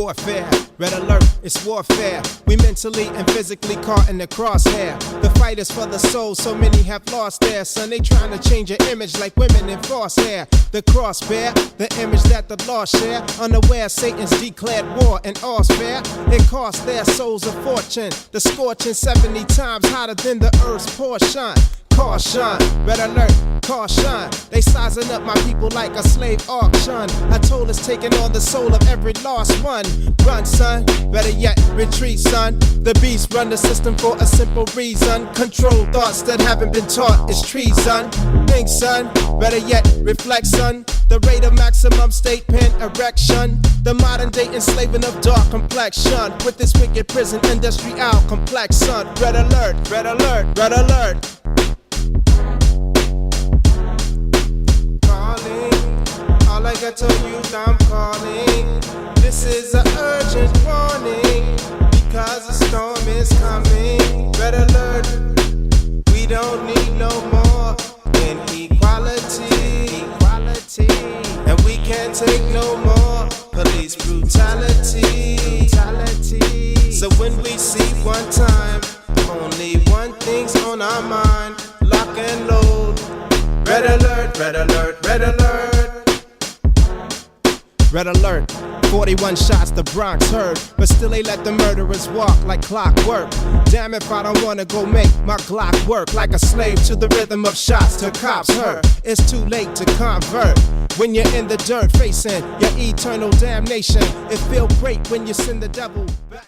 warfare. Red alert, it's warfare. We mentally and physically caught in the crosshair. The fight is for the soul, so many have lost their son. They trying to change your image like women in false hair. The cross bear, the image that the lost share. Unaware Satan's declared war and all's fair. It cost their souls a fortune. The scorching 70 times hotter than the earth's portion. Caution, red alert, caution. They sizing up my people like a slave auction. I told us taking on the soul of every lost one. Run, son, better yet, retreat, son. The beast run the system for a simple reason. Control thoughts that haven't been taught is treason. Think, son, better yet, reflect, son. The rate of maximum state pen erection. The modern day enslaving of dark complexion. With this wicked prison industry out complex, son. Red alert, red alert, red alert. All I got to you, I'm calling. This is an urgent warning, because a storm is coming. Red alert, we don't need no more inequality. And we can't take no more police brutality. So when we see one time, only one thing's on our mind. Lock and load. Red alert, red alert, red alert. Red alert, 41 shots the Bronx heard, but still they let the murderers walk like clockwork. Damn if I don't wanna go make my Glock work like a slave to the rhythm of shots till cops heard. It's too late to convert when you're in the dirt facing your eternal damnation. It feel great when you send the devil back.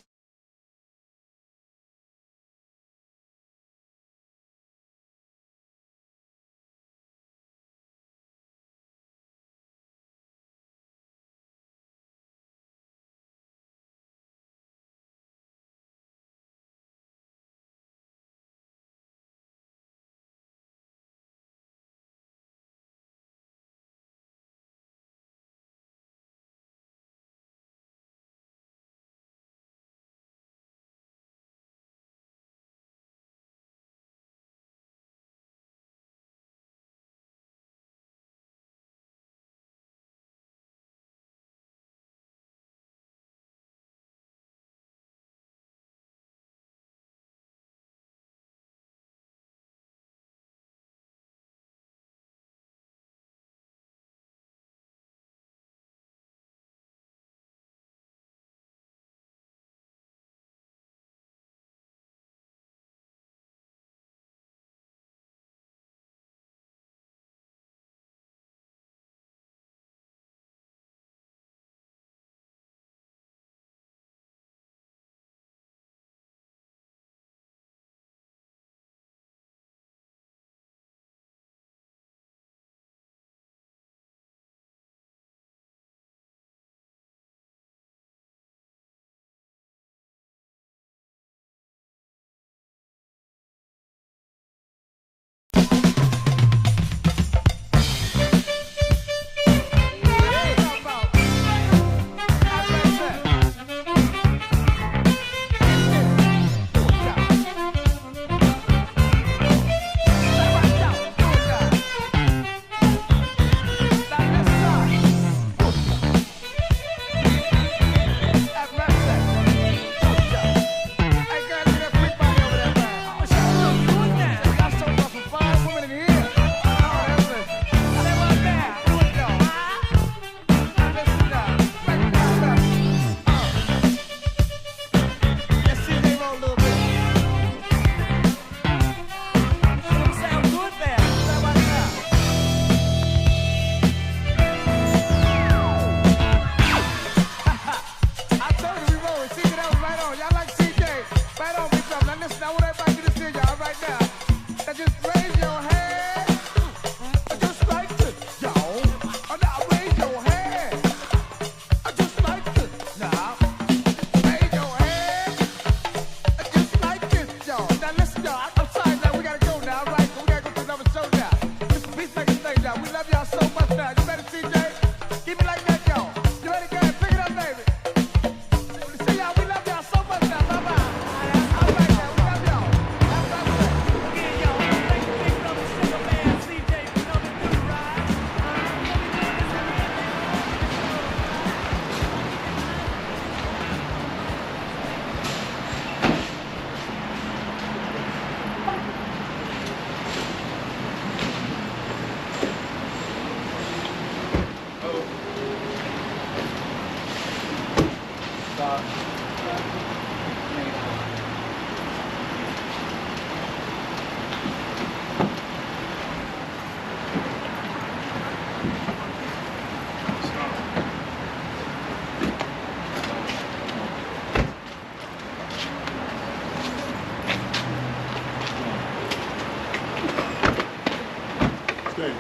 say?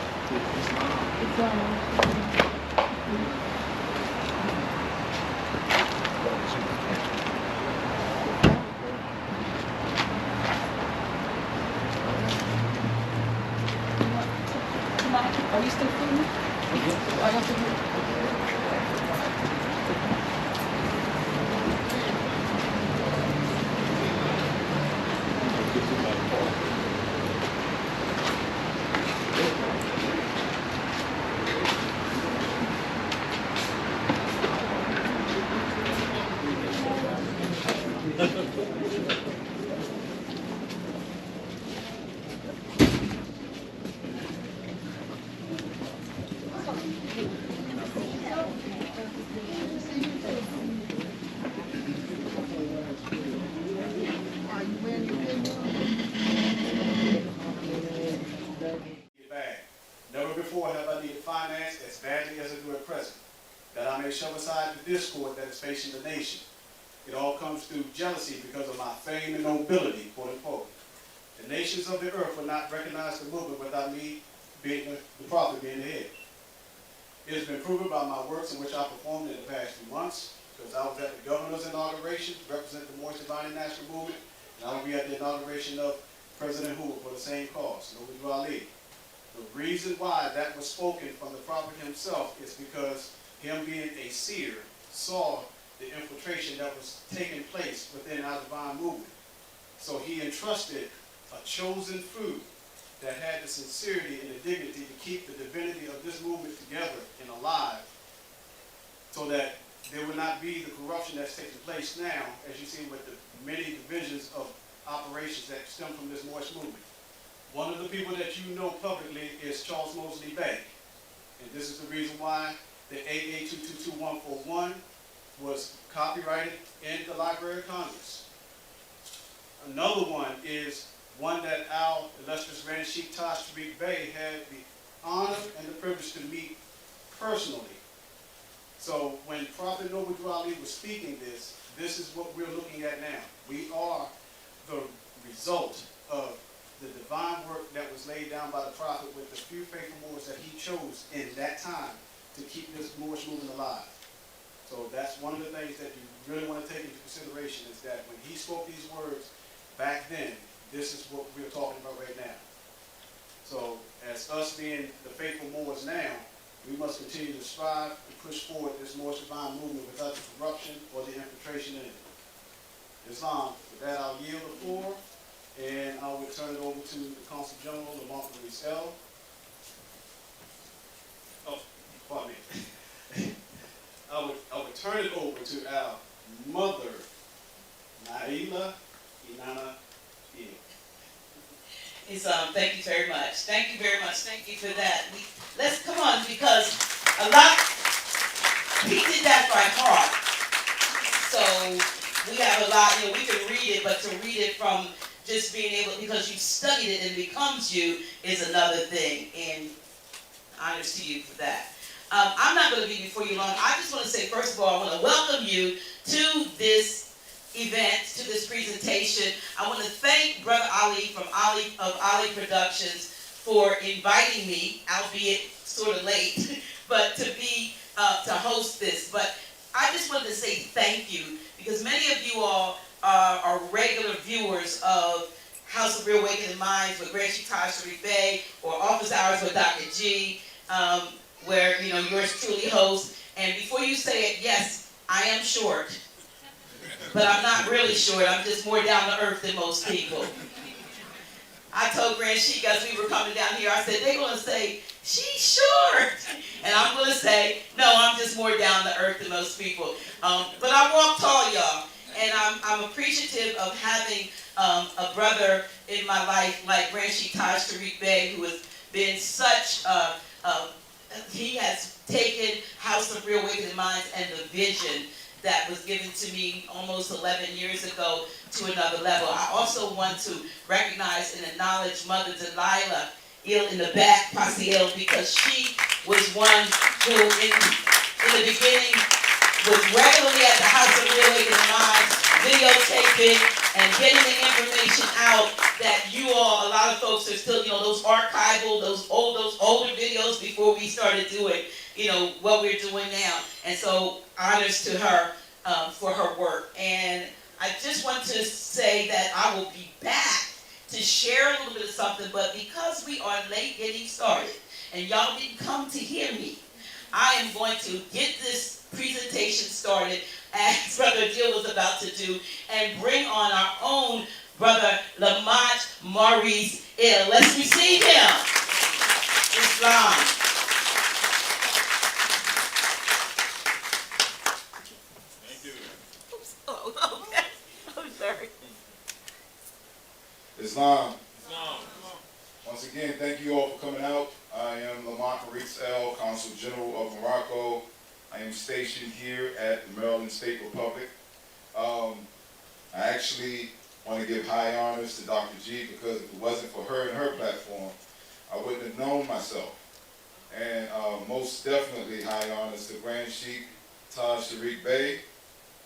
Are you still filming? I don't think Never before have I needed finance as badly as I do at present, that I may shove aside the discord that is facing the nation. It all comes through jealousy because of my fame and nobility, quote unquote. The nations of the earth will not recognize the movement without me being the prophet being the head. It has been proven by my works in which I performed in the past few months, because I was at the governor's inauguration to represent the Maurice Divine National Movement, and I will be at the inauguration of President Hoover for the same cause, no Ali. The reason why that was spoken from the prophet himself is because him being a seer saw the infiltration that was taking place within our divine movement. So he entrusted a chosen few that had the sincerity and the dignity to keep the divinity of this movement together and alive, so that there would not be the corruption that's taking place now, as you see with the many divisions of operations that stem from this Moorish movement. One of the people that you know publicly is Charles Mosley Bay. And this is the reason why the AA 222141 was copyrighted in the Library of Congress. Another one is one that our illustrious Grand Sheikh Tarik Bey had the honor and the privilege to meet personally. So when Prophet Noble Ali was speaking this is what we're looking at now. We are the result of the divine work that was laid down by the prophet with the few faithful Moors that he chose in that time to keep this Moorish movement alive. So that's one of the things that you really want to take into consideration, is that when he spoke these words back then, this is what we're talking about right now. So as us being the faithful Moors now, we must continue to strive and push forward this Moorish divine movement without the corruption or the infiltration in it. Islam, with that I'll yield the floor, and I will turn it over to the Consul General, Lamont Maurice. Oh, pardon me. I would turn it over to our mother, Naila Inana Ino. Thank you very much. Thank you very much. Thank you for that. Let's come on, because a lot, he did that by heart. So we have a lot, we can read it, but to read it from just being able, because you've studied it and it becomes you, is another thing. And honors to you for that. I'm not going to be before you long. I just want to say, first of all, I want to welcome you to this event, to this presentation. I want to thank Brother Ali from Ali Productions for inviting me, albeit sort of late, but to host this. But I just wanted to say thank you, because many of you all are regular viewers of House of Reawakening Minds with Grand Sheikh Tarik Bey, or Office Hours with Dr. G, where yours truly hosts. And before you say it, yes, I am short, but I'm not really short. I'm just more down to earth than most people. I told Grand Sheikh as we were coming down here, I said, they're going to say, she's short. And I'm going to say, no, I'm just more down to earth than most people. But I walk tall, y'all. And I'm appreciative of having a brother in my life like Grand Sheikh Tarik Bey, who has been such he has taken House of Reawakening Minds and the vision that was given to me almost 11 years ago to another level. I also want to recognize and acknowledge Mother Delilah in the back, Pasiel, because she was one who in the beginning was regularly at the House of Reawakening Minds, videotaping and getting the information out out that you all, a lot of folks are still, those archival, those older videos before we started doing, what we're doing now. And so honors to her for her work. And I just want to say that I will be back to share a little bit of something, but because we are late getting started and y'all didn't come to hear me, I am going to get this presentation started as Brother Jill was about to do and bring on our own Brother Lamont Maurice Ill. Let's receive him. Islam. Thank you. Oops. Oh, okay. I'm sorry. Islam. Once again, thank you all for coming out. I am Lamont Maurice L, Consul General of Morocco. I am stationed here at the Maryland State Republic. I actually want to give high honors to Dr. G, because if it wasn't for her and her platform, I wouldn't have known myself. And most definitely high honors to Grand Sheikh Tarik Bey,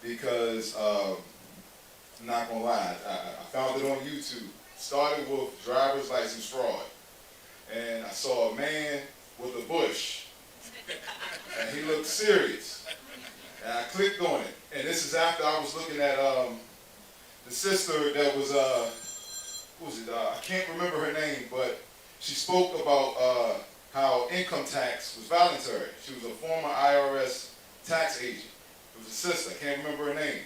because I'm not gonna lie, I found it on YouTube. Started with driver's license fraud. And I saw a man with a bush, and he looked serious. And I clicked on it. And this is after I was looking at the sister that was, who was it? I can't remember her name, but she spoke about how income tax was voluntary. She was a former IRS tax agent. It was a sister, I can't remember her name.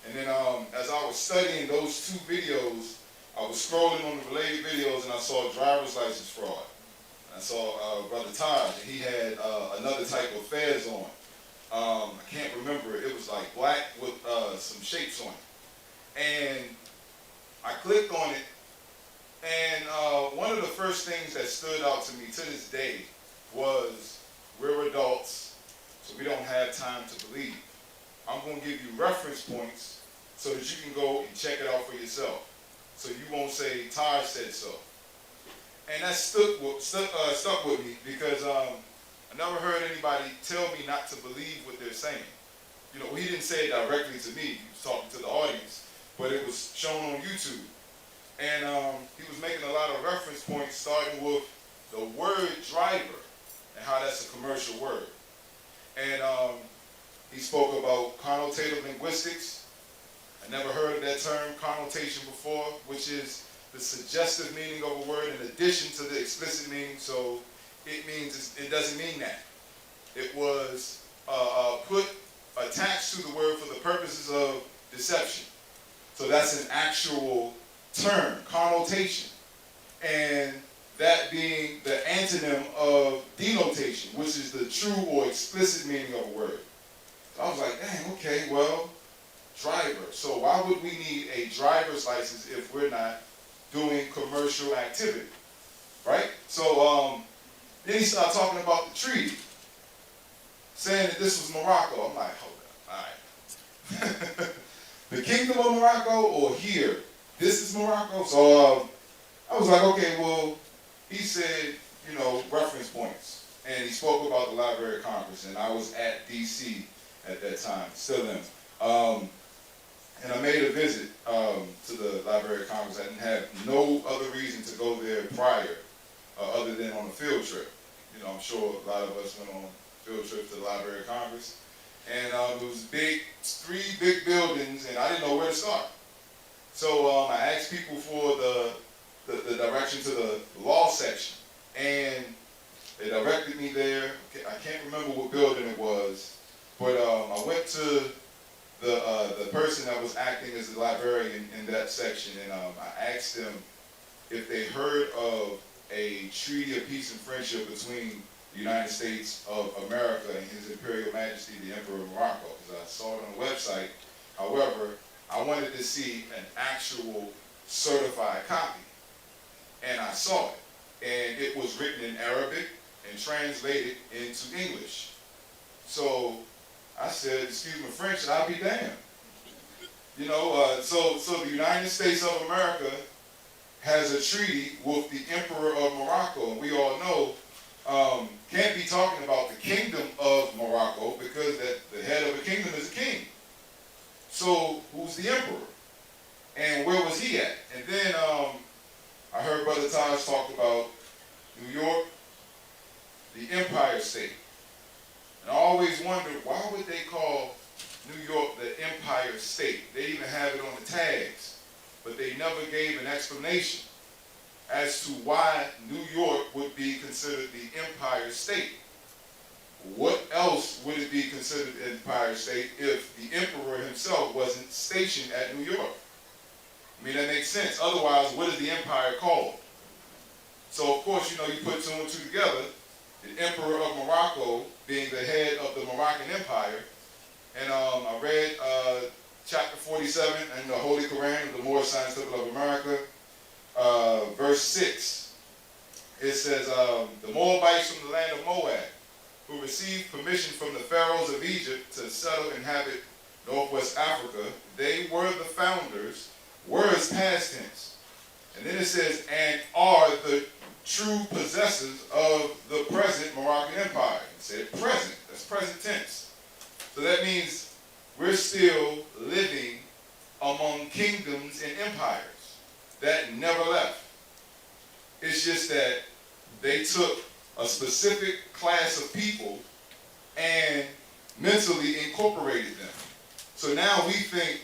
And then as I was studying those two videos, I was scrolling on the related videos and I saw driver's license fraud. I saw Brother Taj, and he had another type of fez on. I can't remember it. It was like black with some shapes on it. And I clicked on it, and one of the first things that stood out to me to this day was, we're adults, so we don't have time to believe. I'm going to give you reference points so that you can go and check it out for yourself. So you won't say, Taj said so. And that stuck with me, because I never heard anybody tell me not to believe what they're saying. He didn't say it directly to me, he was talking to the audience, but it was shown on YouTube. And he was making a lot of reference points, starting with the word driver and how that's a commercial word. And he spoke about connotative linguistics. I never heard of that term, connotation, before, which is the suggestive meaning of a word in addition to the explicit meaning. So it means, it doesn't mean that. It was attached to the word for the purposes of deception. So that's an actual term, connotation. And that being the antonym of denotation, which is the true or explicit meaning of a word. So I was like, dang, okay, well, driver. So why would we need a driver's license if we're not doing commercial activity, right? So then he started talking about the treaty, saying that this was Morocco. I'm like, hold up, all right. The Kingdom of Morocco, or here, this is Morocco? So I was like, okay, well, he said, reference points. And he spoke about the Library of Congress, and I was at DC at that time, still am. And I made a visit to the Library of Congress. I didn't have no other reason to go there prior, other than on a field trip. I'm sure a lot of us went on field trips to the Library of Congress. And it was three big buildings, and I didn't know where to start. So I asked people for the direction to the law section, and they directed me there. I can't remember what building it was, but I went to the person that was acting as the librarian in that section, and I asked them if they heard of a treaty of peace and friendship between the United States of America and His Imperial Majesty, the Emperor of Morocco, because I saw it on the website. However, I wanted to see an actual certified copy, and I saw it, and it was written in Arabic and translated into English. So I said, excuse my French, I'll be damned. So the United States of America has a treaty with the Emperor of Morocco, and we all know can't be talking about the Kingdom of Morocco, because the head of a kingdom is a king. So who's the emperor? And where was he at? And then Brother Taj talked about New York, the Empire State. And I always wondered, why would they call New York the Empire State? They even have it on the tags, but they never gave an explanation as to why New York would be considered the Empire State. What else would it be considered the Empire State if the emperor himself wasn't stationed at New York? I mean, that makes sense. Otherwise, what is the empire called? So, of course, you know, you put two and two together. The emperor of Morocco being the head of the Moroccan Empire. And I read chapter 47 in the Holy Quran of the Moorish Science Temple of America, verse 6. It says, the Moabites from the land of Moab, who received permission from the pharaohs of Egypt to settle and inhabit northwest Africa, they were the founders. Words past tense. And then it says, and are the true possessors of the present Moroccan Empire. It said present. That's present tense. So that means we're still living among kingdoms and empires that never left. It's just that they took a specific class of people and mentally incorporated them. So now we think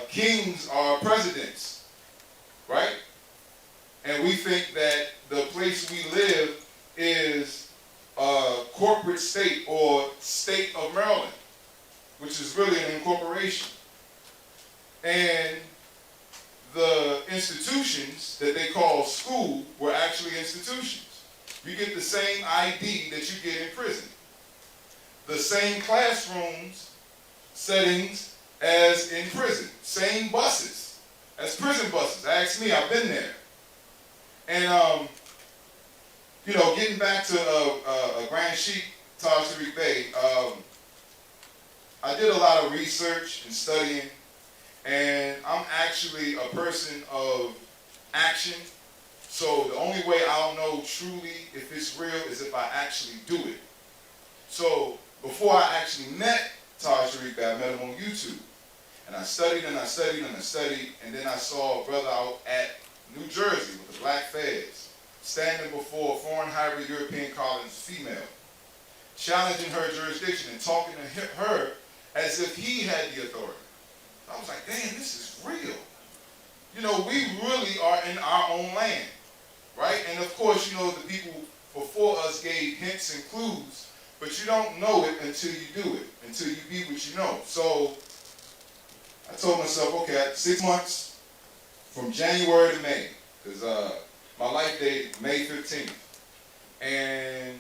kings are presidents, right? And we think that the place we live is a corporate state or state of Maryland, which is really an incorporation. And the institutions that they call school were actually institutions. You get the same ID that you get in prison. The same classrooms, settings, as in prison. Same buses as prison buses. Ask me, I've been there. And, you know, getting back to a Grand Sheik, Tarik Bey, I did a lot of research and studying, and I'm actually a person of action. So the only way I'll know truly if it's real is if I actually do it. So before I actually met Tarik Bey, I met him on YouTube. And I studied and I studied and I studied, and then I saw a brother out at New Jersey with the black fez, standing before a foreign hybrid European colonist female, challenging her jurisdiction and talking to her as if he had the authority. I was like, damn, this is real. You know, we really are in our own land, right? And of course, you know, the people before us gave hints and clues, but you don't know it until you do it, until you be what you know. So I told myself, okay, 6 months from January to May, because my life date May 15th. And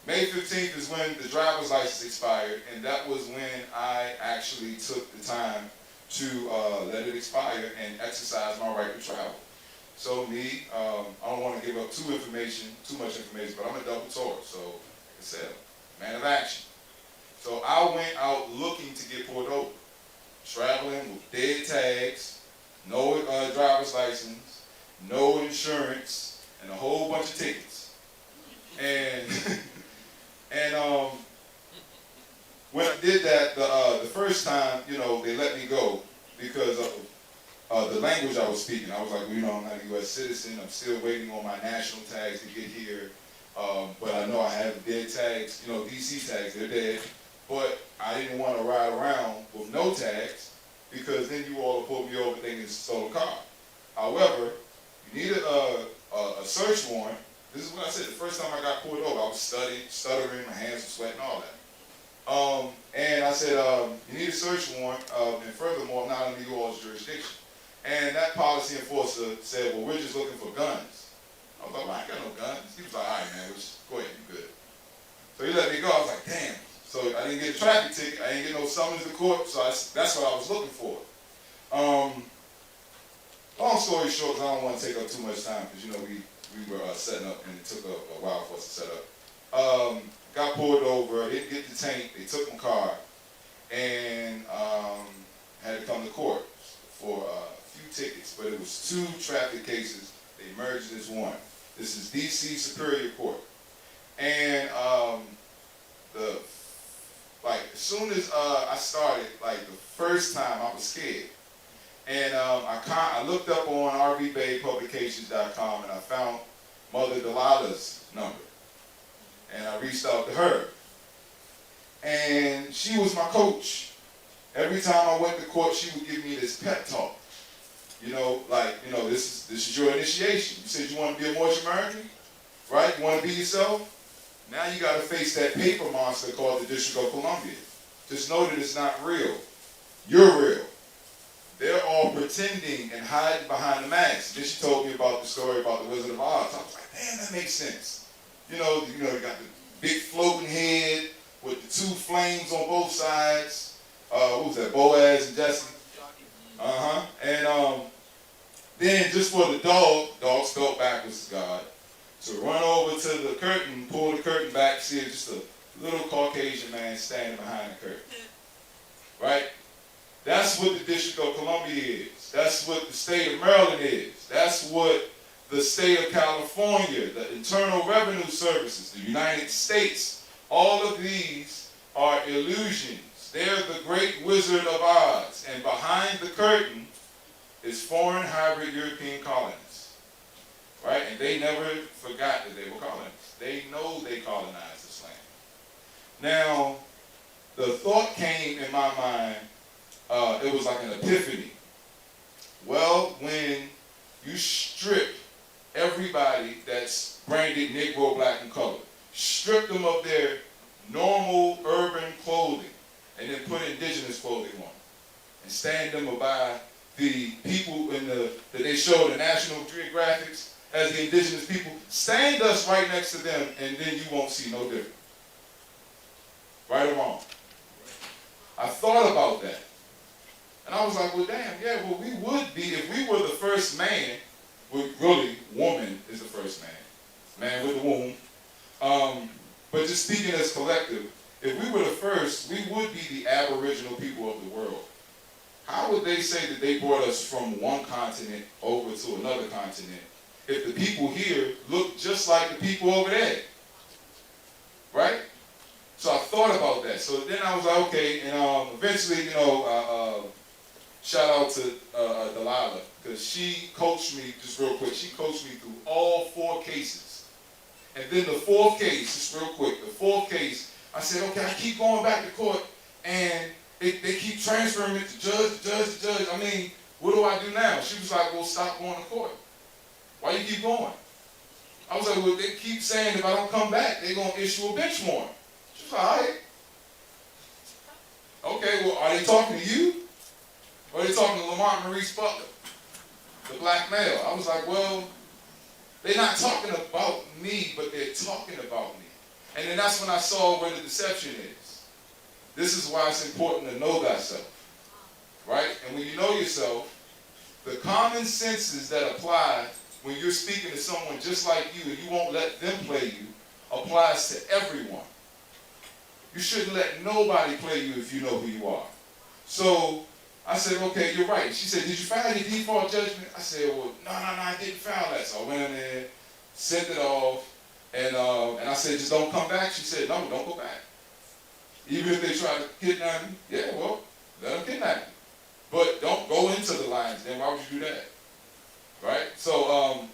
May 15th is when the driver's license expired, and that was when I actually took the time to let it expire and exercise my right to travel. So me, I don't want to give up too much information, but I'm a double Taurus, so like I said, man of action. So I went out looking to get pulled over, traveling with dead tags, no driver's license, no insurance, and a whole bunch of tickets. And when I did that, the first time, you know, they let me go because of the language I was speaking. I was like, well, you know, I'm not a U.S. citizen. I'm still waiting on my national tags to get here. But I know I have dead tags, you know, DC tags, they're dead. But I didn't want to ride around with no tags because then you all will pull me over thinking it's a stolen car. However, you need a search warrant. This is what I said. The first time I got pulled over, I was stuttering, my hands were sweating, all that. And I said, you need a search warrant, and furthermore, I'm not under you all's jurisdiction. And that policy enforcer said, well, we're just looking for guns. I was like, well, I ain't got no guns. He was like, all right, man, go ahead, you good. So he let me go. I was like, damn. So I didn't get a traffic ticket. I didn't get no summons to court, so that's what I was looking for. Long story short, because I don't want to take up too much time, because, you know, we were setting up, and it took a while for us to set up. Got pulled over, didn't get detained, they took my car, and had to come to court for a few tickets, but it was 2 traffic cases. They merged as one. This is DC Superior Court. And as soon as I started, like the first time I was scared. And I looked up on rvbaypublications.com and I found Mother Delilah's number. And I reached out to her. And she was my coach. Every time I went to court, she would give me this pep talk. You know, like, you know, this is your initiation. You said you want to be a Moorish American, right? You want to be yourself? Now you got to face that paper monster called the District of Columbia. Just know that it's not real. You're real. They're all pretending and hiding behind the mask. Then she told me about the story about the Wizard of Oz. I was like, damn, that makes sense. You got the big floating head with the two flames on both sides. What was that, Boaz and Jesse? And then just for the dog spelled backwards is God, to run over to the curtain, pull the curtain back, see just a little Caucasian man standing behind the curtain. Right? That's what the District of Columbia is. That's what the state of Maryland is. That's what the state of California, the Internal Revenue Services, the United States, all of these are illusions. They're the great Wizard of Oz. And behind the curtain is foreign hybrid European colonists. Right? And they never forgot that they were colonists. They know they colonized this land. Now, the thought came in my mind, it was like an epiphany. Well, when you strip everybody that's branded Negro, Black, and colored, strip them of their normal urban clothing, and then put indigenous clothing on, and stand them by the people that they show the National Geographics as the indigenous people, stand us right next to them, and then you won't see no difference. Right or wrong? I thought about that. And I was like, well, damn, yeah, well, we would be, if we were the first man, well, really, woman is the first man with the womb. But just speaking as collective, if we were the first, we would be the aboriginal people of the world. How would they say that they brought us from one continent over to another continent if the people here look just like the people over there? Right? So I thought about that. So then I was like, okay, and eventually, shout out to Delilah, because she coached me, just real quick, she coached me through all 4 cases. And then the 4th case, just real quick, the 4th case, I said, okay, I keep going back to court, and they keep transferring it to judge. I mean, what do I do now? She was like, well, stop going to court. Why you keep going? I was like, well, they keep saying if I don't come back, they're going to issue a bench warrant. She was like, all right. Okay, well, are they talking to you? Or are they talking to Lamont Maurice Butler, the black male? I was like, well, they're not talking about me, but they're talking about me. And then that's when I saw where the deception is. This is why it's important to know thyself. Right? And when you know yourself, the common senses that apply when you're speaking to someone just like you and you won't let them play you applies to everyone. You shouldn't let nobody play you if you know who you are. So I said, okay, you're right. She said, did you file your default judgment? I said, well, no, I didn't file that. So I went in there, sent it off, and I said, just don't come back. She said, no, don't go back. Even if they try to kidnap me, yeah, well, let them kidnap me. But don't go into the lines, then why would you do that? Right? So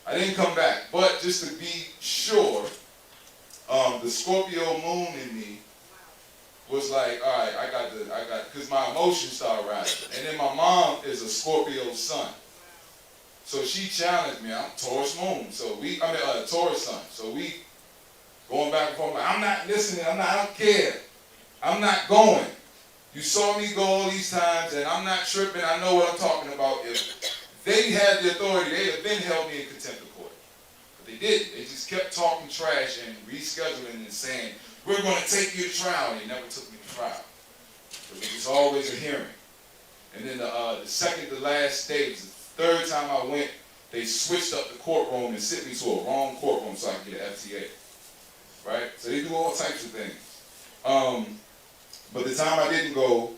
I didn't come back. But just to be sure, the Scorpio moon in me was like, all right, I got, because my emotions started rising. And then my mom is a Scorpio sun. So she challenged me. I'm Taurus moon. Taurus sun. So we going back and forth, like, I'm not listening. I don't care. I'm not going. You saw me go all these times, and I'm not tripping. I know what I'm talking about. If they had the authority, they'd have been held me in contempt of court. But they didn't. They just kept talking trash and rescheduling and saying, we're going to take you to trial. And they never took me to trial. It was always a hearing. And then the second to last day, it was the 3rd time I went, they switched up the courtroom and sent me to a wrong courtroom so I could get an FTA. Right? So they do all types of things. But the time I didn't go,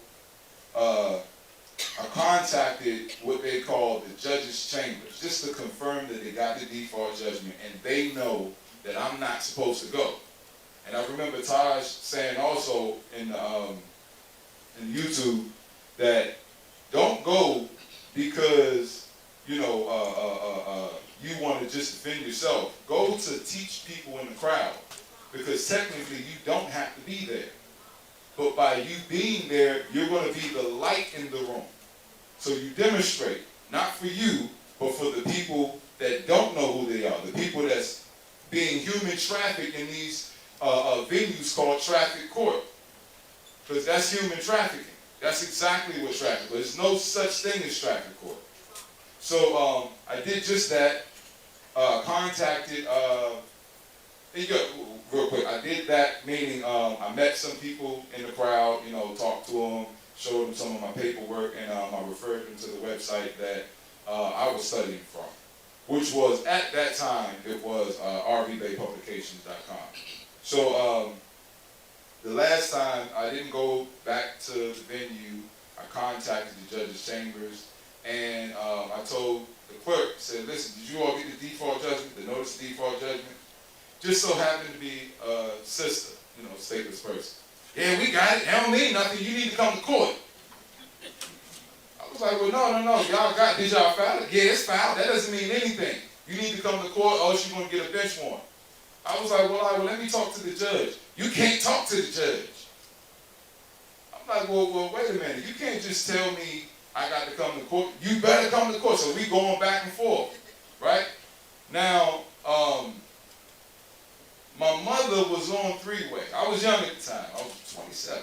I contacted what they call the judge's chambers, just to confirm that they got the default judgment and they know that I'm not supposed to go. And I remember Taj saying also in YouTube that don't go because, you know, you want to just defend yourself. Go to teach people in the crowd, because technically you don't have to be there. But by you being there, you're going to be the light in the room. So you demonstrate, not for you, but for the people that don't know who they are, the people that's being human trafficked in these venues called traffic court. Because that's human trafficking. That's exactly what traffic is. There's no such thing as traffic court. So I did just that. Contacted, real quick, I did that, meaning I met some people in the crowd, you know, talked to them, showed them some of my paperwork, and I referred them to the website that I was studying from, which was, at that time, it was rvbaypublications.com. So the last time I didn't go back to the venue, I contacted the judge's chambers, and I told the clerk, said, listen, did you all get the default judgment, the notice of default judgment? Just so happened to be a sister, you know, stateless person. Yeah, we got it. It don't mean nothing. You need to come to court. I was like, well, no. Y'all got it. Did y'all file it? Yeah, it's filed. That doesn't mean anything. You need to come to court or else you're going to get a bench warrant. I was like, well, let me talk to the judge. You can't talk to the judge. I'm like, well, wait a minute. You can't just tell me I got to come to court. You better come to court. So we going back and forth, right? Now, my mother was on three-way. I was young at the time. I was 27.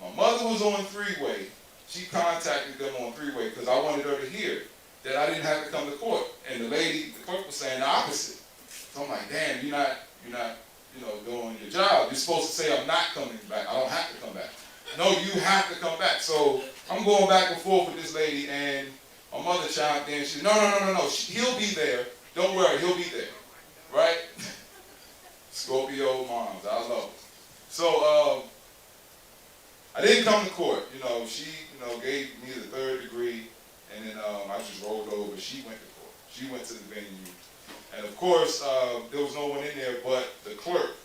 My mother was on three-way. She contacted them on three-way because I wanted her to hear that I didn't have to come to court. And the clerk was saying the opposite. So I'm like, damn, you're not, you know, doing your job. You're supposed to say I'm not coming back. I don't have to come back. No, you have to come back. So I'm going back and forth with this lady, and my mother chimed in. She said, no. He'll be there. Don't worry, he'll be there. Right? Scorpio moms, I love it. So I didn't come to court. You know, she, you know, gave me the third degree, and then I just rolled over. She went to court. She went to the venue. And of course, there was no one in there but the clerk.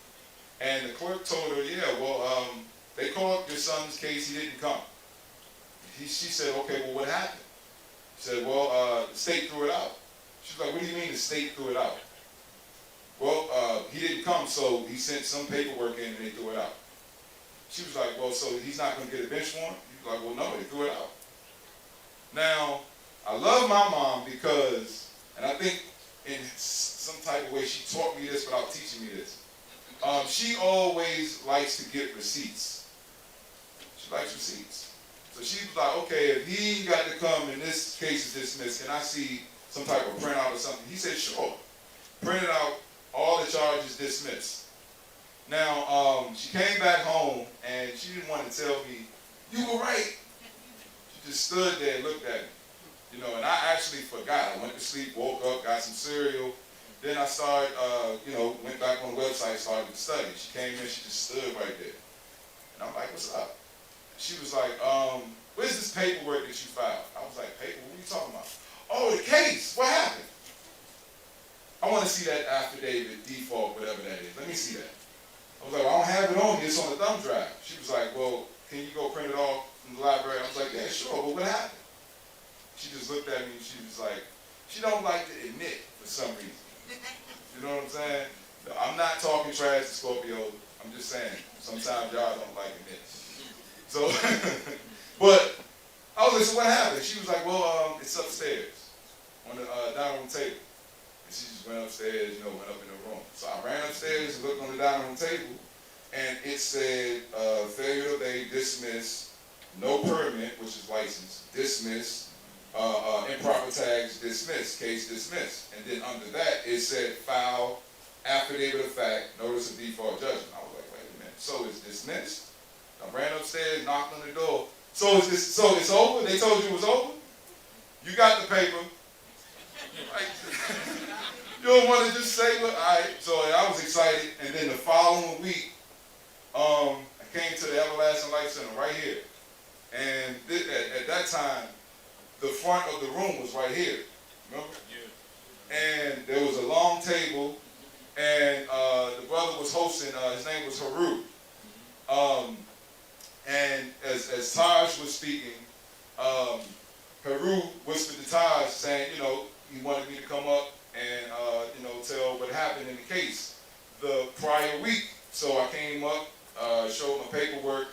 And the clerk told her, yeah, well, they called your son's case, he didn't come. She said, okay, well, what happened? She said, well, the state threw it out. She's like, what do you mean the state threw it out? Well, he didn't come, so he sent some paperwork in and they threw it out. She was like, well, so he's not going to get a bench warrant? He was like, well, no, they threw it out. Now, I love my mom because, and I think in some type of way she taught me this without teaching me this. She always likes to get receipts. She likes receipts. So she was like, okay, if he got to come and this case is dismissed, can I see some type of printout or something? He said, sure. Printed out, all the charges dismissed. Now, she came back home and she didn't want to tell me, you were right. She just stood there and looked at me. You know, and I actually forgot. I went to sleep, woke up, got some cereal. Then I started, went back on the website, started to study. She came in, she just stood right there. And I'm like, what's up? She was like, where's this paperwork that you filed? I was like, paper? What are you talking about? Oh, the case. What happened? I want to see that affidavit, default, whatever that is. Let me see that. I was like, well, I don't have it on me. It's on the thumb drive. She was like, well, can you go print it off from the library? I was like, yeah, sure, but what happened? She just looked at me and she was like, she don't like to admit for some reason. You know what I'm saying? I'm not talking trash to Scorpio. I'm just saying, sometimes y'all don't like admit. So, but I was like, so what happened? She was like, well, it's upstairs on the dining room table. And she just went upstairs, went up in the room. So I ran upstairs and looked on the dining room table, and it said, failure to obey, dismiss, no permit, which is license, dismiss, improper tags, dismiss, case dismissed. And then under that, it said file, affidavit of fact, notice of default judgment. I was like, wait a minute, so it's dismissed? I ran upstairs, knocked on the door. So it's over? They told you it was over? You got the paper. Like, you don't want to just say what? All right. So I was excited, and then the following week, I came to the Everlasting Life Center right here. And at that time, the front of the room was right here. Remember? Yeah. And there was a long table, and the brother was hosting. His name was Haru. And as Taj was speaking, Peru whispered to Taj saying, he wanted me to come up and, tell what happened in the case the prior week. So I came up, showed my paperwork,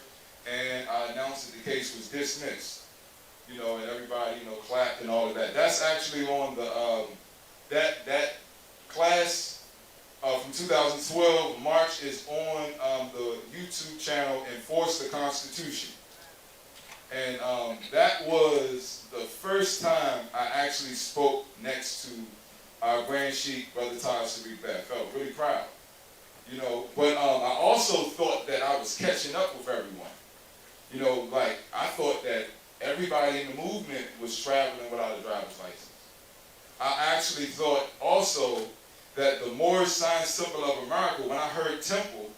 and I announced that the case was dismissed. And everybody, clapped and all of that. That's actually on the, that class from 2012, March, is on the YouTube channel, Enforce the Constitution. And that was the first time I actually spoke next to our Grand Sheik, Brother Tarik. I felt really proud. But I also thought that I was catching up with everyone. I thought that everybody in the movement was traveling without a driver's license. I actually thought also that the Moorish sign symbol of America, when I heard temple,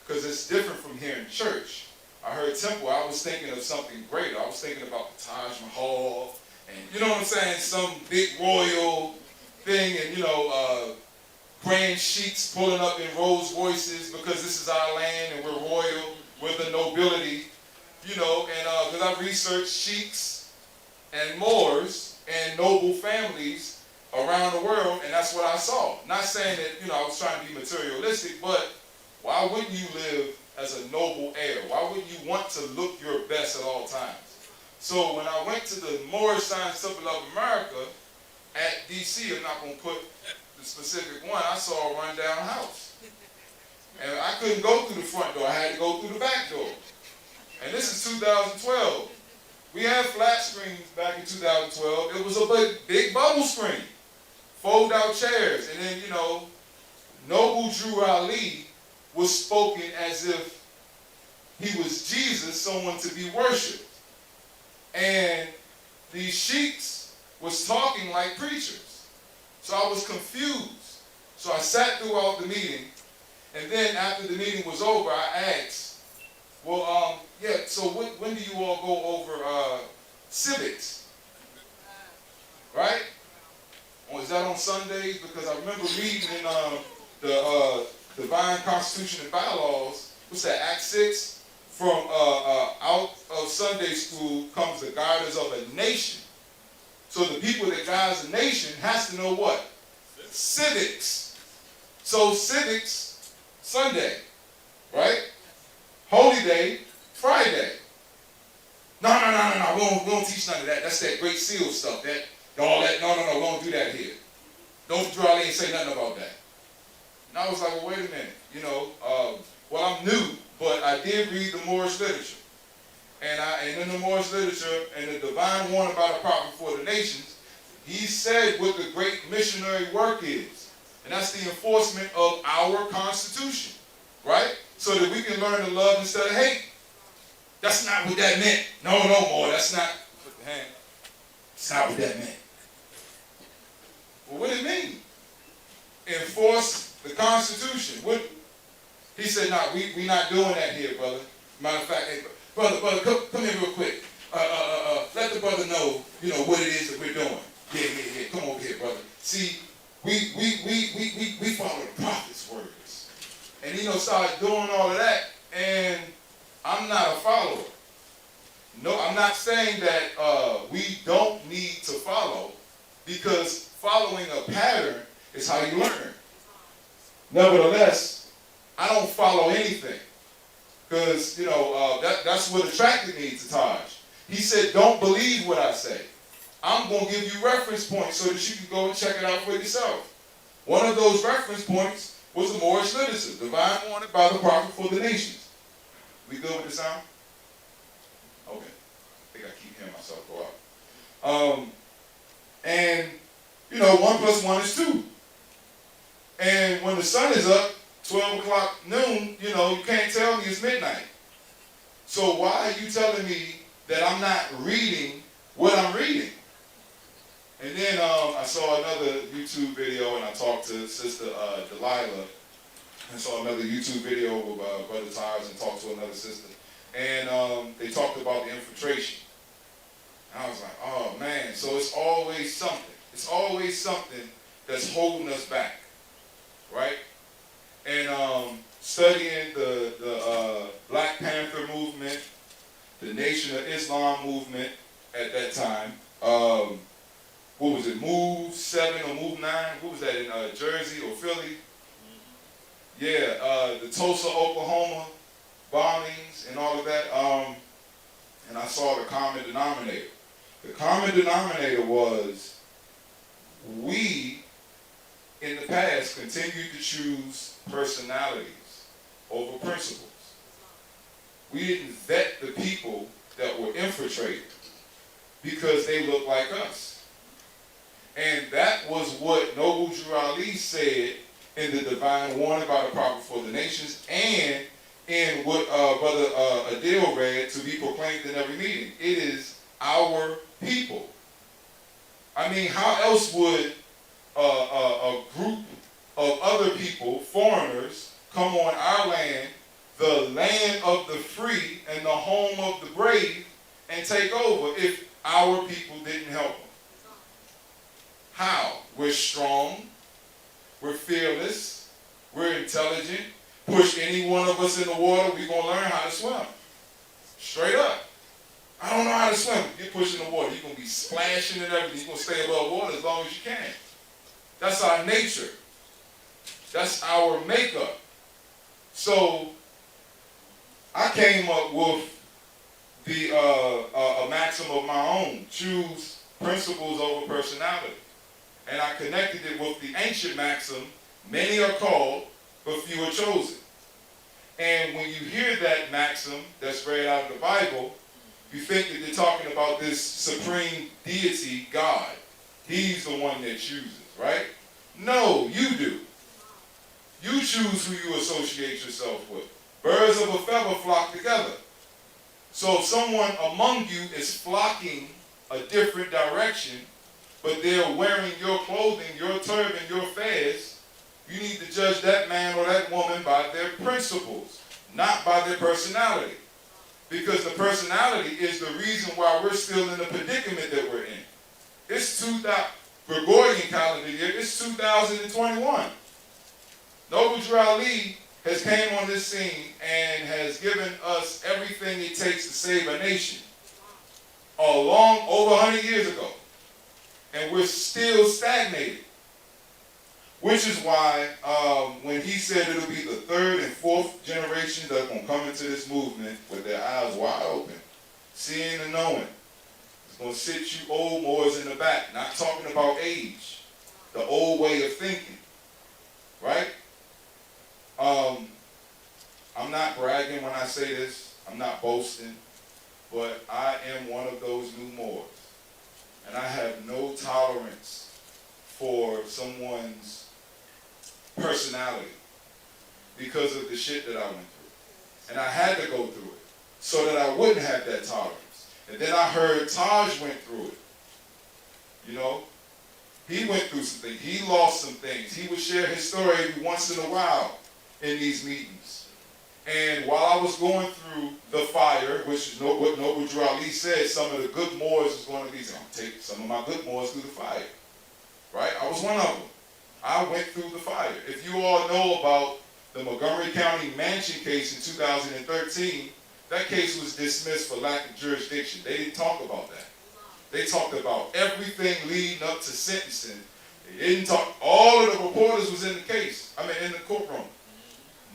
because it's different from here in church, I heard temple, I was thinking of something greater. I was thinking about the Taj Mahal, and you know what I'm saying, some big royal thing, and Grand Sheiks pulling up in Rolls Royces because this is our land and we're royal, we're the nobility, and because I researched sheiks and Moors and noble families around the world, and that's what I saw. Not saying that, I was trying to be materialistic, but why wouldn't you live as a noble heir? Why wouldn't you want to look your best at all times? So when I went to the Moorish sign symbol of America at DC, I'm not going to put the specific one, I saw a rundown house. And I couldn't go through the front door, I had to go through the back door. And this is 2012. We had flat screens back in 2012. It was a big bubble screen, fold out chairs, and then, Noble Drew Ali was spoken as if he was Jesus, someone to be worshipped. And these sheiks was talking like preachers. So I was confused. So I sat throughout the meeting, and then after the meeting was over, I asked, well, so when do you all go over civics? Right? Or is that on Sundays? Because I remember reading in the Divine Constitution and Bylaws, what's that, Act 6? From out of Sunday school comes the guiders of a nation. So the people that guides a nation has to know what? Civics. So civics, Sunday, right? Holy Day, Friday. No, we don't teach none of that. That's that Great Seal stuff. No, we don't do that here. Don't draw and say nothing about that. And I was like, well, wait a minute. I'm new, but I did read the Moorish literature. And in the Moorish literature, and the divine warning about a prophet for the nations, he said what the great missionary work is. And that's the enforcement of our Constitution, right? So that we can learn to love instead of hate. That's not what that meant. No more. That's not. Put the hand. That's not what that meant. Well, what did it mean? Enforce the Constitution. He said, no, we not doing that here, brother. Matter of fact, hey, brother, come here real quick. Let the brother know, what it is that we're doing. Yeah. Come over here, brother. See, we follow the prophet's words. And started doing all of that, and I'm not a follower. No, I'm not saying that we don't need to follow, because following a pattern is how you learn. Nevertheless, I don't follow anything, because that's what attracted me to Taj. He said, "Don't believe what I say. I'm going to give you reference points so that you can go and check it out for yourself." One of those reference points was the Moorish literature, divine warning by the prophet for the nations. We good with the sound? Okay. I think I keep hearing myself go out. And 1 + 1 is 2. And when the sun is up, 12 o'clock noon, you can't tell me it's midnight. So why are you telling me that I'm not reading what I'm reading? And then I saw another YouTube video, and I talked to Sister Delilah, and saw another YouTube video with Brother Tires, and talked to another sister. And they talked about the infiltration. And I was like, oh man, so it's always something. It's always something that's holding us back, right? And studying the Black Panther movement, the Nation of Islam movement at that time, what was it, Move 7 or Move 9? What was that, in Jersey or Philly? Yeah, the Tulsa, Oklahoma bombings and all of that. And I saw the common denominator. The common denominator was we, in the past, continued to choose personalities over principles. We didn't vet the people that were infiltrated because they looked like us. And that was what Noble Drew Ali said in the Divine Warning by the Prophet for the Nations, and in what Brother Adil read, to be proclaimed in every meeting. It is our people. I mean, how else would a group of other people, foreigners, come on our land, the land of the free and the home of the brave, and take over if our people didn't help them? How? We're strong, we're fearless, we're intelligent. Push any one of us in the water, we're going to learn how to swim. Straight up. I don't know how to swim. Get pushed in the water, you're going to be splashing and everything. You're going to stay above water as long as you can. That's our nature. That's our makeup. So I came up with the a maxim of my own: choose principles over personality. And I connected it with the ancient maxim: many are called, but few are chosen. And when you hear that maxim that's read out of the Bible, you think that they're talking about this supreme deity, God. He's the one that chooses, right? No, you do. You choose who you associate yourself with. Birds of a feather flock together. So if someone among you is flocking a different direction, but they're wearing your clothing, your turban, your fez, you need to judge that man or that woman by their principles, not by their personality. Because the personality is the reason why we're still in the predicament that we're in. It's 2000, Gregorian calendar year, it's 2021. Noble Drew Ali has came on this scene and has given us everything it takes to save a nation. Over 100 years ago. And we're still stagnated. Which is why when he said it'll be the third and fourth generation that's going to come into this movement with their eyes wide open, seeing and knowing, it's going to sit you old Moors in the back, not talking about age, the old way of thinking, right? I'm not bragging when I say this, I'm not boasting, but I am one of those new Moors. And I have no tolerance for someone's personality because of the shit that I went through. And I had to go through it so that I wouldn't have that tolerance. And then I heard Taj went through it. You know? He went through some things. He lost some things. He would share his story every once in a while in these meetings. And while I was going through the fire, which is what Noble Drew Ali said, some of the good Moors was going to be, I'm take some of my good Moors through the fire. Right? I was one of them. I went through the fire. If you all know about the Montgomery County Mansion case in 2013, that case was dismissed for lack of jurisdiction. They didn't talk about that. They talked about everything leading up to sentencing. They didn't talk, all of the reporters was in the case, in the courtroom.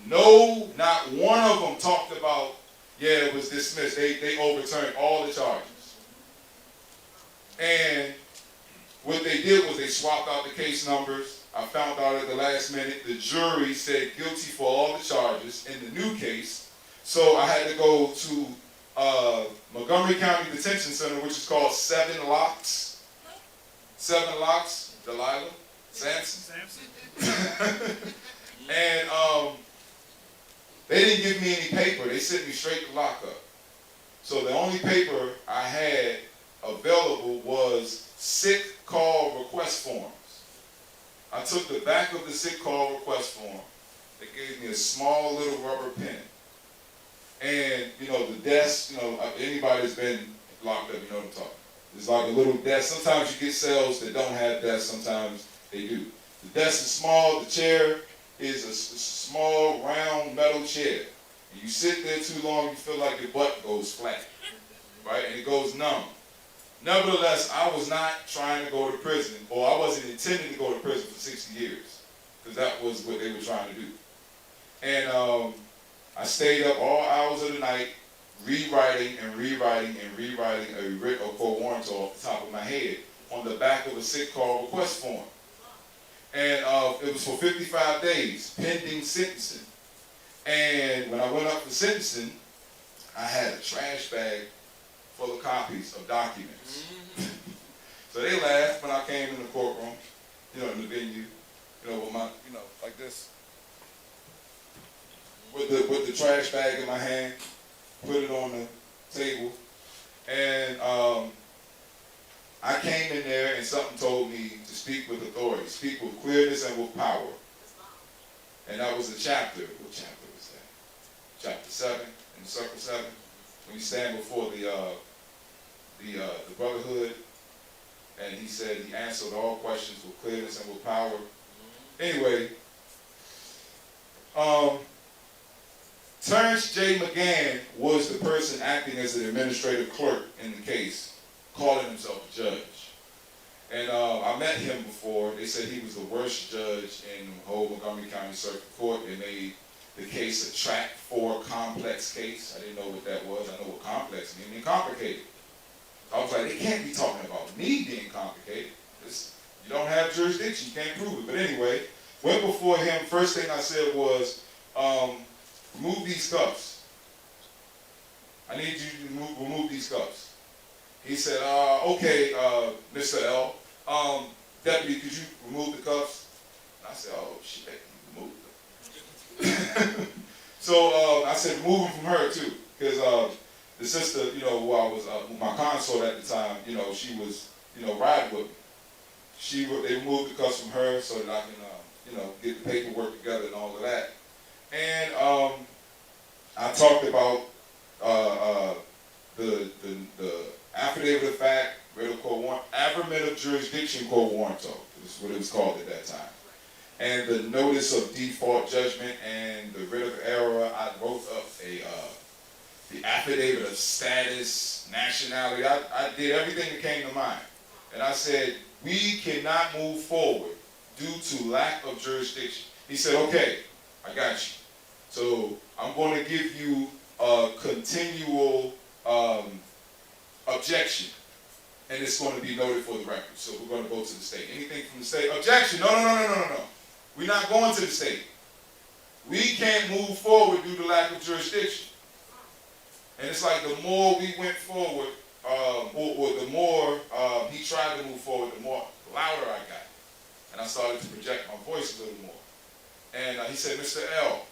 No, not one of them talked about, yeah, it was dismissed. They overturned all the charges. And what they did was they swapped out the case numbers. I found out at the last minute the jury said guilty for all the charges in the new case. So I had to go to Montgomery County Detention Center, which is called 7 Locks. 7 Locks, Delilah, Samson. And they didn't give me any paper. They sent me straight to lockup. So the only paper I had available was sick call request forms. I took the back of the sick call request form. They gave me a small little rubber pen. And, the desk, anybody that's been locked up, you know what I'm talking. It's like a little desk. Sometimes you get cells that don't have desks, sometimes they do. The desk is small, the chair is a small, round, metal chair. And you sit there too long, you feel like your butt goes flat, right? And it goes numb. Nevertheless, I was not trying to go to prison, or I wasn't intending to go to prison for 60 years, because that was what they were trying to do. And I stayed up all hours of the night, rewriting and rewriting and rewriting a writ of quo warranto off the top of my head on the back of a sick call request form. And it was for 55 days, pending sentencing. And when I went up for sentencing, I had a trash bag full of copies of documents. So they laughed when I came in the courtroom, you know, in the venue, you know, with my, you know, like this, with the trash bag in my hand, put it on the table, and I came in there and something told me to speak with authority, speak with clearness and with power. And that was a chapter. What chapter was that? Chapter 7, in Circle 7, when you stand before the Brotherhood, and he said he answered all questions with clearness and with power. Anyway, Terrence J. McGann was the person acting as an administrative clerk in the case, calling himself a judge. And I met him before. They said he was the worst judge in the whole Montgomery County Circuit Court. They made the case a track 4 complex case. I didn't know what that was. I know what complex means, complicated. I was like, they can't be talking about me being complicated. You don't have jurisdiction, you can't prove it. But anyway, went before him. First thing I said was, remove these cuffs. I need you to remove these cuffs. He said, okay, Mr. L. Deputy, could you remove the cuffs? And I said, oh, shit, remove them. So I said, remove them from her too, because the sister, you know, who I was, my consort at the time, you know, she was, you know, riding with me. They removed the cuffs from her so that I can, you know, get the paperwork together and all of that. And I talked about the affidavit of fact, writ of quo warrant, affirmative jurisdiction quo warranto, is what it was called at that time. And the notice of default judgment and the writ of error. I wrote up the affidavit of status, nationality. I did everything that came to mind. And I said, we cannot move forward due to lack of jurisdiction. He said, okay, I got you. So I'm going to give you a continual objection, and it's going to be noted for the record. So we're going to go to the state. Anything from the state? Objection. No. We're not going to the state. We can't move forward due to lack of jurisdiction. And it's like the more we went forward, or the more he tried to move forward, the more louder I got. And I started to project my voice a little more. And he said, Mr. L.,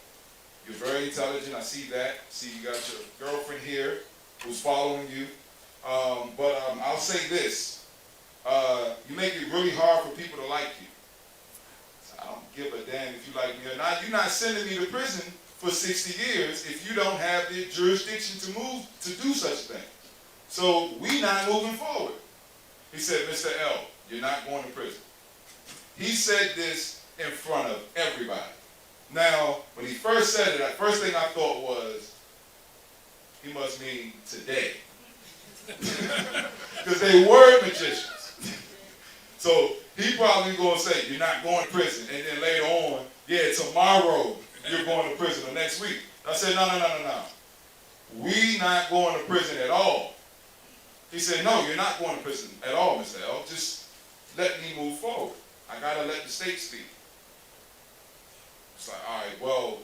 you're very intelligent. I see that. See, you got your girlfriend here who's following you. But I'll say this. You make it really hard for people to like you. So I don't give a damn if you like me or not. You're not sending me to prison for 60 years if you don't have the jurisdiction to do such a thing. So we not moving forward. He said, Mr. L., you're not going to prison. He said this in front of everybody. Now, when he first said it, the first thing I thought was, he must mean today. Because they were magicians. So he probably going to say, you're not going to prison. And then later on, yeah, tomorrow you're going to prison, or next week. I said, no. We not going to prison at all. He said, no, you're not going to prison at all, Mr. L. Just let me move forward. I got to let the state speak. It's like, all right, well,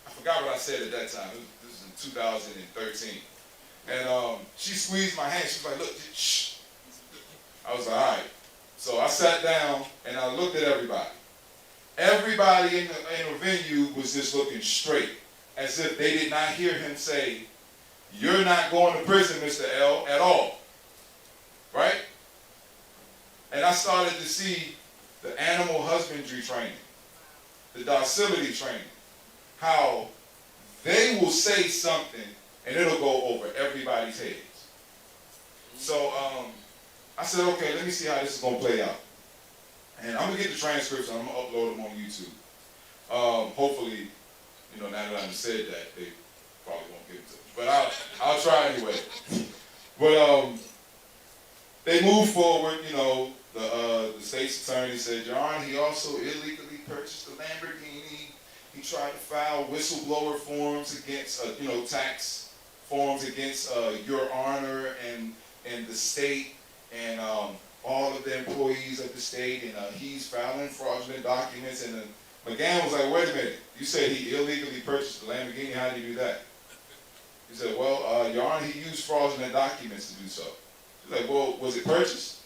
I forgot what I said at that time. This is in 2013. And she squeezed my hand. She was like, look, shh. I was like, all right. So I sat down and I looked at everybody. Everybody in the venue was just looking straight, as if they did not hear him say, you're not going to prison, Mr. L, at all. Right? And I started to see the animal husbandry training, the docility training, how they will say something and it'll go over everybody's heads. So I said, okay, let me see how this is going to play out. And I'm going to get the transcripts and I'm going to upload them on YouTube. Hopefully, you know, now that I've said that, they probably won't give it to me. But I'll try anyway. But they moved forward, you know, the state's attorney said, Your Honor, he also illegally purchased a Lamborghini. He tried to file whistleblower forms against, you know, tax forms against Your Honor and the state and all of the employees of the state, and he's filing fraudulent documents. And McGann was like, wait a minute, you said he illegally purchased a Lamborghini, how did he do that? He said, well, Your Honor, he used fraudulent documents to do so. She's like, well, was it purchased?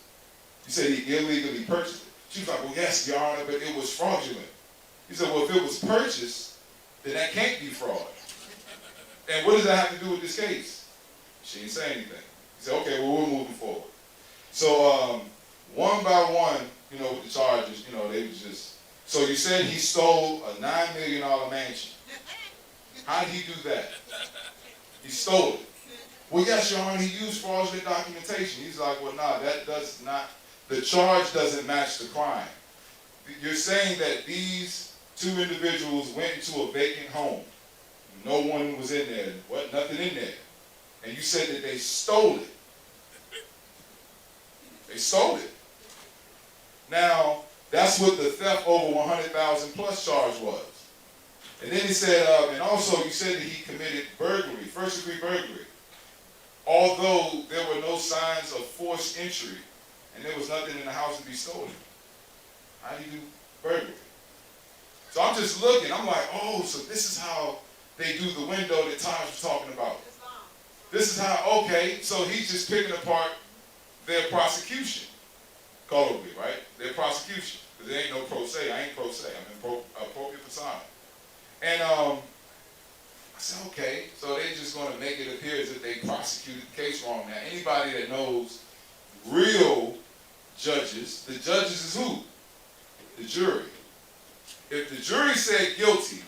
He said he illegally purchased it. She was like, well, yes, Your Honor, but it was fraudulent. He said, well, if it was purchased, then that can't be fraud. And what does that have to do with this case? She didn't say anything. He said, okay, well, we're moving forward. So one by one, you know, with the charges, you know, they was just, so you said he stole a $9 million mansion. How did he do that? He stole it. Well, yes, Your Honor, he used fraudulent documentation. He's like, well, nah, that does not, the charge doesn't match the crime. You're saying that these two individuals went into a vacant home. No one was in there, nothing in there. And you said that they stole it. They stole it. Now, that's what the theft over 100,000 plus charge was. And then he said, and also you said that he committed burglary, first degree burglary. Although there were no signs of forced entry and there was nothing in the house to be stolen. How do you do burglary? So I'm just looking, I'm like, oh, so this is how they do the window that Taj was talking about. This is how, okay, so he's just picking apart their prosecution. Colloquially, right? Their prosecution. Because there ain't no pro se. I ain't pro se. I'm in appropriate persona. And I said, okay, so they're just going to make it appear as if they prosecuted the case wrong. Now, anybody that knows real judges, the judges is who? The jury. If the jury said guilty,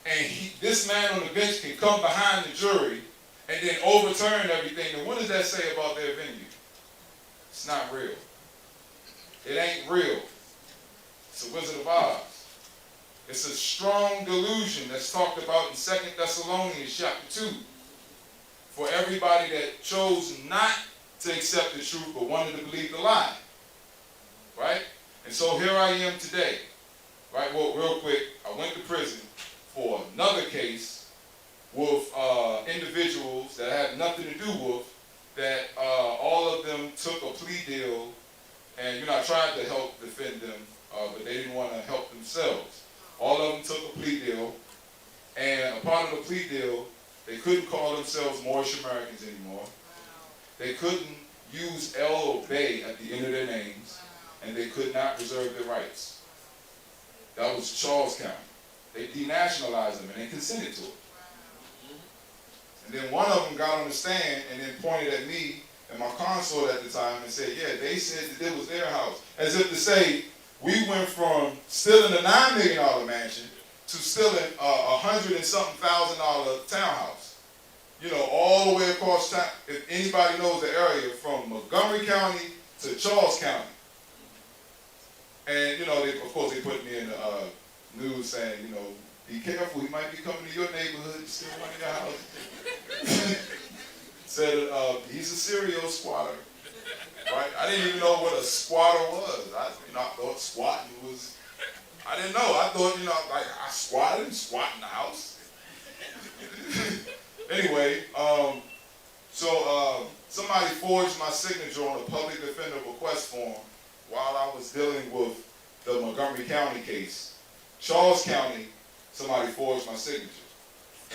and this man on the bench can come behind the jury and then overturn everything, then what does that say about their venue? It's not real. It ain't real. It's a Wizard of Oz. It's a strong delusion that's talked about in 2 Thessalonians chapter 2. For everybody that chose not to accept the truth but wanted to believe the lie. Right? And so here I am today. Right? Well, real quick, I went to prison for another case with individuals that had nothing to do with that. All of them took a plea deal, and I tried to help defend them, but they didn't want to help themselves. All of them took a plea deal, and a part of the plea deal, they couldn't call themselves Moorish Americans anymore. They couldn't use L or Bay at the end of their names, and they could not reserve their rights. That was Charles County. They denationalized them, and they consented to it. And then one of them got on the stand and then pointed at me and my consort at the time and said, yeah, they said that it was their house. As if to say, we went from stealing a $9 million mansion to stealing a $100 and something thousand townhouse. All the way across town. If anybody knows the area from Montgomery County to Charles County. And, of course, they put me in the news saying, be careful, he might be coming to your neighborhood and steal one of your houses. Said he's a serial squatter. Right? I didn't even know what a squatter was. I thought squatting was, I didn't know. I thought, I squatted in the house. Anyway, so somebody forged my signature on a public defender request form while I was dealing with the Montgomery County case. Charles County, somebody forged my signature.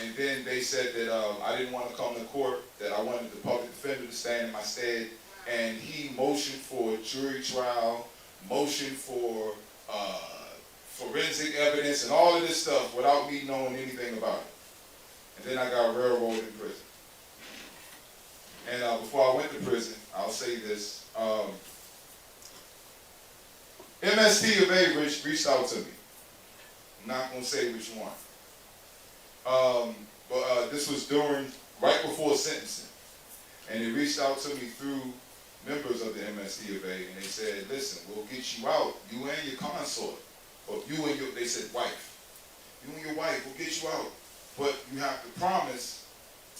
And then they said that I didn't want to come to court, that I wanted the public defender to stand in my stead. And he motioned for a jury trial, motioned for forensic evidence and all of this stuff without me knowing anything about it. And then I got railroaded in prison. And before I went to prison, I'll say this. MST of A reached out to me. I'm not going to say which one. But this was right before sentencing. And they reached out to me through members of the MST of A, and they said, listen, we'll get you out, you and your consort, or they said wife, you and your wife, we'll get you out, but you have to promise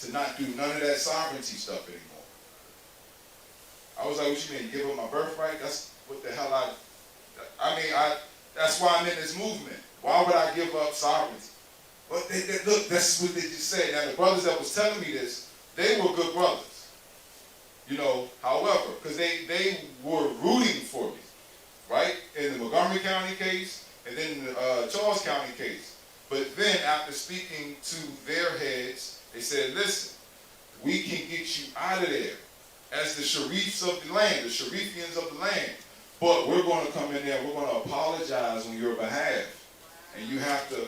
to not do none of that sovereignty stuff anymore. I was like, what you mean, give up my birthright? That's what the hell that's why I'm in this movement. Why would I give up sovereignty? But look, that's what they just said. Now, the brothers that was telling me this, they were good brothers. You know, however, because they were rooting for me, right? In the Montgomery County case, and then the Charles County case. But then, after speaking to their heads, they said, listen, we can get you out of there as the Sharifs of the land, the Sharifians of the land. But we're going to come in there, we're going to apologize on your behalf. And you have to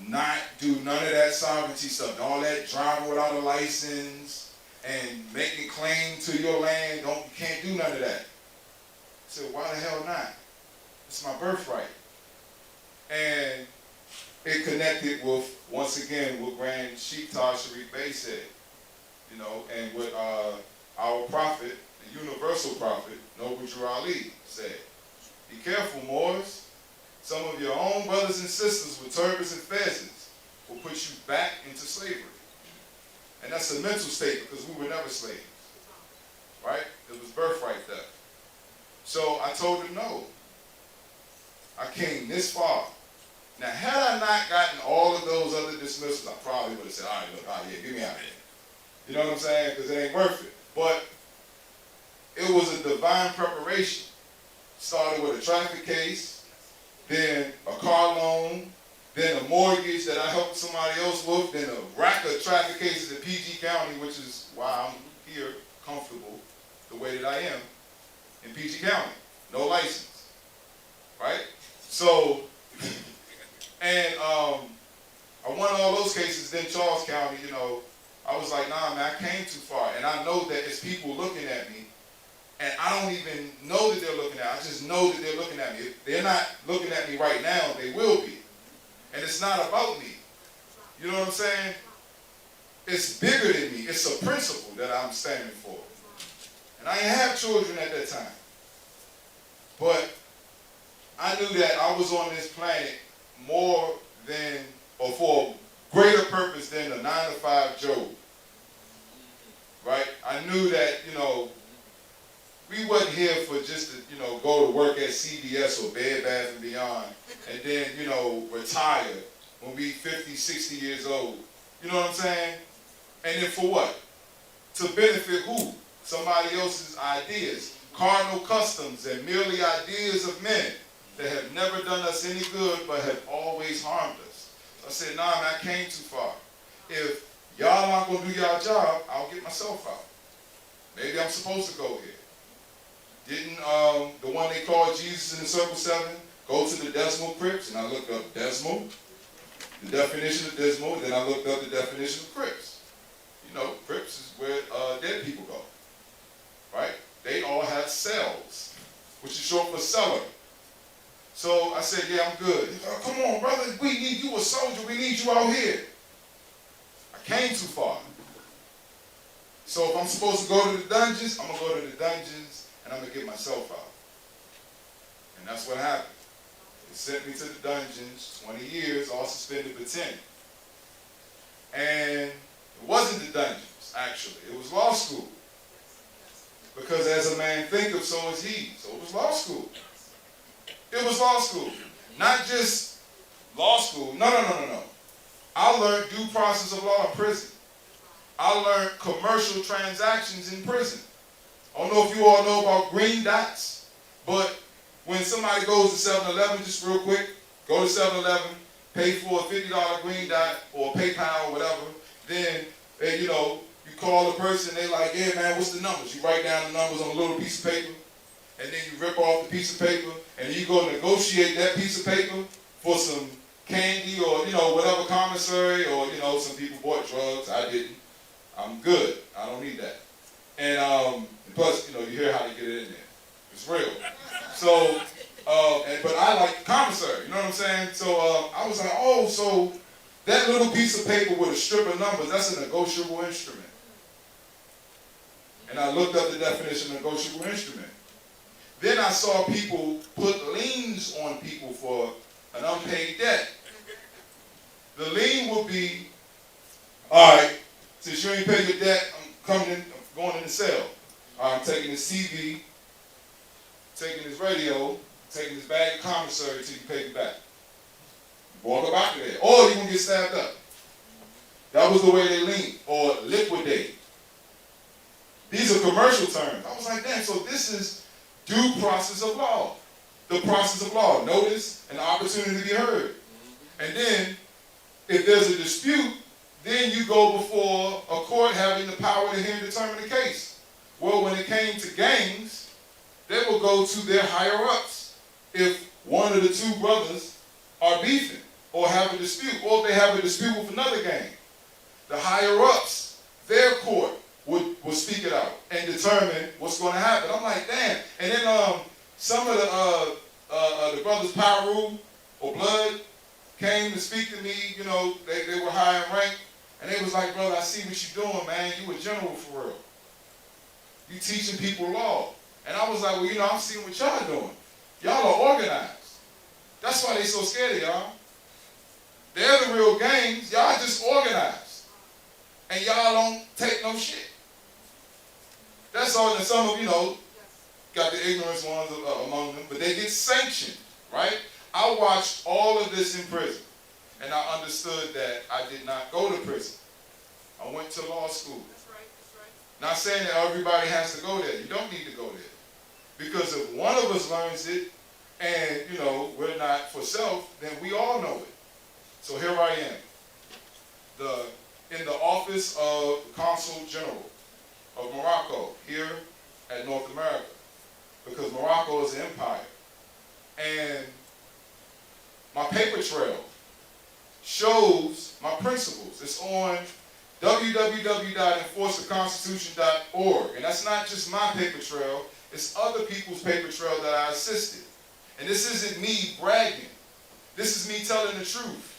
not do none of that sovereignty stuff, all that driving without a license and making claim to your land. You can't do none of that. I said, why the hell not? It's my birthright. And it connected with, once again, what Grand Sheikh Taj Sharif Bey said, you know, and what our prophet, the universal prophet, Noble Drew Ali, said. Be careful, Moors. Some of your own brothers and sisters with turbans and fezzes will put you back into slavery. And that's a mental state because we were never slaves, right? It was birthright theft. So I told him no. I came this far. Now, had I not gotten all of those other dismissals, I probably would have said, all right, look, yeah, get me out of here. You know what I'm saying? Because it ain't worth it. But it was a divine preparation. Started with a traffic case, then a car loan, then a mortgage that I helped somebody else with, then a rack of traffic cases in PG County, which is why I'm here comfortable the way that I am in PG County. No license, right? So, and I won all those cases. Then Charles County, you know, I was like, nah, man, I came too far. And I know that it's people looking at me, and I don't even know that they're looking at me. I just know that they're looking at me. If they're not looking at me right now, they will be. And it's not about me. You know what I'm saying? It's bigger than me. It's a principle that I'm standing for. And I didn't have children at that time. But I knew that I was on this planet more than, or for a greater purpose than a 9-to-5 Job. Right? I knew that, you know, we wasn't here for just to, you know, go to work at CVS or Bed Bath & Beyond and then, you know, retire when we 50, 60 years old. You know what I'm saying? And then for what? To benefit who? Somebody else's ideas. Cardinal customs and merely ideas of men that have never done us any good but have always harmed us. So I said, nah, man, I came too far. If y'all aren't going to do y'all job, I'll get myself out. Maybe I'm supposed to go here. Didn't the one they called Jesus in the Circle 7 go to the decimal Crips? And I looked up decimal, the definition of decimal, then I looked up the definition of Crips. You know, Crips is where dead people go, right? They all have cells, which is short for cellar. So I said, yeah, I'm good. Oh, come on, brother, we need you a soldier. We need you out here. I came too far. So if I'm supposed to go to the dungeons, I'm going to go to the dungeons. And I'm going to get myself out. And that's what happened. They sent me to the dungeons, 20 years, all suspended for 10. And it wasn't the dungeons, actually. It was law school. Because as a man thinketh, so is he. So it was law school. It was law school. Not just law school. No. I learned due process of law in prison. I learned commercial transactions in prison. I don't know if you all know about green dots, but when somebody goes to 7-Eleven, just real quick, go to 7-Eleven, pay for a $50 green dot or PayPal or whatever, then, you know, you call the person, they like, yeah, man, what's the numbers? You write down the numbers on a little piece of paper, and then you rip off the piece of paper, and you go negotiate that piece of paper for some candy or, you know, whatever commissary, or, you know, some people bought drugs. I didn't. I'm good. I don't need that. And plus, you know, you hear how they get it in there. It's real. So, but I like commissary, you know what I'm saying? So I was like, oh, so that little piece of paper with a strip of numbers, that's a negotiable instrument. And I looked up the definition of negotiable instrument. Then I saw people put liens on people for an unpaid debt. The lien would be, all right, since you ain't paid your debt, I'm going in the cell. I'm taking his CV, taking his radio, taking his bag of commissary till you pay me back. Walk up out of there. Or you're going to get stabbed up. That was the way they leaned. Or liquidate. These are commercial terms. I was like, damn, so this is due process of law. The process of law. Notice an opportunity to be heard. And then, if there's a dispute, then you go before a court having the power to hear and determine the case. Well, when it came to gangs, they will go to their higher-ups if one of the two brothers are beefing or have a dispute, or if they have a dispute with another gang. The higher-ups, their court, would speak it out and determine what's going to happen. I'm like, damn. And then some of the brothers Pyru or Blood came to speak to me. You know, they were high in rank. And they was like, brother, I see what you're doing, man. You a general for real. You teaching people law. And I was like, well, you know, I'm seeing what y'all doing. Y'all are organized. That's why they so scared of y'all. They're the real gangs. Y'all just organized. And y'all don't take no shit. That's all. And some of, you know, got the ignorance ones among them, but they get sanctioned, right? I watched all of this in prison. And I understood that I did not go to prison. I went to law school. That's right, that's right. Not saying that everybody has to go there. You don't need to go there. Because if one of us learns it and, you know, we're not for self, then we all know it. So here I am, in the office of the Consul General of Morocco here at North America. Because Morocco is an empire. And my paper trail shows my principles. It's on www.enforcetheconstitution.org. And that's not just my paper trail, it's other people's paper trail that I assisted. And this isn't me bragging. This is me telling the truth.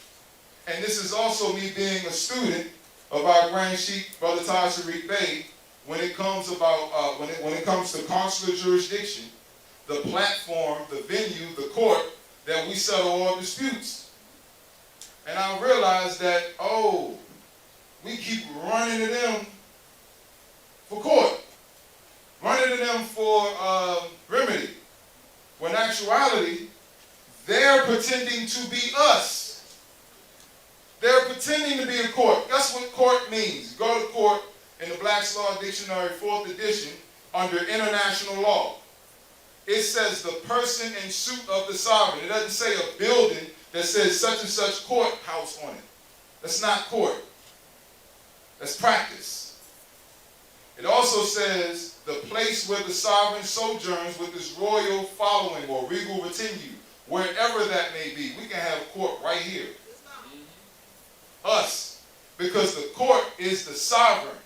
And this is also me being a student of our Grand Sheikh, Brother Tarik Bey, when it comes about when it comes to consular jurisdiction, the platform, the venue, the court that we settle all disputes. And I realized that, oh, we keep running to them for court, running to them for remedy. When in actuality, they're pretending to be us. They're pretending to be a court. That's what court means. You go to court in the Black's Law Dictionary, 4th edition, under international law. It says the person in suit of the sovereign. It doesn't say a building that says such and such courthouse on it. That's not court. That's practice. It also says the place where the sovereign sojourns with his royal following or regal retinue, wherever that may be. We can have court right here. Us. Because the court is the sovereign.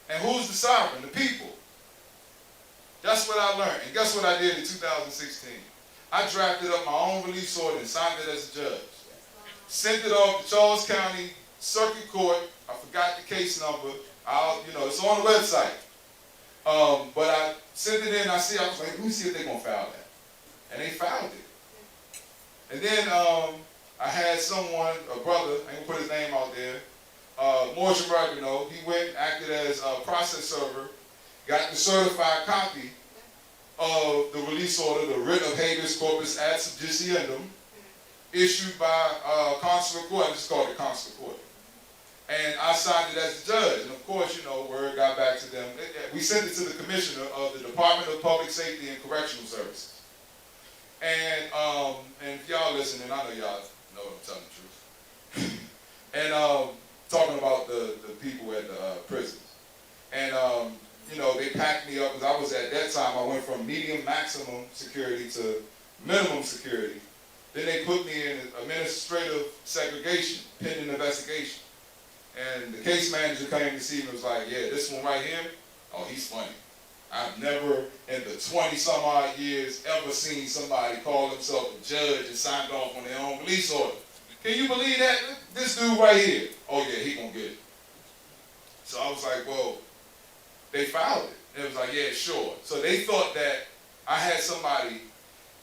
And who's the sovereign? The people. That's what I learned. And guess what I did in 2016? I drafted up my own release order and signed it as a judge. Sent it off to Charles County Circuit Court. I forgot the case number. It's on the website. But I sent it in. I was like, let me see if they're going to file that. And they filed it. And then I had someone, a brother, I ain't gonna put his name out there, Maurice, he went, acted as a process server, got the certified copy of the release order, the writ of habeas corpus ad subjiciendum, issued by consular court. I just called it consular court. And I signed it as a judge. And of course, word got back to them. We sent it to the commissioner of the Department of Public Safety and Correctional Services. And if y'all listening, I know y'all know I'm telling the truth. And talking about the people at the prisons. And they packed me up because I was at that time, I went from medium maximum security to minimum security. Then they put me in administrative segregation, pending investigation. And the case manager came to see me and was like, yeah, this one right here, oh, he's funny. I've never, in the 20-some-odd years, ever seen somebody call himself a judge and signed off on their own release order. Can you believe that? This dude right here, oh yeah, he gonna get it. So I was like, well, they filed it. And it was like, yeah, sure. So they thought that I had somebody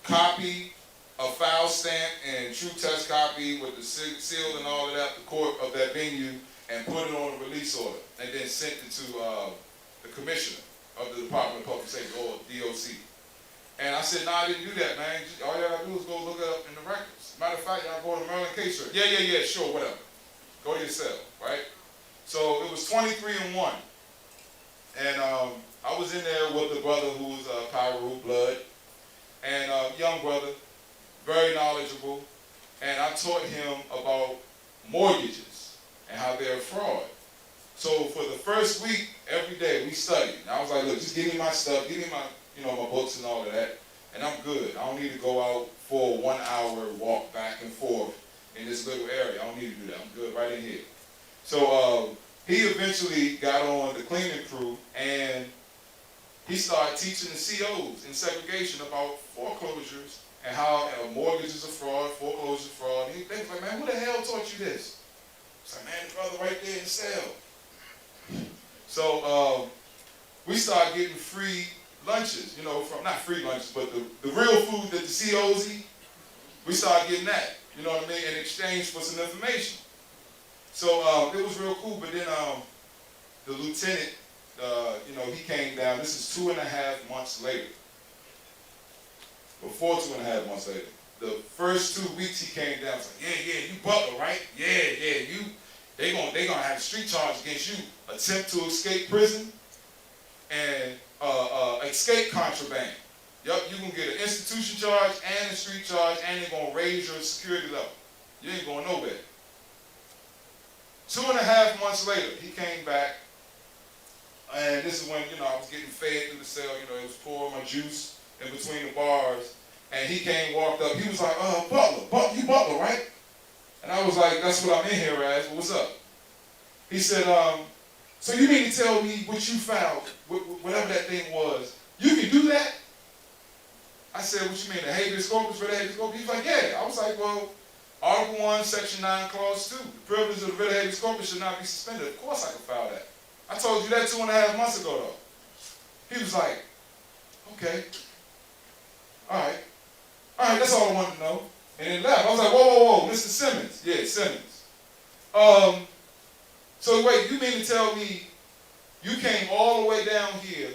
copy a file stamp and true test copy with the seal and all of that, the court of that venue, and put it on a release order, and then sent it to the commissioner. of the Department of Public Safety, or DOC. And I said, nah, I didn't do that, man. All y'all gotta do is go look it up in the records. Matter of fact, y'all go to Maryland case search. Yeah, sure, whatever. Go to your cell, right? So it was 23-1. And I was in there with the brother who was Pyro Blood, and young brother, very knowledgeable, and I taught him about mortgages and how they're fraud. So for the first week, every day we studied. And I was like, look, just give me my stuff, give me my, my books and all of that, and I'm good. I don't need to go out for a 1 hour walk back and forth in this little area. I don't need to do that. I'm good right in here. So he eventually got on the cleaning crew, and he started teaching the COs in segregation about foreclosures and how mortgages are fraud, foreclosures are fraud. And they was like, man, who the hell taught you this? It's like, man, the brother right there in the cell. So we started getting free lunches, not free lunches, but the real food that the COs eat. We started getting that, you know what I mean, in exchange for some information. So it was real cool, but then the lieutenant, he came down. This is 2.5 months later. Before 2.5 months later. The first 2 weeks he came down, was like, yeah, you Butler, right? Yeah, you. They gonna have a street charge against you. Attempt to escape prison and escape contraband. Yup, you gonna get an institution charge and a street charge, and they're gonna raise your security level. You ain't going nowhere. 2.5 months later, he came back, and this is when, I was getting fed through the cell, it was pouring my juice in between the bars, and he walked up, he was like, Butler, you Butler, right? And I was like, that's what I'm in here as, well, what's up? He said, so you mean to tell me what you found, whatever that thing was, you can do that? I said, what you mean, the habeas corpus for the habeas corpus? He was like, yeah. I was like, well, Article 1, Section 9, Clause 2. The privilege of the writ of habeas corpus should not be suspended. Of course I can file that. I told you that 2.5 months ago, though. He was like, okay. All right, that's all I wanted to know. And then left. I was like, whoa, Mr. Simmons. Yeah, Simmons. So wait, you mean to tell me you came all the way down here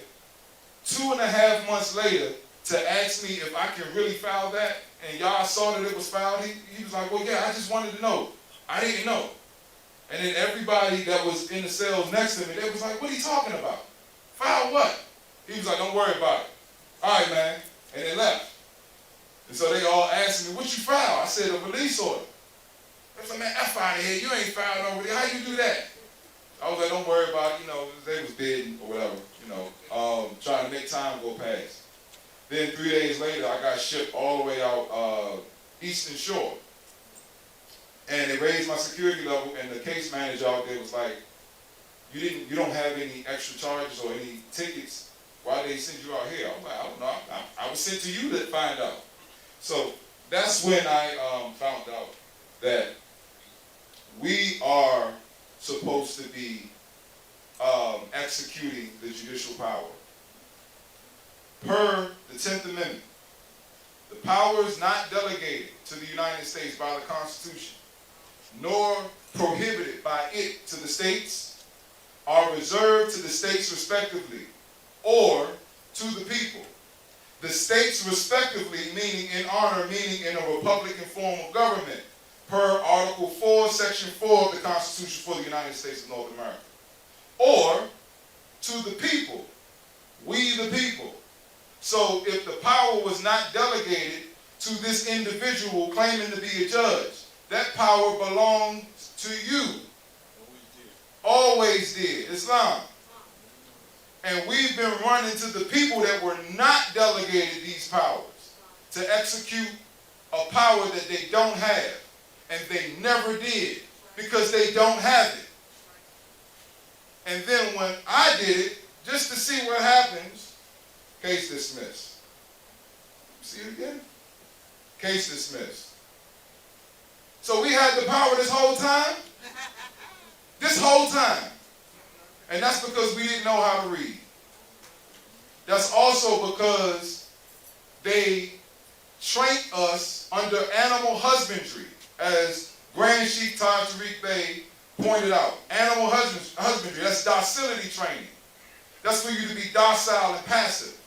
2.5 months later to ask me if I can really file that, and y'all saw that it was filed? He was like, well, yeah, I just wanted to know. I didn't know. And then everybody that was in the cells next to me, they was like, what are you talking about? File what? He was like, don't worry about it. All right, man. And they left. And so they all asked me, what you file? I said, a release order. They was like, man, F out of here. You ain't filed no release. How you do that? I was like, don't worry about it. They was bidding or whatever, trying to make time go past. Then 3 days later, I got shipped all the way out Eastern Shore. And they raised my security level, and the case manager out there was like, you don't have any extra charges or any tickets. Why they send you out here? I was like, I don't know. I was sent to you to find out. So that's when I found out that we are supposed to be executing the judicial power. Per the 10th Amendment, the powers not delegated to the United States by the Constitution, nor prohibited by it to the states, are reserved to the states respectively, or to the people. The states respectively, meaning in honor, meaning in a republican form of government, per Article 4, Section 4 of the Constitution for the United States of North America. Or to the people, we the people. So if the power was not delegated to this individual claiming to be a judge, that power belongs to you. Always did. Islam. And we've been running to the people that were not delegated these powers to execute a power that they don't have. And they never did, because they don't have it. And then when I did it, just to see what happens, case dismissed. See it again? Case dismissed. So we had the power this whole time? This whole time. And that's because we didn't know how to read. That's also because they trained us under animal husbandry, as Grand Sheikh Tarik Bey pointed out. Animal husbandry, that's docility training. That's for you to be docile and passive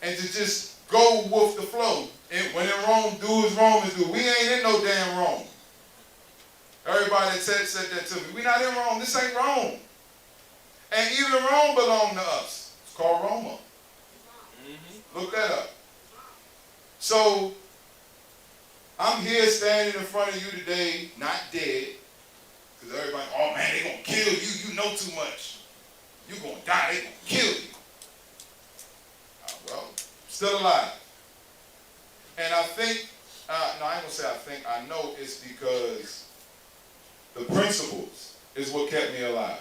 and to just go with the flow. And when in Rome, do as Romans do. We ain't in no damn Rome. Everybody that said that to me. We not in Rome. This ain't Rome. And even Rome belonged to us. It's called Roma. Look that up. So, I'm here standing in front of you today, not dead. Because everybody, oh man, they going to kill you. You know too much. You going to die. They going to kill you. Well, still alive. And I think, no, I ain't going to say I think, I know it's because the principles is what kept me alive.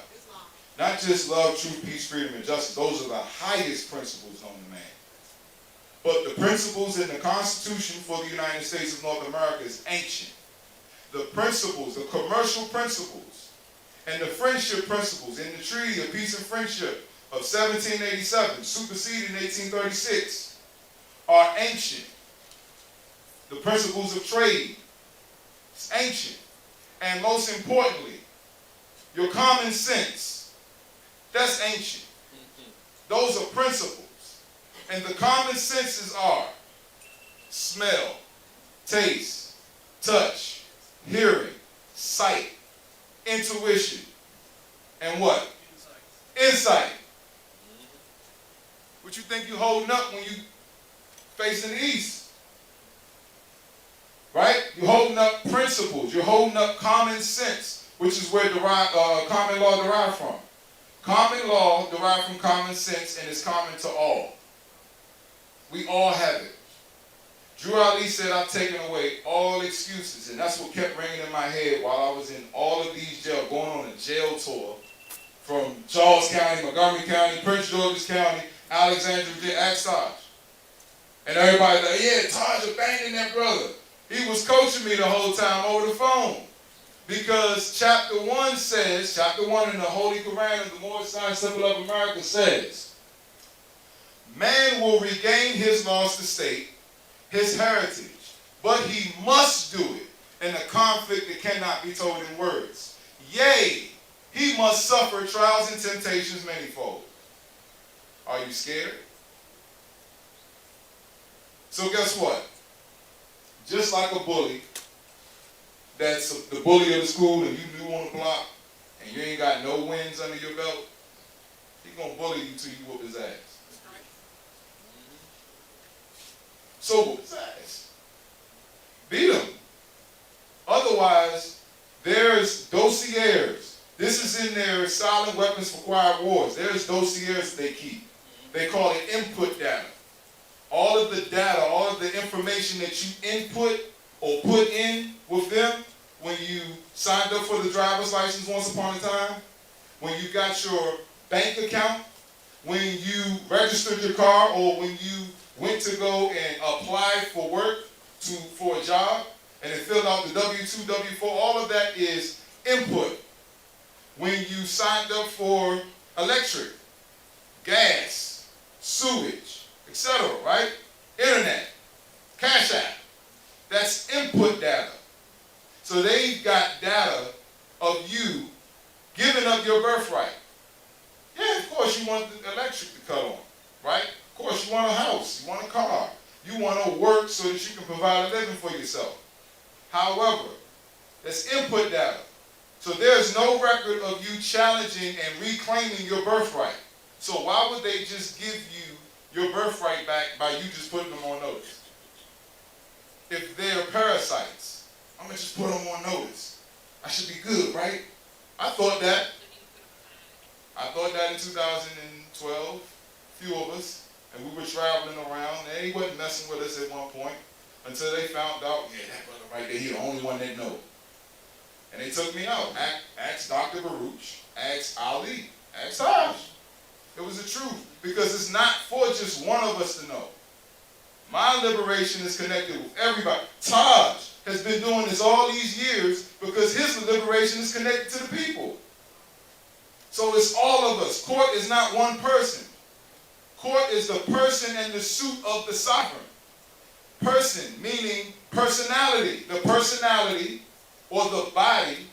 Not just love, truth, peace, freedom, and justice. Those are the highest principles known to man. But the principles in the Constitution for the United States of North America is ancient. The principles, the commercial principles, and the friendship principles in the Treaty of Peace and Friendship of 1787, superseded in 1836, are ancient. The principles of trade, it's ancient. And most importantly, your common sense, that's ancient. Those are principles. And the common senses are smell, taste, touch, hearing, sight, intuition, and what? Insight. What you think you holding up when you facing the east? Right? You're holding up principles. You're holding up common sense, which is where common law derived from. Common law derived from common sense and is common to all. We all have it. Drew Ali said, I've taken away all excuses. And that's what kept ringing in my head while I was in all of these jails, going on a jail tour from Charles County, Montgomery County, Prince George's County, Alexandria, ask Taj. And everybody like, yeah, Taj abandoned that brother. He was coaching me the whole time over the phone. Because chapter 1 says, chapter 1 in the Holy Quran of the Moorish Science Temple of America says, man will regain his lost estate, his heritage, but he must do it in a conflict that cannot be told in words. Yea, he must suffer trials and temptations manifold. Are you scared? So guess what? Just like a bully, that's the bully of the school and you new on the block and you ain't got no wins under your belt, he's going to bully you till you whoop his ass. So whoop his ass. Beat him. Otherwise, there's dossiers. This is in their Silent Weapons for Quiet Wars. There's dossiers they keep. They call it input data. All of the data, all of the information that you input or put in with them when you signed up for the driver's license once upon a time, when you got your bank account, when you registered your car, or when you went to go and apply for work for a job, and it filled out the W-2, W-4, all of that is input. When you signed up for electric, gas, sewage, etc., right? Internet, Cash App. That's input data. So they've got data of you giving up your birthright. Yeah, of course you want the electric to cut on, right? Of course you want a house, you want a car. You want to work so that you can provide a living for yourself. However, that's input data. So there's no record of you challenging and reclaiming your birthright. So why would they just give you your birthright back by you just putting them on notice? If they're parasites, I'm going to just put them on notice. I should be good, right? I thought that in 2012, a few of us, and we were traveling around, and he wasn't messing with us at one point until they found out, yeah, that brother right there, he's the only one that knows. And they took me out. Asked Dr. Baruch, asked Ali, asked Taj. It was the truth, because it's not for just one of us to know. My liberation is connected with everybody. Taj has been doing this all these years because his liberation is connected to the people. So it's all of us. Court is not one person. Court is the person in the suit of the sovereign. Person, meaning personality. The personality or the body,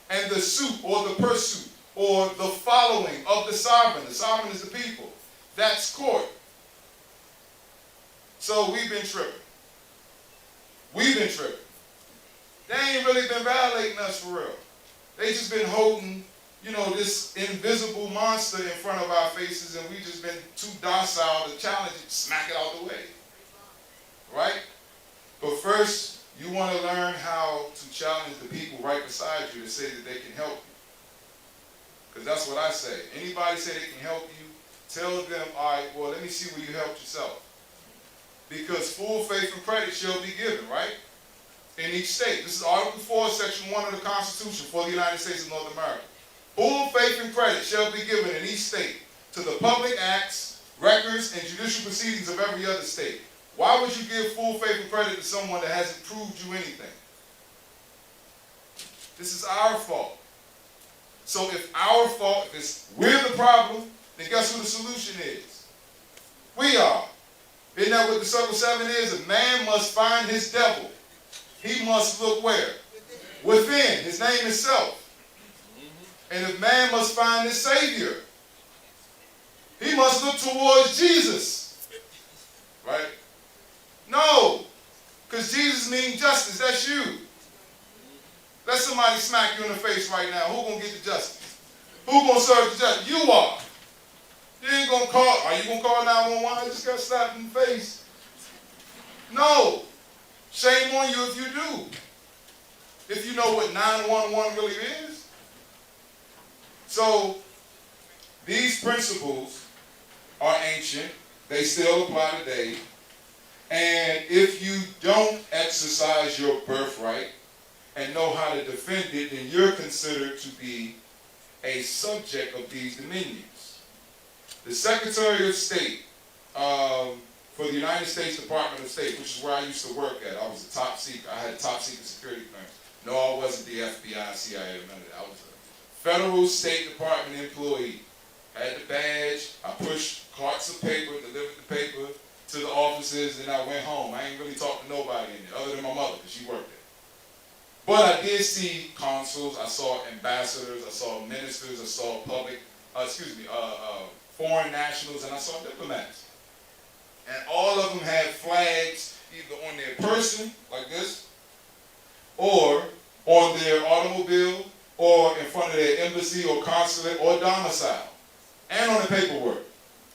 and the suit or the pursuit. or the following of the sovereign. The sovereign is the people. That's court. So we've been tripping. We've been tripping. They ain't really been violating us for real. They just been holding, this invisible monster in front of our faces, and we just been too docile to challenge it, smack it out the way. Right? But first, you want to learn how to challenge the people right beside you to say that they can help you. Because that's what I say. Anybody say they can help you, tell them, all right, well, let me see where you helped yourself. Because full faith and credit shall be given, right? In each state. This is Article 4, Section 1 of the Constitution for the United States of North America. Full faith and credit shall be given in each state to the public acts, records, and judicial proceedings of every other state. Why would you give full faith and credit to someone that hasn't proved you anything? This is our fault. So if our fault, if we're the problem, then guess who the solution is? We are. Isn't that what the Circle 7 is? A man must find his devil. He must look where? Within. His name is self. And if man must find his Savior, he must look towards Jesus. Right? No. Because Jesus means justice. That's you. Let somebody smack you in the face right now. Who gonna get the justice? Who gonna serve the justice? You are. You ain't gonna call. Are you gonna call 911? I just got slapped in the face. No. Shame on you if you do. If you know what 911 really is. So, these principles are ancient. They still apply today. And if you don't exercise your birthright and know how to defend it, then you're considered to be a subject of these dominions. The Secretary of State for the United States Department of State, which is where I used to work at. I was a top secret. I had a top secret security clearance. No, I wasn't the FBI, CIA, or none of that. I was a federal State Department employee. I had the badge. I pushed carts of paper, delivered the paper to the offices, and I went home. I ain't really talked to nobody in there other than my mother, because she worked there. But I did see consuls. I saw ambassadors. I saw ministers. I saw foreign nationals, and I saw diplomats. And all of them had flags either on their person, like this, or on their automobile, or in front of their embassy or consulate or domicile, and on the paperwork.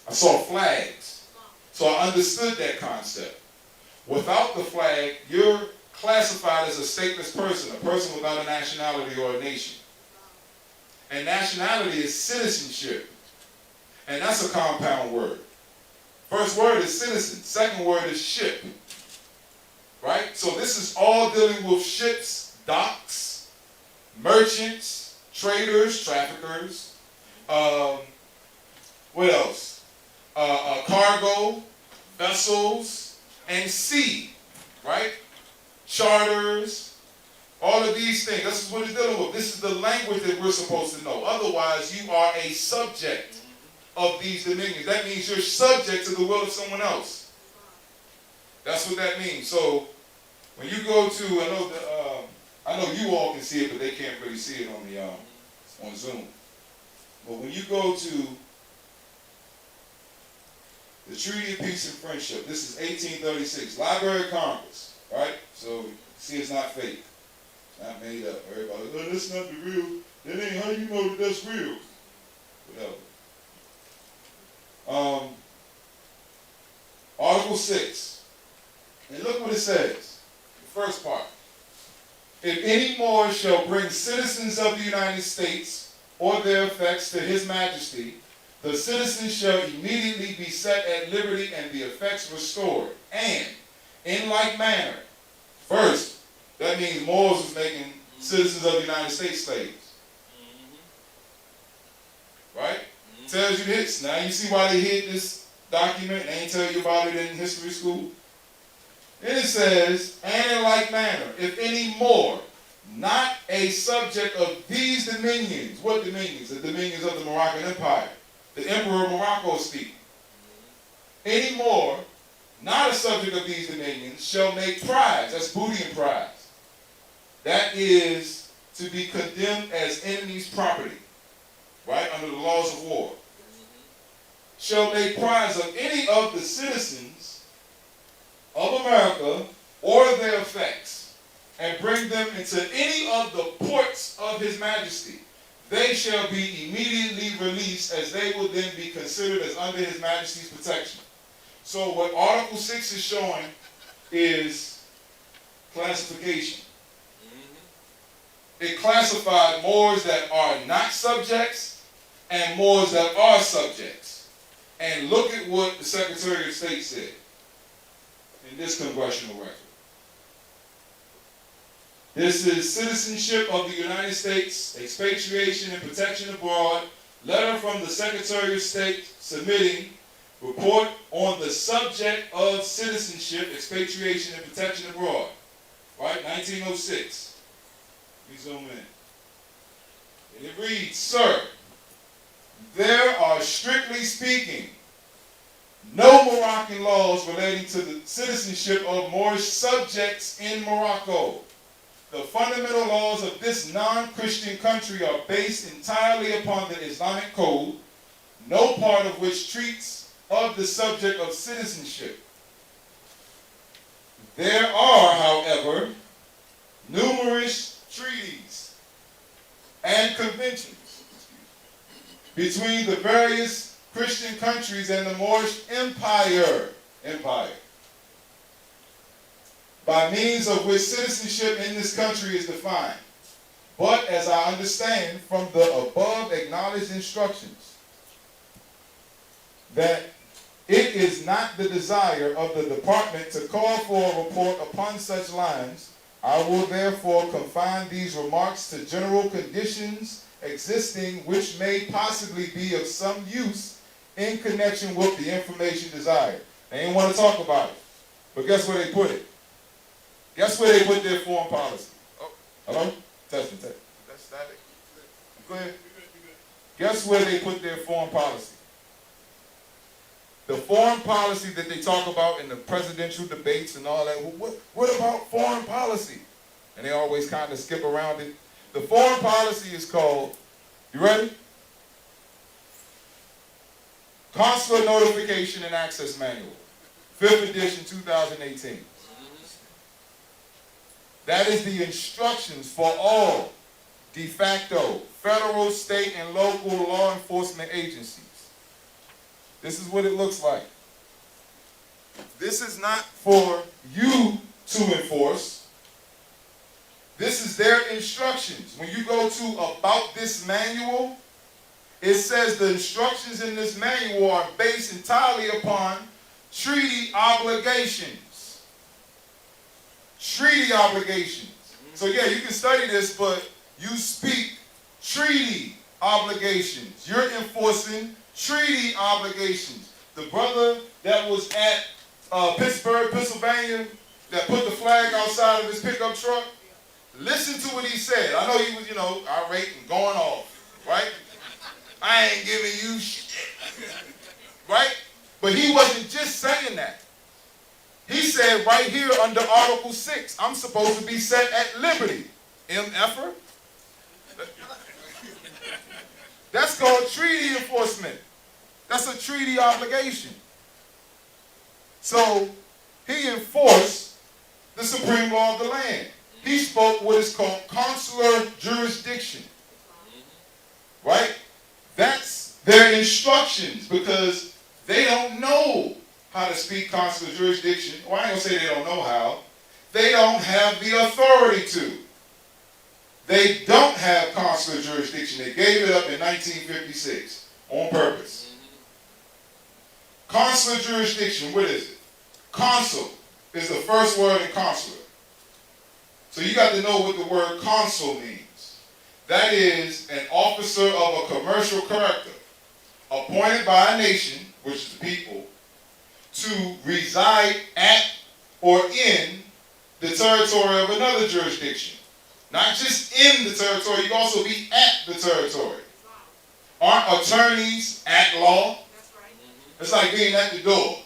I saw flags. So I understood that concept. Without the flag, you're classified as a stateless person, a person without a nationality or a nation. And nationality is citizenship. And that's a compound word. First word is citizen. Second word is ship. Right? So this is all dealing with ships, docks, merchants, traders, traffickers. What else? Cargo, vessels, and sea. Right? Charters. All of these things. This is what it's dealing with. This is the language that we're supposed to know. Otherwise, you are a subject of these dominions. That means you're subject to the will of someone else. That's what that means. So when you go to, I know you all can see it, but they can't really see it on Zoom. But when you go to the Treaty of Peace and Friendship, this is 1836, Library of Congress, right? So see, it's not fake, it's not made up. Everybody, oh, that's not the real. That ain't how you know that that's real. Whatever. Article 6. And look what it says. The first part. If any more shall bring citizens of the United States or their effects to his majesty, the citizens shall immediately be set at liberty and the effects restored. And, in like manner, first, that means Moors was making citizens of the United States slaves. Right? Tells you this. Now you see why they hid this document. They ain't tell you about it in history school. Then it says, and in like manner, if any more, not a subject of these dominions. What dominions? The dominions of the Moroccan Empire. The Emperor of Morocco speaking. Any more, not a subject of these dominions, shall make prize. That's booty and prize. That is to be condemned as enemy's property. right, under the laws of war, shall make prize of any of the citizens of America or their effects, and bring them into any of the ports of his majesty, they shall be immediately released, as they will then be considered as under his majesty's protection. So what Article 6 is showing is classification. It classified Moors that are not subjects and Moors that are subjects. And look at what the Secretary of State said in this congressional record. This is Citizenship of the United States, Expatriation and Protection Abroad, letter from the Secretary of State submitting report on the subject of citizenship, expatriation, and protection abroad. Right, 1906. Let me zoom in. And it reads, Sir, there are, strictly speaking, no Moroccan laws relating to the citizenship of Moorish subjects in Morocco. The fundamental laws of this non-Christian country are based entirely upon the Islamic code, no part of which treats of the subject of citizenship. There are, however, numerous treaties and conventions between the various Christian countries and the Moorish Empire, by means of which citizenship in this country is defined. But as I understand from the above acknowledged instructions, that it is not the desire of the department to call for a report upon such lines, I will therefore confine these remarks to general conditions existing which may possibly be of some use in connection with the information desired. They didn't want to talk about it, but guess where they put it? Guess where they put their foreign policy? Oh, hello? Testing. That's static. Go ahead. Guess where they put their foreign policy? The foreign policy that they talk about in the presidential debates and all that. What about foreign policy? And they always kind of skip around it. The foreign policy is called, you ready? Consular Notification and Access Manual, 5th edition, 2018. That is the instructions for all de facto federal, state, and local law enforcement agencies. This is what it looks like. This is not for you to enforce. This is their instructions. When you go to about this manual, it says the instructions in this manual are based entirely upon treaty obligations. Treaty obligations. So yeah, you can study this, but you speak treaty obligations. You're enforcing treaty obligations. The brother that was at Pittsburgh, Pennsylvania, that put the flag outside of his pickup truck, listen to what he said. I know he was, irate and going off, right? I ain't giving you shit, right? But he wasn't just saying that. He said right here under Article 6, I'm supposed to be set at liberty. MFer? That's called treaty enforcement. That's a treaty obligation. So he enforced the supreme law of the land. He spoke what is called consular jurisdiction. Right? That's their instructions, because they don't know how to speak consular jurisdiction. Well, I ain't gonna say they don't know how. They don't have the authority to. They don't have consular jurisdiction. They gave it up in 1956 on purpose. Consular jurisdiction, what is it? Consul is the first word in consular. So you got to know what the word consul means. That is an officer of a commercial character appointed by a nation, which is the people, to reside at or in the territory of another jurisdiction. Not just in the territory, you can also be at the territory. Aren't attorneys at law? It's like being at the door.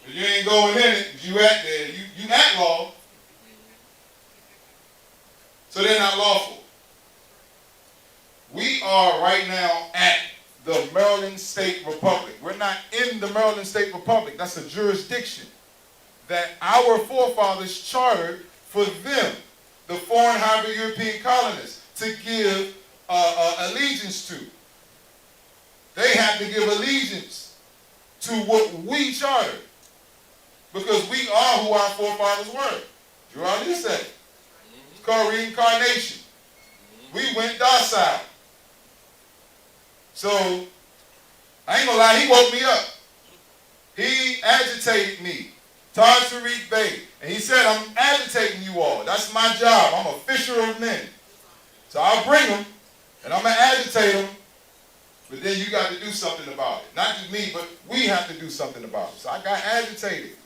If you ain't going in it, you at there, you at law. So they're not lawful. We are right now at the Maryland State Republic. We're not in the Maryland State Republic. That's a jurisdiction that our forefathers chartered for them, the foreign hybrid European colonists, to give allegiance to. They had to give allegiance to what we chartered, because we are who our forefathers were. You already said it. It's called reincarnation. We went docile. So, I ain't gonna lie, he woke me up. He agitated me. Tarik Bay. And he said, I'm agitating you all. That's my job. I'm a fisher of men. So I'll bring them, and I'm going to agitate them, but then you got to do something about it. Not just me, but we have to do something about it. So I got agitated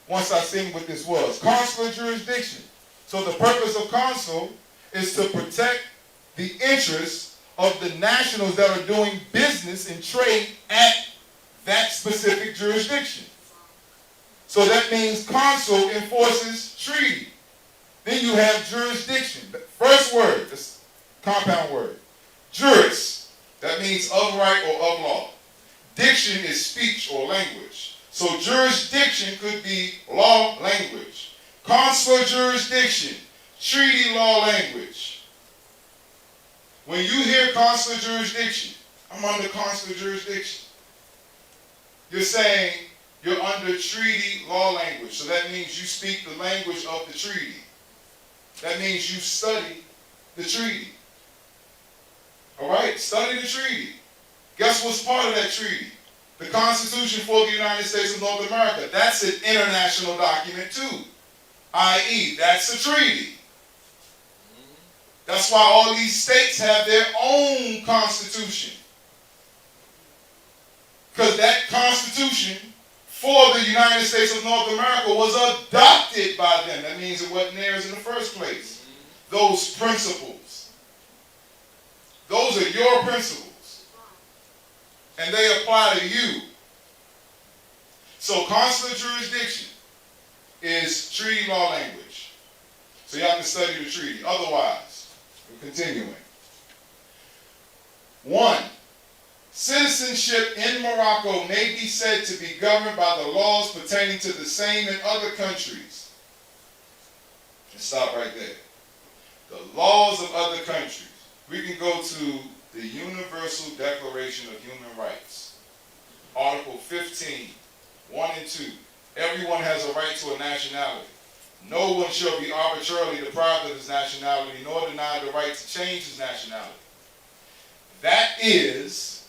once I seen what this was. Consular jurisdiction. So the purpose of consul is to protect the interests of the nationals that are doing business and trade at that specific jurisdiction. So that means consul enforces treaty. Then you have jurisdiction. The first word, this compound word. Juris, that means of right or of law. Diction is speech or language. So jurisdiction could be law, language. Consular jurisdiction, treaty, law, language. When you hear consular jurisdiction, I'm under consular jurisdiction. You're saying you're under treaty, law, language. So that means you speak the language of the treaty. That means you study the treaty. All right? Study the treaty. Guess what's part of that treaty? The Constitution for the United States of North America. That's an international document too. I.e., that's a treaty. That's why all these states have their own constitution. Because that constitution for the United States of North America was adopted by them. That means it wasn't theirs in the first place. Those principles. Those are your principles. And they apply to you. So consular jurisdiction is treaty, law, language. So you have to study the treaty. Otherwise, we're continuing. 1. Citizenship in Morocco may be said to be governed by the laws pertaining to the same in other countries. Let's stop right there. The laws of other countries. We can go to the Universal Declaration of Human Rights. Article 15, 1 and 2. Everyone has a right to a nationality. No one shall be arbitrarily deprived of his nationality, nor denied the right to change his nationality. That is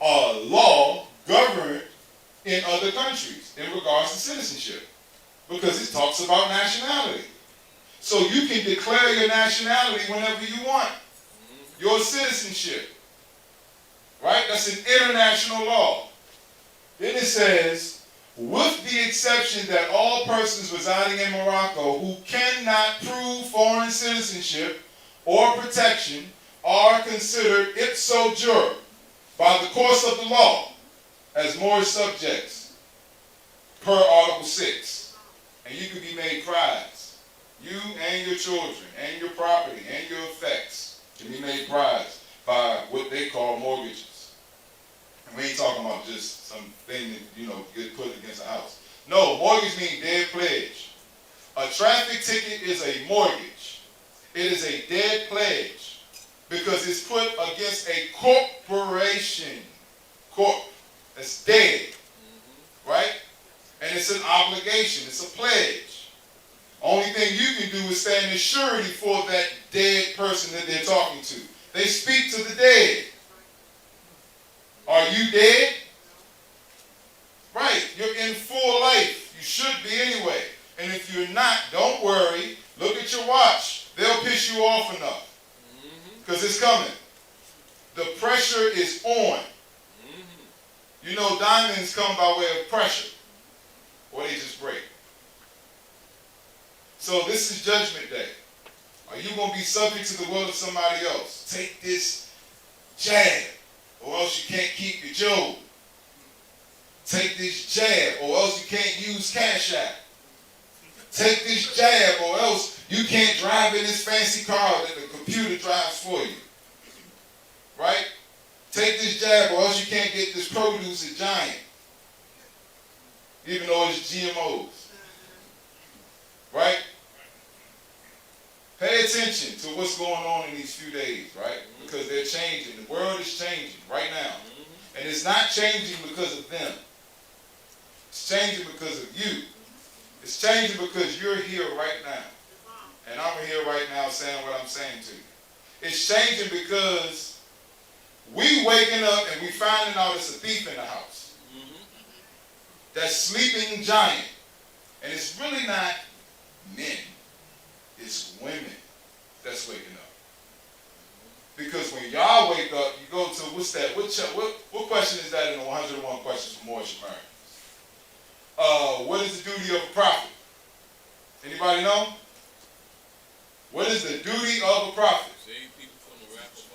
a law governed in other countries in regards to citizenship, because it talks about nationality. So you can declare your nationality whenever you want. Your citizenship. Right? That's an international law. Then it says, with the exception that all persons residing in Morocco who cannot prove foreign citizenship or protection are considered ipso jure by the course of the law as Moorish subjects per Article 6. And you can be made prize. You and your children and your property and your effects can be made prize by what they call mortgages. And we ain't talking about just some thing that, get put against a house. No, mortgage means dead pledge. A traffic ticket is a mortgage. It is a dead pledge because it's put against a corporation. That's dead. Right? And it's an obligation. It's a pledge. Only thing you can do is stand as surety for that dead person that they're talking to. They speak to the dead. Are you dead? Right. You're in full life. You should be anyway. And if you're not, don't worry. Look at your watch. They'll piss you off enough. Because it's coming. The pressure is on. You know, diamonds come by way of pressure. Or they just break. So this is Judgment Day. Are you going to be subject to the will of somebody else? Take this jab, or else you can't keep your job. Take this jab, or else you can't use Cash App. Take this jab, or else you can't drive in this fancy car that the computer drives for you. Right? Take this jab or else you can't get this produce at Giant, even though it's GMOs. Right? Pay attention to what's going on in these few days, right? Because they're changing. The world is changing right now. And it's not changing because of them. It's changing because of you. It's changing because you're here right now. And I'm here right now saying what I'm saying to you. It's changing because we waking up and we finding out it's a thief in the house. That sleeping giant. And it's really not men. It's women that's waking up. Because when y'all wake up, you go to, what's that? What question is that in the 101 questions for Maurice? What is the duty of a prophet? Anybody know? What is the duty of a prophet?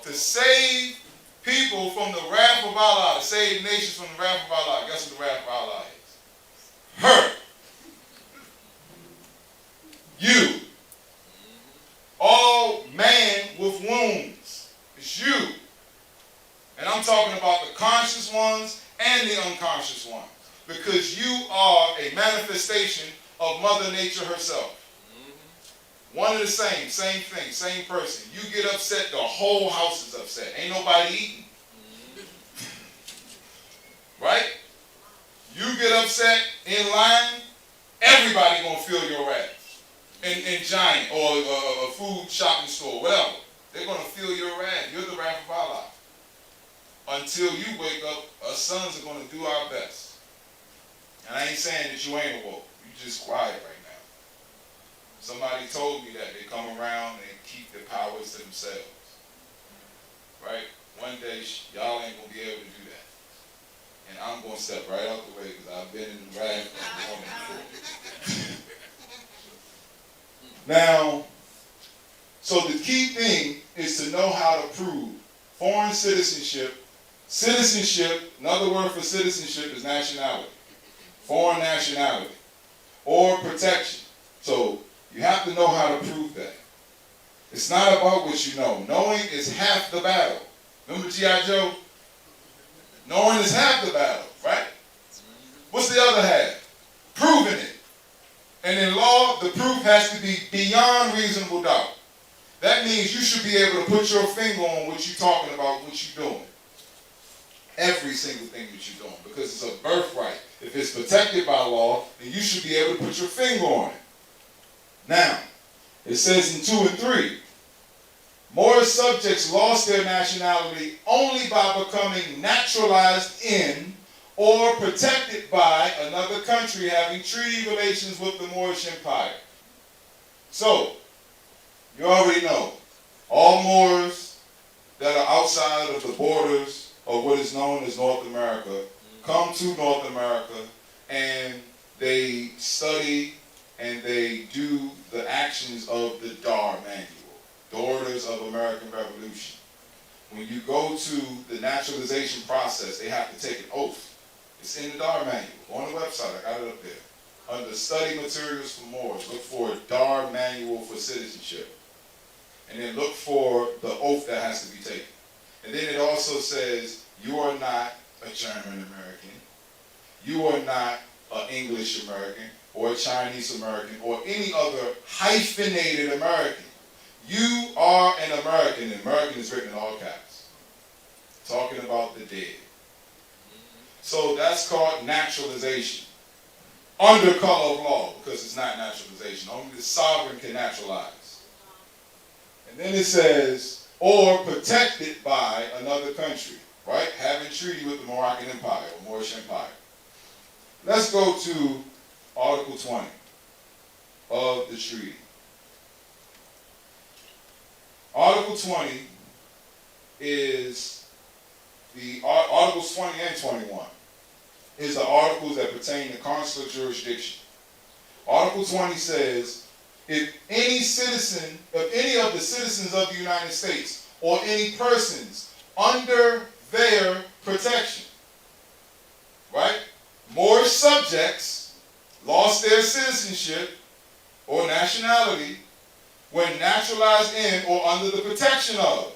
To save people from the wrath of Allah. To save nations from the wrath of Allah. Guess what the wrath of Allah is? Her. You. All man with wounds. It's you. And I'm talking about the conscious ones and the unconscious ones. Because you are a manifestation of Mother Nature herself. One and the same thing, same person. You get upset, the whole house is upset. Ain't nobody eating. Right? You get upset in line, everybody gonna feel your wrath. In Giant or a food shopping store, whatever. They're gonna feel your wrath. You're the wrath of Allah. Until you wake up, us sons are gonna do our best. And I ain't saying that you ain't awoke. You just quiet right now. Somebody told me that they come around and keep the powers to themselves. Right? One day, y'all ain't going to be able to do that. And I'm going to step right out the way because I've been in the wrath of the woman before. Now, so the key thing is to know how to prove foreign citizenship. Citizenship, another word for citizenship is nationality. Foreign nationality. Or protection. So, you have to know how to prove that. It's not about what you know. Knowing is half the battle. Remember G.I. Joe? Knowing is half the battle, right? What's the other half? Proving it. And in law, the proof has to be beyond reasonable doubt. That means you should be able to put your finger on what you're talking about, what you're doing. Every single thing that you're doing. Because it's a birthright. If it's protected by law, then you should be able to put your finger on it. Now, it says in 2 and 3, Moorish subjects lost their nationality only by becoming naturalized in or protected by another country having treaty relations with the Moorish Empire. So, you already know, all Moors that are outside of the borders of what is known as North America come to North America and they study and they do the actions of the DAR manual, Daughters of American Revolution. When you go to the naturalization process, they have to take an oath. It's in the DAR manual. On the website, I got it up there. Under study materials for Moors, look for a DAR manual for citizenship. And then look for the oath that has to be taken. And then it also says, you are not a German American. You are not an English American or a Chinese American or any other hyphenated American. You are an American, and American is written in all caps. Talking about the dead. So that's called naturalization. Under color of law, because it's not naturalization. Only the sovereign can naturalize. And then it says, or protected by another country, right? Having treaty with the Moroccan Empire or Moorish Empire. Let's go to Article 20 of the treaty. Article 20 is the Articles 20 and 21 is the articles that pertain to consular jurisdiction. Article 20 says, if any citizen, if any of the citizens of the United States or any persons under their protection, right? Moorish subjects lost their citizenship or nationality when naturalized in or under the protection of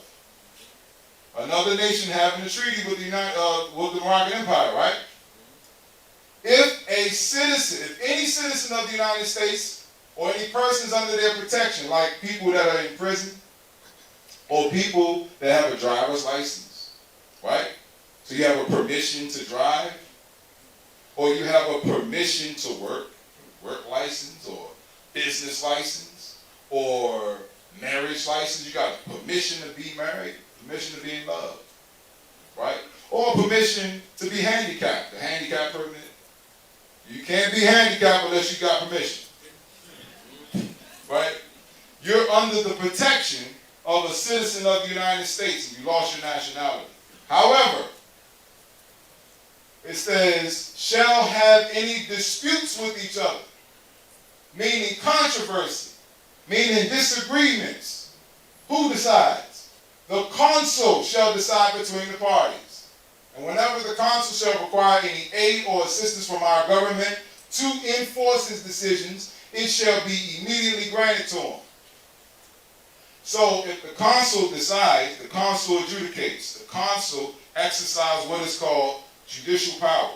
Another nation having a treaty with the Moroccan Empire, right? If any citizen of the United States or any persons under their protection, like people that are in prison or people that have a driver's license, right? So you have a permission to drive, or you have a permission to work license or business license or marriage license. You got permission to be married, permission to be in love, right? Or permission to be handicapped, the handicap permit. You can't be handicapped unless you got permission, right? You're under the protection of a citizen of the United States and you lost your nationality. However, it says, shall have any disputes with each other, meaning controversy, meaning disagreements. Who decides? The consul shall decide between the parties. And whenever the consul shall require any aid or assistance from our government to enforce his decisions, it shall be immediately granted to him. So if the consul decides, the consul adjudicates. The consul exercises what is called judicial power.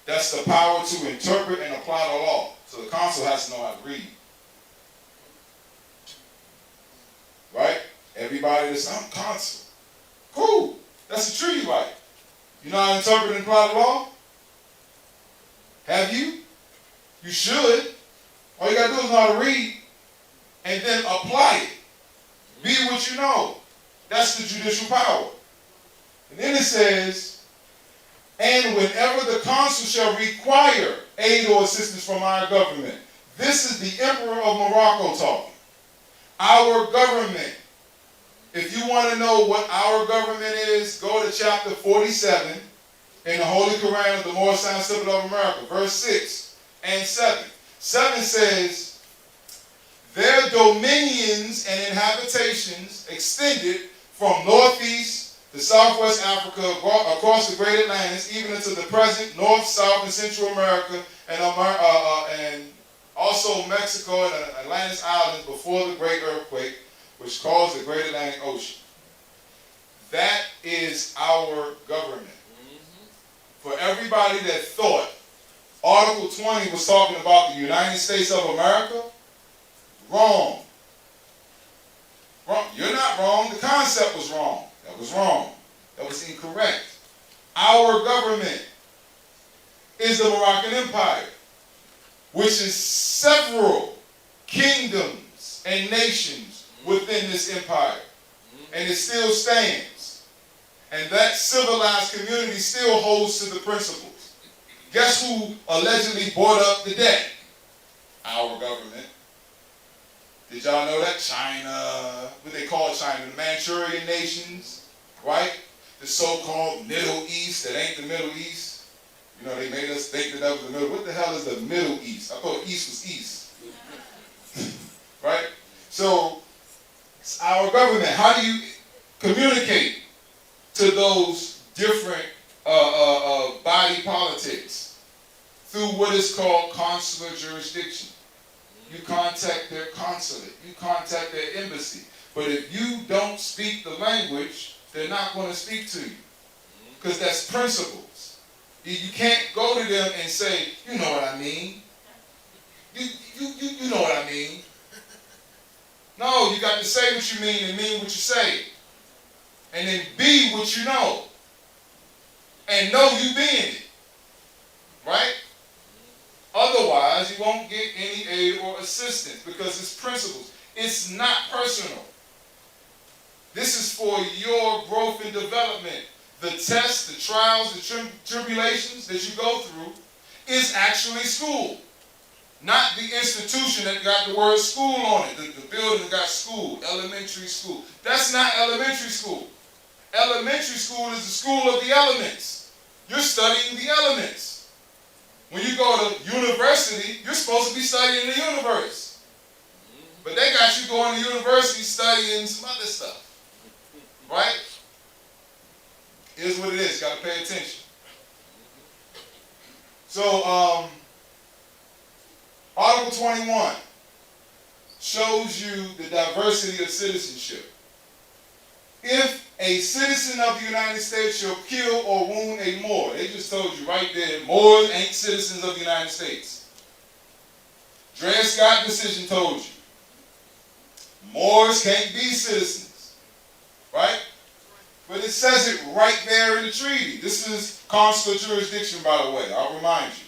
That's the power to interpret and apply the law. So the consul has to know how to read. Right? Everybody that's, I'm consul. Cool. That's a treaty right. You know how to interpret and apply the law? Have you? You should. All you got to do is know how to read and then apply it. Be what you know. That's the judicial power. And then it says, and whenever the consul shall require aid or assistance from our government. This is the Emperor of Morocco talking. Our government. If you want to know what our government is, go to chapter 47 in the Holy Quran of the Moorish Scientific of America, verse 6 and 7. 7 says, their dominions and inhabitations extended from northeast to southwest Africa, across the Great Atlantis, even into the present North, South, and Central America, and also Mexico and the Atlantis Islands before the Great Earthquake, which caused the Great Atlantic Ocean. That is our government. For everybody that thought Article 20 was talking about the United States of America, wrong. Wrong. You're not wrong. The concept was wrong. That was wrong. That was incorrect. Our government is the Moroccan Empire, which is several kingdoms and nations within this empire. And it still stands. And that civilized community still holds to the principles. Guess who allegedly bought up the debt? Our government. Did y'all know that? China, what they call China, the Manchurian nations, right? The so-called Middle East that ain't the Middle East. You know, they made us think that was the Middle. What the hell is the Middle East? I thought East was East. Right? So, it's our government. How do you communicate to those different body politics? Through what is called consular jurisdiction. You contact their consulate. You contact their embassy. But if you don't speak the language, they're not going to speak to you. Because that's principles. You can't go to them and say, you know what I mean. You know what I mean. No, you got to say what you mean and mean what you say. And then be what you know. And know you being it. Right? Otherwise, you won't get any aid or assistance because it's principles. It's not personal. This is for your growth and development. The tests, the trials, the tribulations that you go through is actually school. Not the institution that got the word school on it. The building that got school, elementary school. That's not elementary school. Elementary school is the school of the elements. You're studying the elements. When you go to university, you're supposed to be studying the universe. But they got you going to university studying some other stuff. Right? Here's what it is. You got to pay attention. So, Article 21 shows you the diversity of citizenship. if a citizen of the United States shall kill or wound a Moor. They just told you right there, Moors ain't citizens of the United States. Dred Scott decision told you. Moors can't be citizens. Right? But it says it right there in the treaty. This is consular jurisdiction, by the way. I'll remind you.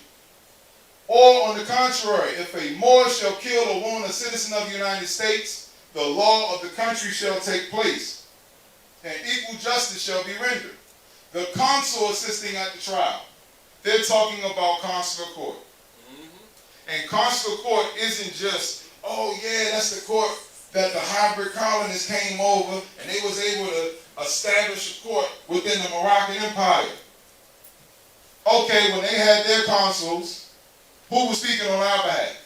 Or, on the contrary, if a Moor shall kill or wound a citizen of the United States, the law of the country shall take place, and equal justice shall be rendered. The consul assisting at the trial. They're talking about consular court. And consular court isn't just, oh yeah, that's the court that the hybrid colonists came over and they was able to establish a court within the Moroccan Empire. Okay, when they had their consuls, who was speaking on our behalf?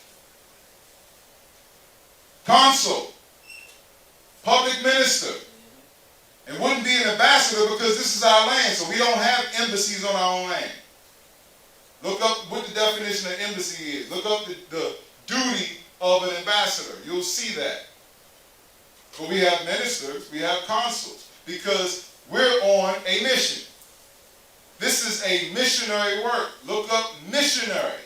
Consul, public minister. It wouldn't be an ambassador because this is our land, so we don't have embassies on our own land. Look up what the definition of embassy is. Look up the duty of an ambassador. You'll see that. But we have ministers, we have consuls, because we're on a mission. This is a missionary work. Look up missionary.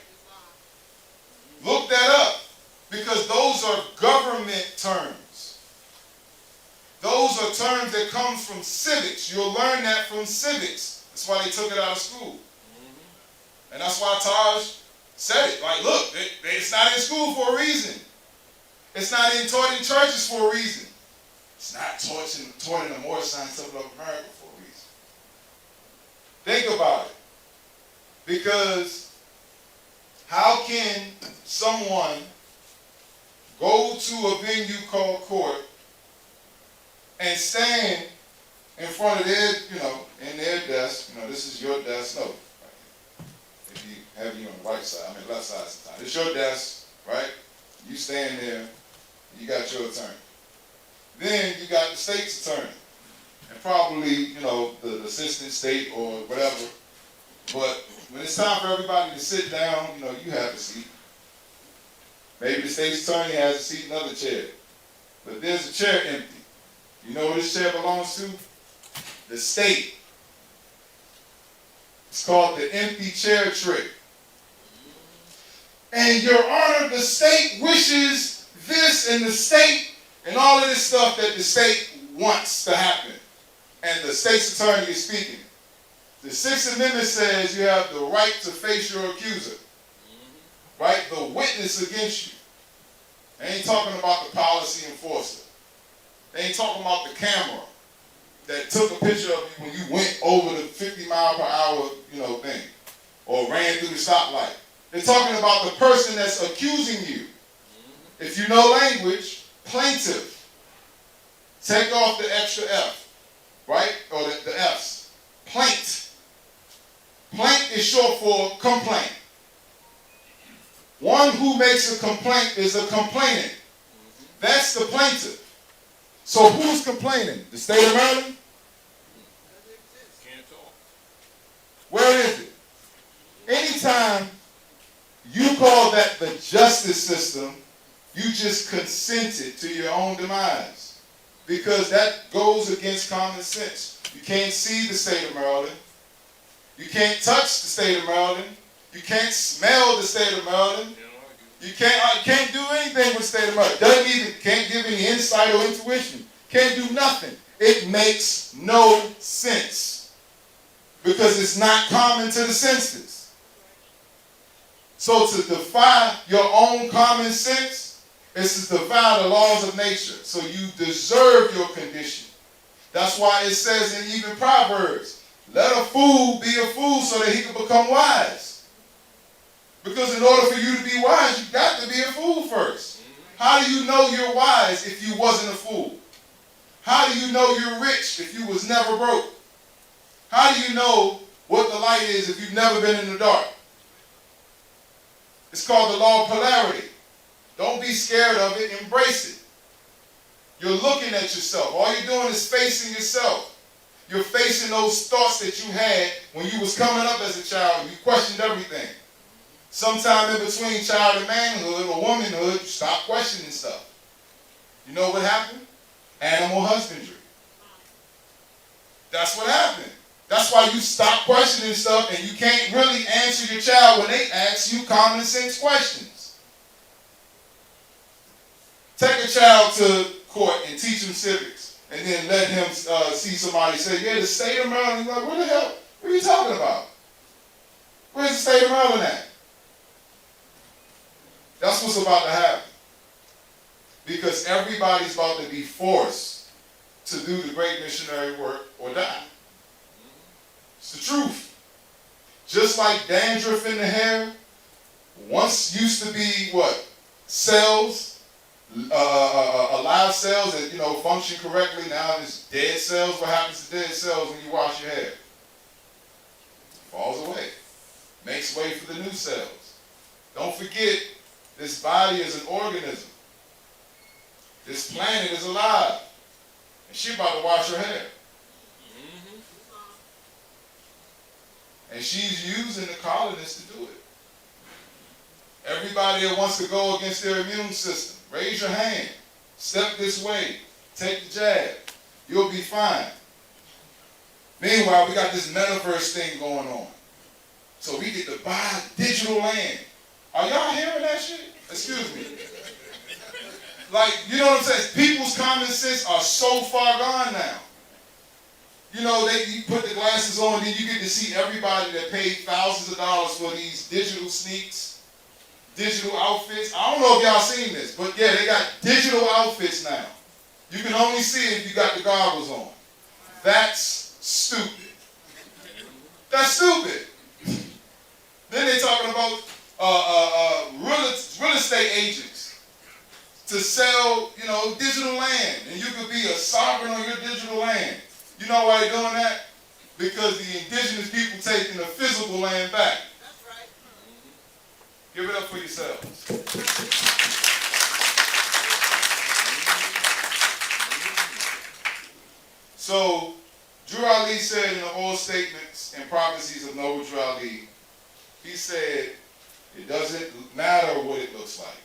Look that up, because those are government terms. Those are terms that come from civics. You'll learn that from civics. That's why they took it out of school. And that's why Taj said it. Like, look, it's not in school for a reason. It's not taught in churches for a reason. It's not taught in the Moorish Science of America for a reason. Think about it. Because how can someone go to a venue called court and stand in front of their, in their desk, this is your desk, no, if you have you on the right side, left side sometimes. It's your desk, right? You stand there, you got your attorney. Then you got the state's attorney. And probably, the assistant state or whatever. But when it's time for everybody to sit down, you have a seat. Maybe the state's attorney has a seat in another chair. But there's a chair empty. You know where this chair belongs to? The state. It's called the empty chair trick. And Your Honor, the state wishes this, and the state, and all of this stuff that the state wants to happen. And the state's attorney is speaking. The Sixth Amendment says you have the right to face your accuser. Right? The witness against you. They ain't talking about the policy enforcer. They ain't talking about the camera that took a picture of you when you went over the 50 mile per hour, thing. Or ran through the stoplight. They're talking about the person that's accusing you. If you know language, plaintiff. Take off the extra F. Right? Or the F's. Plaint. Plaint is short for complaint. One who makes a complaint is a complainant. That's the plaintiff. So who's complaining? The state of Maryland? Can't talk. Where is it? Anytime you call that the justice system, you just consented to your own demise. Because that goes against common sense. You can't see the state of Maryland. You can't touch the state of Maryland. You can't smell the state of Maryland. You can't do anything with the state of Maryland. Can't give any insight or intuition. Can't do nothing. It makes no sense. Because it's not common to the senses. So to defy your own common sense is to defy the laws of nature. So you deserve your condition. That's why it says in even Proverbs, let a fool be a fool so that he can become wise. Because in order for you to be wise, you've got to be a fool first. How do you know you're wise if you wasn't a fool? How do you know you're rich if you was never broke? How do you know what the light is if you've never been in the dark? It's called the law of polarity. Don't be scared of it. Embrace it. You're looking at yourself. All you're doing is facing yourself. You're facing those thoughts that you had when you was coming up as a child. You questioned everything. Sometime in between child and manhood or womanhood, you stop questioning stuff. You know what happened? Animal husbandry. That's what happened. That's why you stop questioning stuff and you can't really answer your child when they ask you common sense questions. Take a child to court and teach him civics and then let him see somebody say, yeah, the state of Maryland. He's like, what the hell? What are you talking about? Where's the state of Maryland at? That's what's about to happen. Because everybody's about to be forced to do the great missionary work or die. It's the truth. Just like dandruff in the hair, once used to be what? Cells, alive cells that, you know, function correctly. Now it's dead cells. What happens to dead cells when you wash your hair? Falls away. Makes way for the new cells. Don't forget, this body is an organism. This planet is alive. And she about to wash her hair. And she's using the colonists to do it. Everybody that wants to go against their immune system, raise your hand. Step this way. Take the jab. You'll be fine. Meanwhile, we got this metaverse thing going on. So we get to buy digital land. Are y'all hearing that shit? Excuse me. Like, you know what I'm saying? People's common sense are so far gone now. You know, you put the glasses on, then you get to see everybody that paid thousands of dollars for these digital sneaks, digital outfits. I don't know if y'all seen this, but yeah, they got digital outfits now. You can only see it if you got the goggles on. That's stupid. That's stupid. Then they're talking about real estate agents to sell, you know, digital land, and you could be a sovereign on your digital land. You know why they're doing that? Because the indigenous people taking the physical land back. That's right. Give it up for yourselves. So, Drew Ali said in the Old Statements and Prophecies of Noble Drew Ali, he said, it doesn't matter what it looks like.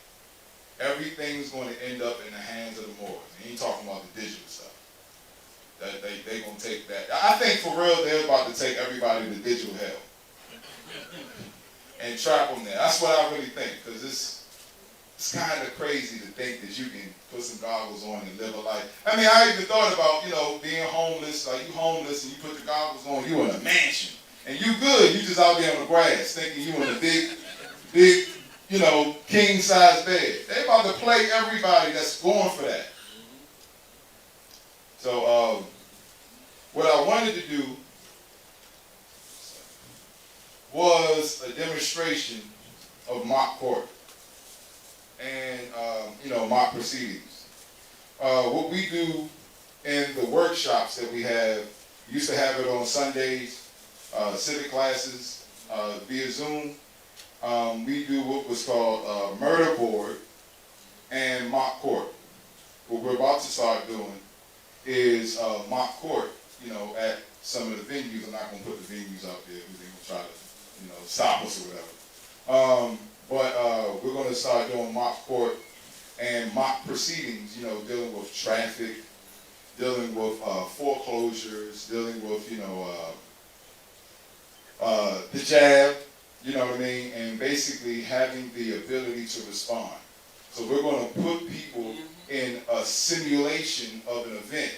Everything's going to end up in the hands of the Moors. He ain't talking about the digital stuff. They going to take that. I think for real, they're about to take everybody to digital hell and trap them there. That's what I really think, because it's kind of crazy to think that you can put some goggles on and live a life. I mean, I even thought about, you know, being homeless. Like, you homeless and you put the goggles on, you in a mansion. And you good, you just out there on the grass thinking you in a big, you know, king-size bed. They about to play everybody that's going for that. So, what I wanted to do was a demonstration of mock court and, you know, mock proceedings. What we do in the workshops that we have, we used to have it on Sundays, civic classes via Zoom. We do what was called murder board and mock court. What we're about to start doing is mock court, you know, at some of the venues. I'm not going to put the venues out there because they're going to try to, you know, stop us or whatever. But we're going to start doing mock court and mock proceedings, you know, dealing with traffic, dealing with foreclosures, dealing with, you know, the jab, you know what I mean, and basically having the ability to respond. So we're going to put people in a simulation of an event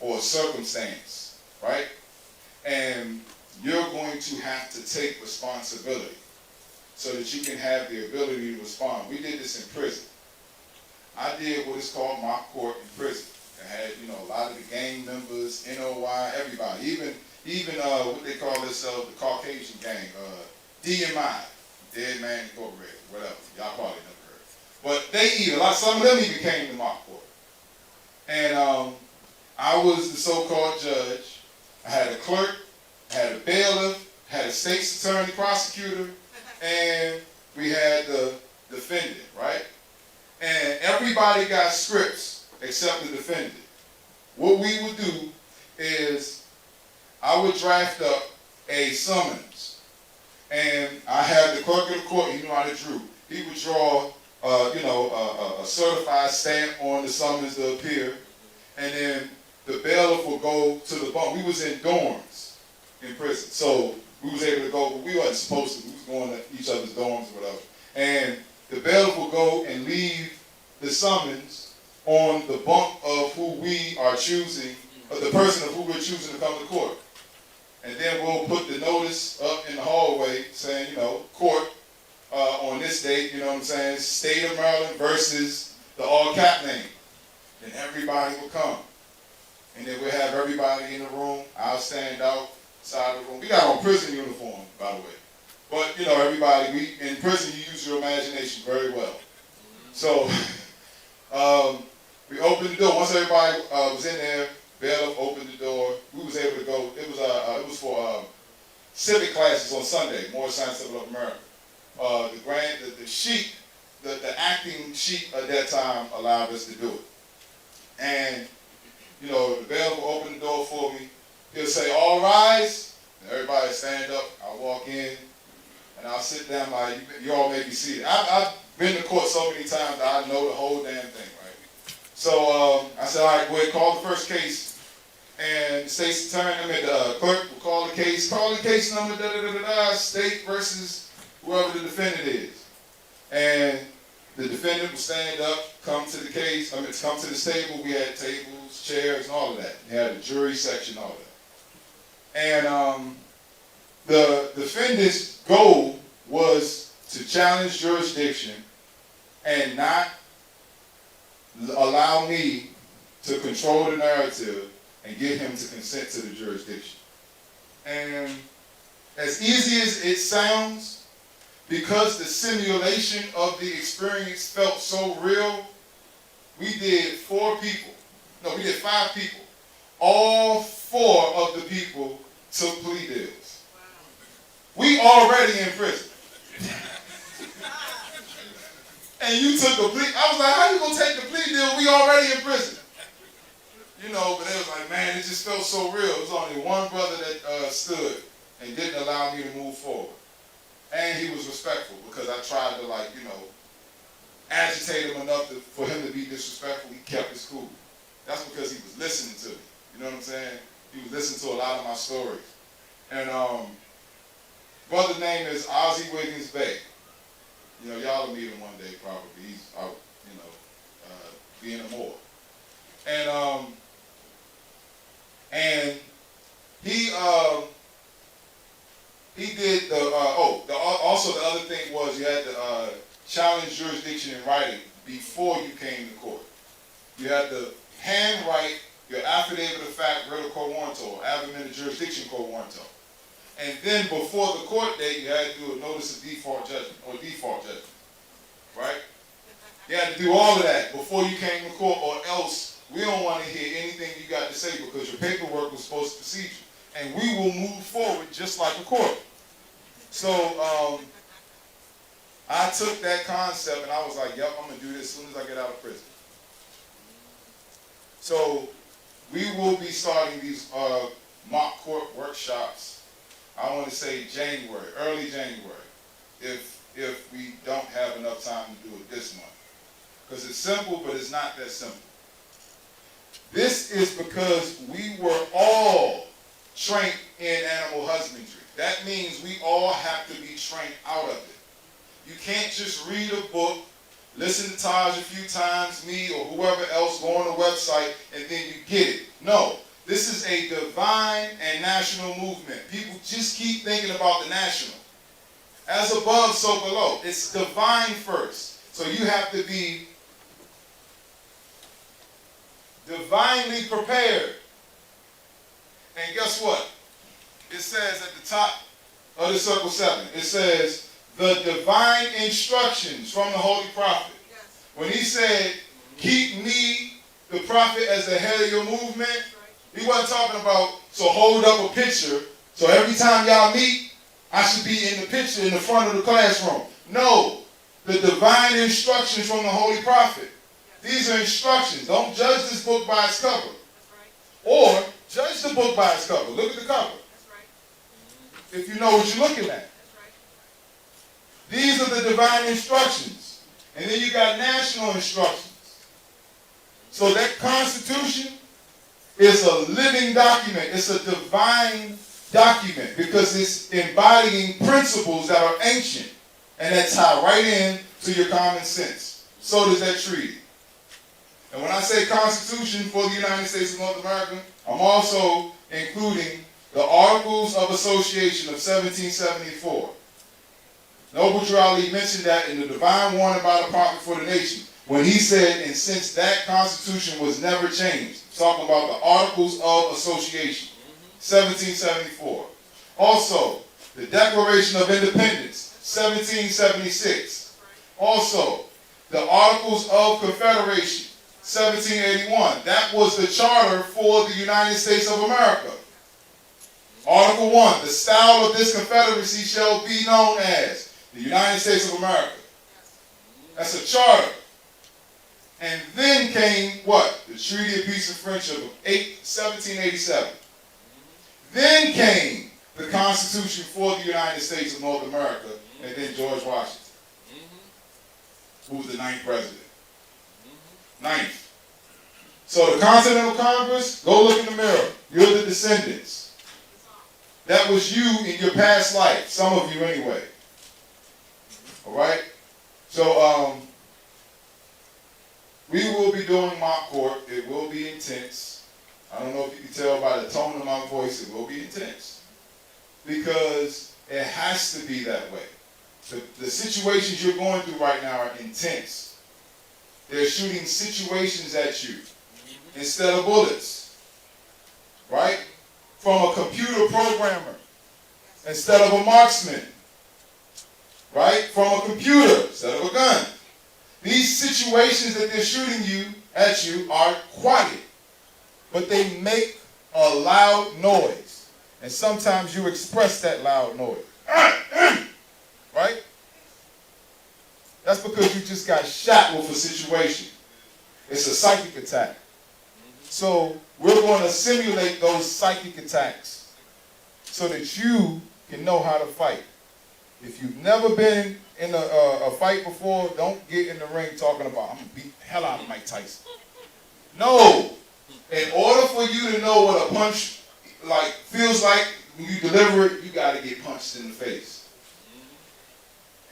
or a circumstance, right? And you're going to have to take responsibility so that you can have the ability to respond. We did this in prison. I did what is called mock court in prison. I had, you know, a lot of the gang members, NOI, everybody, even what they call themselves, the Caucasian gang, DMI, Dead Man Incorporated, whatever. Y'all probably never heard. But they some of them even came to mock court. And I was the so-called judge. I had a clerk, I had a bailiff, had a state's attorney prosecutor, and we had the defendant, right? And everybody got scripts except the defendant. What we would do is I would draft up a summons. And I had the clerk of the court, he knew how to drew. He would draw, you know, a certified stamp on the summons to appear. And then the bailiff would go to the bunk. We was in dorms in prison, so we was able to go, but we wasn't supposed to. We was going to each other's dorms or whatever. And the bailiff would go and leave the summons on the bunk of who we are choosing, of the person of who we're choosing to come to court. And then we'll put the notice up in the hallway saying, you know, court on this date, you know what I'm saying, State of Maryland versus the all-cap name. And everybody will come. And then we'll have everybody in the room. I'll stand outside the room. We got on prison uniform, by the way. But, you know, everybody, in prison, you use your imagination very well. So, we opened the door. Once everybody was in there, bailiff opened the door. We was able to go. It was for civic classes on Sunday, Maurice of America. The sheet, the acting sheet at that time allowed us to do it. And, you know, the bailiff will open the door for me. He'll say, all rise. And everybody stand up. I'll walk in. And I'll sit down like, you all may be seated. I've been to court so many times that I know the whole damn thing, right? So I said, all right, go ahead, call the first case. And the state's attorney, the clerk will call the case number, state versus whoever the defendant is. And the defendant will stand up, come to the case, come to this table. We had tables, chairs, and all of that. We had a jury section, all of that. And the defendant's goal was to challenge jurisdiction and not allow me to control the narrative and get him to consent to the jurisdiction. And as easy as it sounds, because the simulation of the experience felt so real, we did 5 people. All 4 of the people took plea deals. We already in prison. And you took a plea. I was like, how you gonna take the plea deal? We already in prison. You know, but it was like, man, it just felt so real. It was only one brother that stood and didn't allow me to move forward. And he was respectful because I tried to, like, you know, agitate him enough for him to be disrespectful. He kept his cool. That's because he was listening to me. You know what I'm saying? He was listening to a lot of my stories. And brother's name is Ozzie Wiggins Bay. You know, y'all will meet him one day probably. He's out, you know, being a Moor. And he did also the other thing was you had to challenge jurisdiction in writing before you came to court. You had to handwrite your affidavit of fact, writ of quo warranto, admin of jurisdiction quo warranto. And then before the court date, you had to do a notice of default judgment, right? You had to do all of that before you came to court, or else we don't want to hear anything you got to say because your paperwork was supposed to precede you. And we will move forward just like a court. So I took that concept and I was like, yep, I'm going to do this as soon as I get out of prison. So we will be starting these mock court workshops, I want to say January, early January, if we don't have enough time to do it this month. Because it's simple, but it's not that simple. This is because we were all trained in animal husbandry. That means we all have to be trained out of it. You can't just read a book, listen to Taj a few times, me or whoever else, go on the website, and then you get it. No. This is a divine and national movement. People just keep thinking about the national. As above, so below. It's divine first. So you have to be divinely prepared. And guess what? It says at the top of the circle 7, it says, the divine instructions from the Holy Prophet. Yes. When he said, keep me, the prophet, as the head of your movement, he wasn't talking about, so hold up a picture, so every time y'all meet, I should be in the picture in the front of the classroom. No, the divine instructions from the Holy Prophet. These are instructions. Don't judge this book by its cover. Or judge the book by its cover. Look at the cover. If you know what you're looking at. These are the divine instructions. And then you got national instructions. So that Constitution is a living document. It's a divine document because it's embodying principles that are ancient and that tie right in to your common sense. So does that treaty. And when I say Constitution for the United States of North America, I'm also including the Articles of Association of 1774. Noble Drew Ali mentioned that in the Divine Warning by the Prophet for the Nation, when he said, and since that Constitution was never changed, talking about the Articles of Association, 1774. Also, the Declaration of Independence, 1776. Also, the Articles of Confederation, 1781. That was the charter for the United States of America. Article 1, the style of this confederacy shall be known as the United States of America. That's a charter. And then came what? The Treaty of Peace and Friendship of 1787. Then came the Constitution for the United States of North America, and then George Washington, who was the 9th president. 9th. So the Continental Congress, go look in the mirror. You're the descendants. That was you in your past life. Some of you anyway. All right? So, we will be doing mock court. It will be intense. I don't know if you can tell by the tone of my voice, it will be intense. Because it has to be that way. The situations you're going through right now are intense. They're shooting situations at you instead of bullets. Right? From a computer programmer instead of a marksman. Right? From a computer instead of a gun. These situations that they're shooting at you are quiet, but they make a loud noise. And sometimes you express that loud noise. Right? That's because you just got shot with a situation. It's a psychic attack. So we're going to simulate those psychic attacks so that you can know how to fight. If you've never been in a fight before, don't get in the ring talking about, I'm going to beat the hell out of Mike Tyson. No. In order for you to know what a punch feels like when you deliver it, you got to get punched in the face.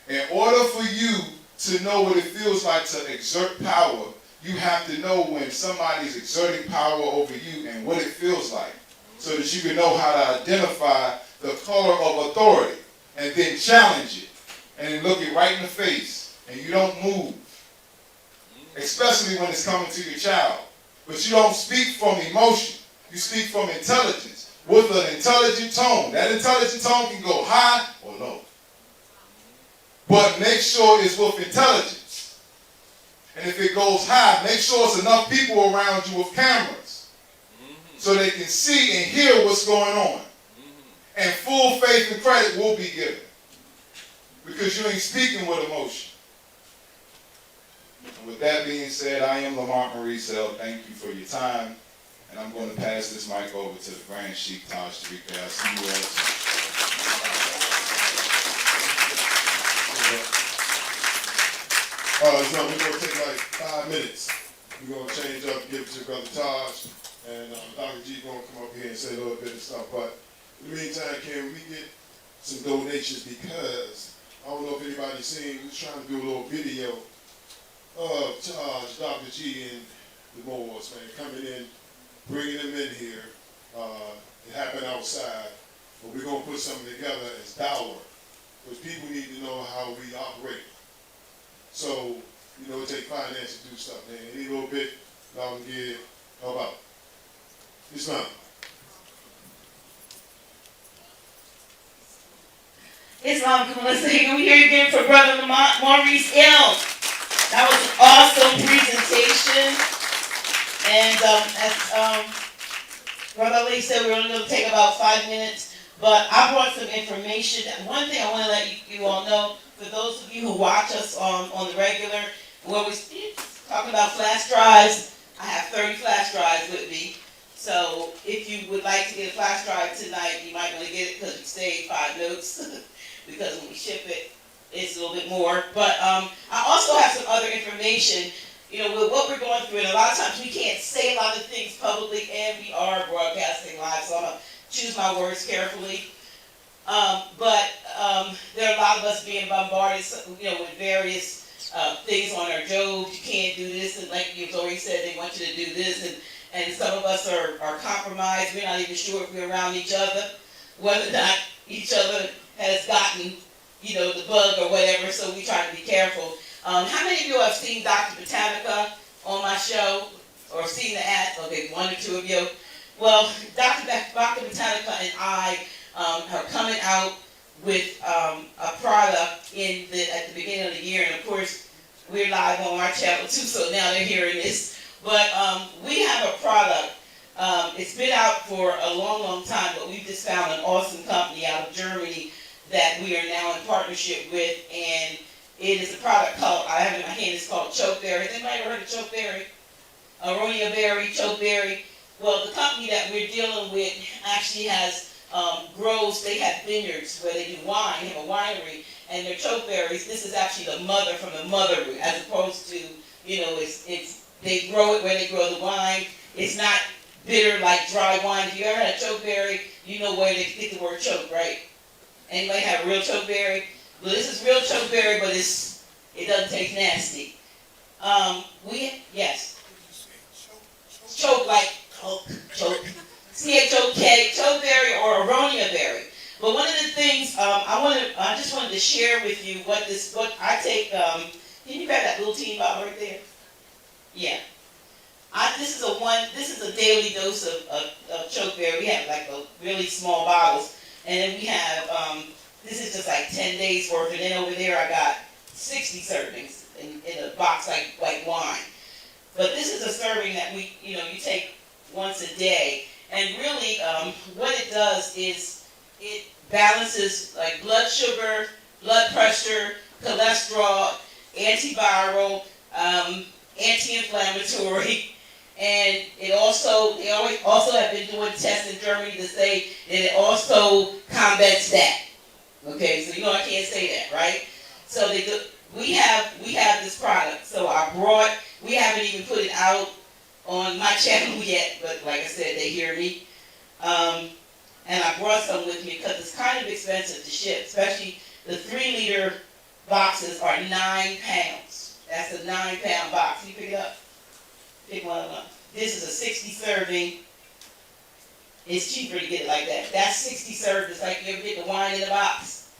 In order for you to know what it feels like to exert power, you have to know when somebody's exerting power over you and what it feels like, so that you can know how to identify the color of authority and then challenge it and then look it right in the face and you don't move, especially when it's coming to your child. But you don't speak from emotion. You speak from intelligence with an intelligent tone. That intelligent tone can go high or low. But make sure it's with intelligence. And if it goes high, make sure it's enough people around you with cameras so they can see and hear what's going on. And full faith and credit will be given because you ain't speaking with emotion. And with that being said, I am Lamont Maurice. Thank you for your time. And I'm going to pass this mic over to the Grand Sheikh Tarik. I'll see you all soon. So we're going to take like 5 minutes. We're going to change up and give it to Brother Taj. And Dr. G is going to come up here and say a little bit of stuff. But in the meantime, can we get some donations? Because I don't know if anybody's seen, we're trying to do a little video of Taj, Dr. G, and the Moors, man, coming in, bringing them in here. It happened outside. But we're going to put something together as dollar. Because people need to know how we operate. So, you know, it takes finance to do stuff, man. Any little bit y'all can give, how about it? Islam. Islam, come on, let's sing. We hear you again for Brother Lamont Maurice L. That was an awesome presentation. And as Brother Ali said, we're only going to take about 5 minutes. But I brought some information. One thing I want to let you all know, for those of you who watch us on the regular, where we're talking about flash drives, I have 30 flash drives with me. So if you would like to get a flash drive tonight, you might want to get it because you saved 5 notes. Because when we ship it, it's a little bit more. But I also have some other information, you know, with what we're going through. And a lot of times we can't say a lot of things publicly, and we are broadcasting live, so I'm going to choose my words carefully. But there are a lot of us being bombarded, with various things on our jobs. You can't do this, and like you've already said, they want you to do this, and some of us are compromised. We're not even sure if we're around each other, whether or not each other has gotten, the bug or whatever, so we try to be careful. How many of you have seen Dr. Botanica on my show, or seen the ad? Okay, one or two of you. Well, Dr. Botanica and I are coming out with a product at the beginning of the year, and of course, we're live on our channel too, so now they're hearing this. But we have a product. It's been out for a long, long time, but we've just found an awesome company out of Germany that we are now in partnership with, and it is a product called, I have it in my hand, it's called chokeberry. Has anybody ever heard of chokeberry? Aronia berry, chokeberry. Well, the company that we're dealing with actually has grows, they have vineyards where they do wine, they have a winery, and their chokeberries, this is actually the mother from the mother root, as opposed to, they grow it where they grow the wine. It's not bitter like dry wine. If you ever had a chokeberry, you know where they get the word choke, right? Anybody have a real chokeberry? Well, this is real chokeberry, but it doesn't taste nasty. Yes. Choke like choke. C-H-O-K, chokeberry or aronia berry. But one of the things I just wanted to share with you what I take. Can you grab that little teeny bottle right there? Yeah. This is a daily dose of chokeberry. We have like the really small bottles, and then we have this is just like 10 days worth, and then over there I got 60 servings in a box like wine. But this is a serving that you take once a day, and really what it does is it balances like blood sugar, blood pressure, cholesterol, antiviral, anti-inflammatory. And they also have been doing tests in Germany to say that it also combats that. Okay, so I can't say that, right? So we have this product. So we haven't even put it out on my channel yet, but like I said, they hear me. And I brought some with me because it's kind of expensive to ship, especially the 3-liter boxes are 9 pounds. That's a 9-pound box. You pick it up? Pick one of them up. This is a 60 serving. It's cheaper to get it like that. That's 60 servings. It's like you ever get the wine in a box,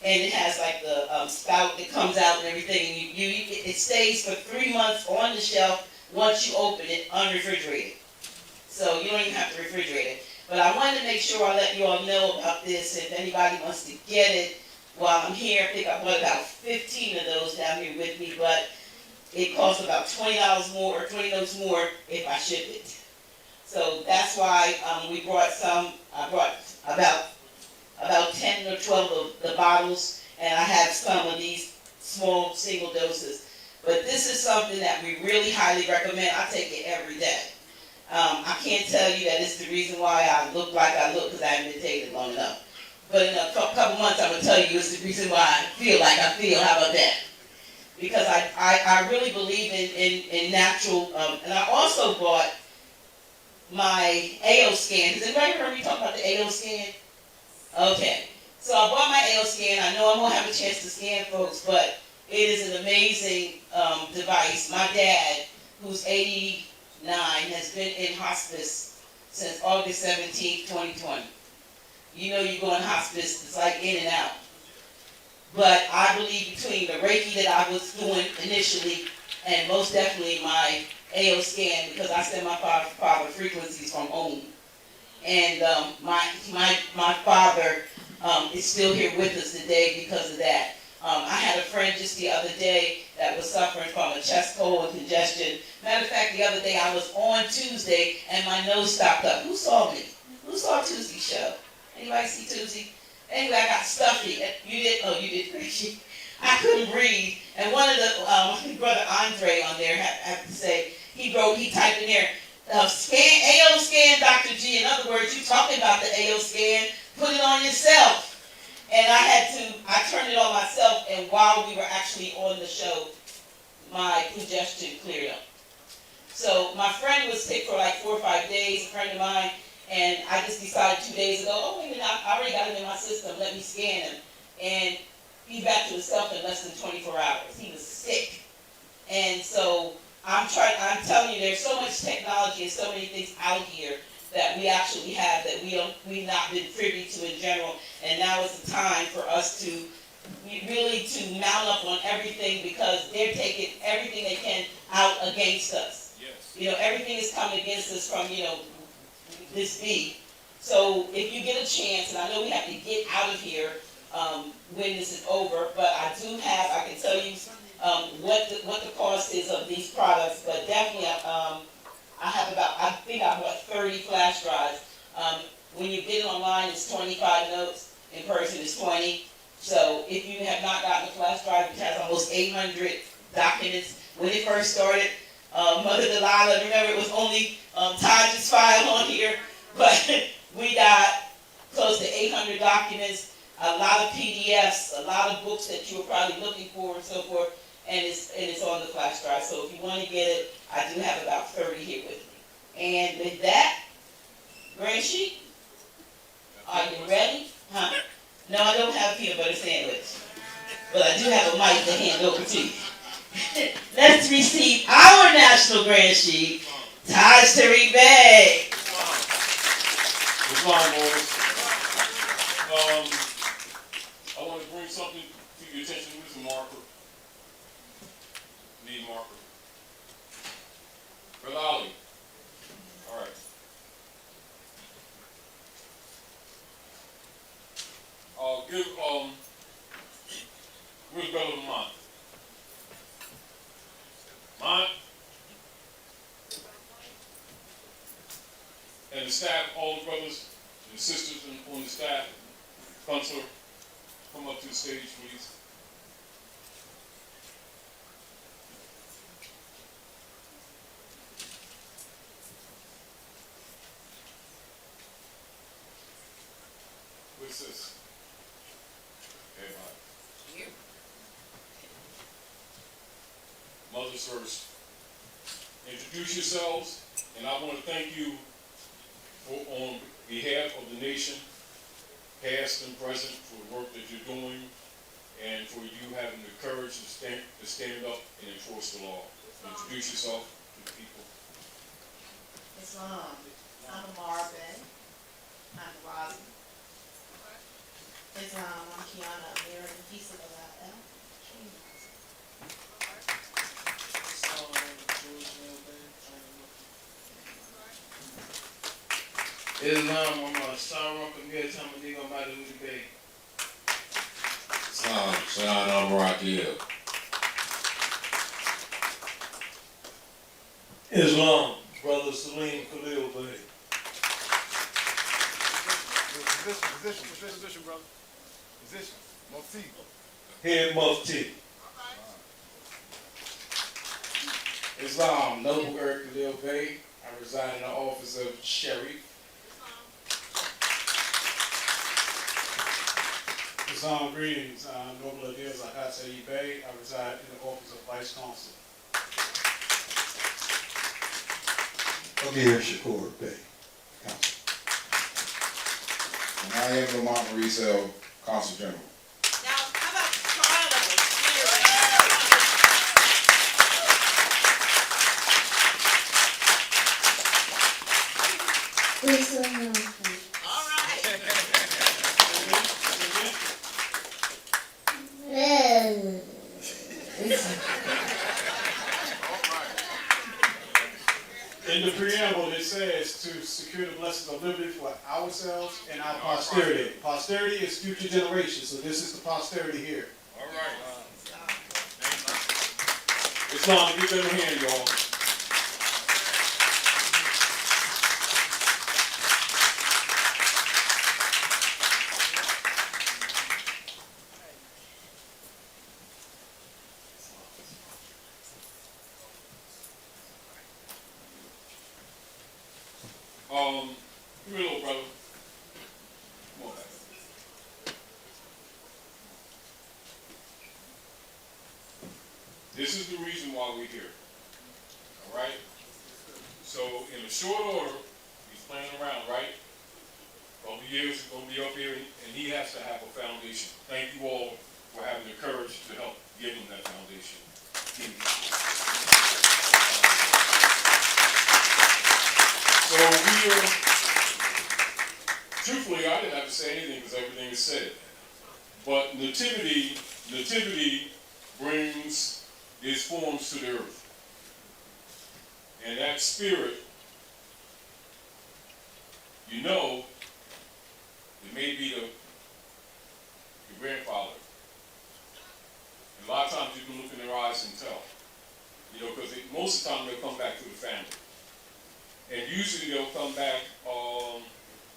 and it has like the spout that comes out and everything. And it stays for 3 months on the shelf once you open it, unrefrigerated. So you don't even have to refrigerate it. But I wanted to make sure I let you all know about this. If anybody wants to get it while I'm here, pick up about 15 of those down here with me. But it costs about $20 more or $20 more if I ship it. So that's why we brought some. I brought about 10 or 12 of the bottles, and I have some of these small single doses. But this is something that we really highly recommend. I take it every day. I can't tell you that it's the reason why I look like I look because I haven't been taking it long enough. But in a couple months, I'm going to tell you it's the reason why I feel like I feel. How about that? Because I really believe in natural, and I also bought my AO scan. Has anybody heard me talk about the AO scan? Okay. So I bought my AO scan. I know I won't have a chance to scan folks, but it is an amazing device. My dad, who's 89, has been in hospice since August 17, 2020. You go in hospice, it's like in and out. But I believe between the Reiki that I was doing initially and most definitely my AO scan, because I send my father frequencies from home. And my father is still here with us today because of that. I had a friend just the other day that was suffering from a chest cold and congestion. Matter of fact, the other day I was on Tuesday and my nose stopped up. Who saw me? Who saw Tuesday's show? Anybody see Tuesday? Anyway, I got stuffy. You did? Oh, you did. I couldn't breathe. And one of the brother Andre on there had to say, he typed in there, AO scan, Dr. G. In other words, you talking about the AO scan, put it on yourself. And I turned it on myself, and while we were actually on the show, my congestion cleared up. So my friend was sick for like 4 or 5 days, a friend of mine, and I just decided 2 days ago, oh, wait a minute, I already got him in my system, let me scan him. And he's back to himself in less than 24 hours. He was sick. And so I'm telling you, there's so much technology and so many things out here that we actually have that we've not been privy to in general. And now is the time for us to really to mount up on everything, because they're taking everything they can out against us. Yes. You know, everything is coming against us from, this bee. So if you get a chance, and I know we have to get out of here when this is over, but I can tell you what the cost is of these products, but definitely I think I bought 30 flash drives. When you get it online, it's 25 notes. In person, it's 20. So if you have not gotten a flash drive, which has almost 800 documents. When it first started, Mother Delilah, remember, it was only Taj's file on here, but we got close to 800 documents, a lot of PDFs, a lot of books that you were probably looking for and so forth, and it's on the flash drive. So if you want to get it, I do have about 30 here with me. And with that, Grand Sheet, are you ready? Huh? No, I don't have a peanut butter sandwich, but I do have a mic to hand over to you. Let's receive our National Grand Chief, Tarik Bey. It's fine, Maurice. I want to bring something to your attention with a marker. Need marker. Brother Ali. All right. Where's Brother Lamont? Lamont? And the staff, all the brothers and sisters on the staff, Counselor, come up to the stage, please. What's this? Everybody. Mothers first. Introduce yourselves, and I want to thank you on behalf of the nation, past and present, for the work that you're doing, and for you having the courage to stand up and enforce the law. Introduce yourself to the people. Islam. I'm Marvin. I'm Robin. Islam. I'm Kiana. American Peace of Allah. Islam, I'm a sorrow Camille Tamadigo Madu Bay. Sean Al-Marakil. Islam, Brother Salim Khalil Bey. Position, brother. Position. Mufti. Head Mufti. Islam, Noble Earth Khalil Bey. I reside in the office of Sheriff. Islam, greetings. Noble Adils Akatsayi Bey. I reside in the office of Vice Consul. Amir Shakur Bey, Counsel. And I am Lamont Maurice, Consul General. Now, how about the trial of a All right. In the preamble, it says to secure the blessings of liberty for ourselves and our posterity. Posterity is future generations, so this is the posterity here. All right. Islam, give them a hand, y'all. Give me a little brother. Come on back. This is the reason why we're here. All right? So in a short order, he's playing around, right? Couple years he's going to be up here, and he has to have a foundation. Thank you all for having the courage to help give him that foundation. So we are, truthfully, I didn't have to say anything because everything is said. But nativity brings its forms to the earth. And that spirit, you know, it may be your grandfather. And a lot of times you can look in their eyes and tell. You know, because most of the time they'll come back to the family. And usually they'll come back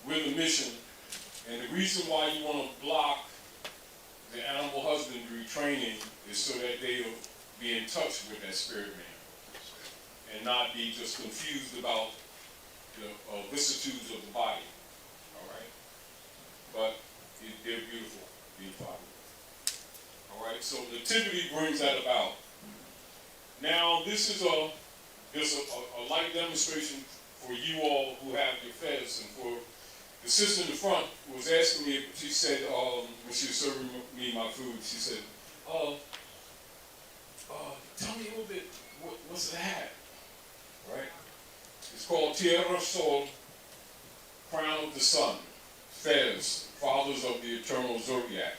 with a mission. And the reason why you want to block the animal husbandry training is so that they'll be in touch with that spirit man. And not be just confused about the vicissitudes of the body. All right? But they're beautiful, beautiful. All right, so nativity brings that about. Now, this is a light demonstration for you all who have your fez, and for the sister in the front was asking me, she said, when she was serving me my food, she said, tell me a little bit, what's the hat? Right? It's called Tierra Sol, Crown of the Sun, Fez, Fathers of the Eternal Zodiac.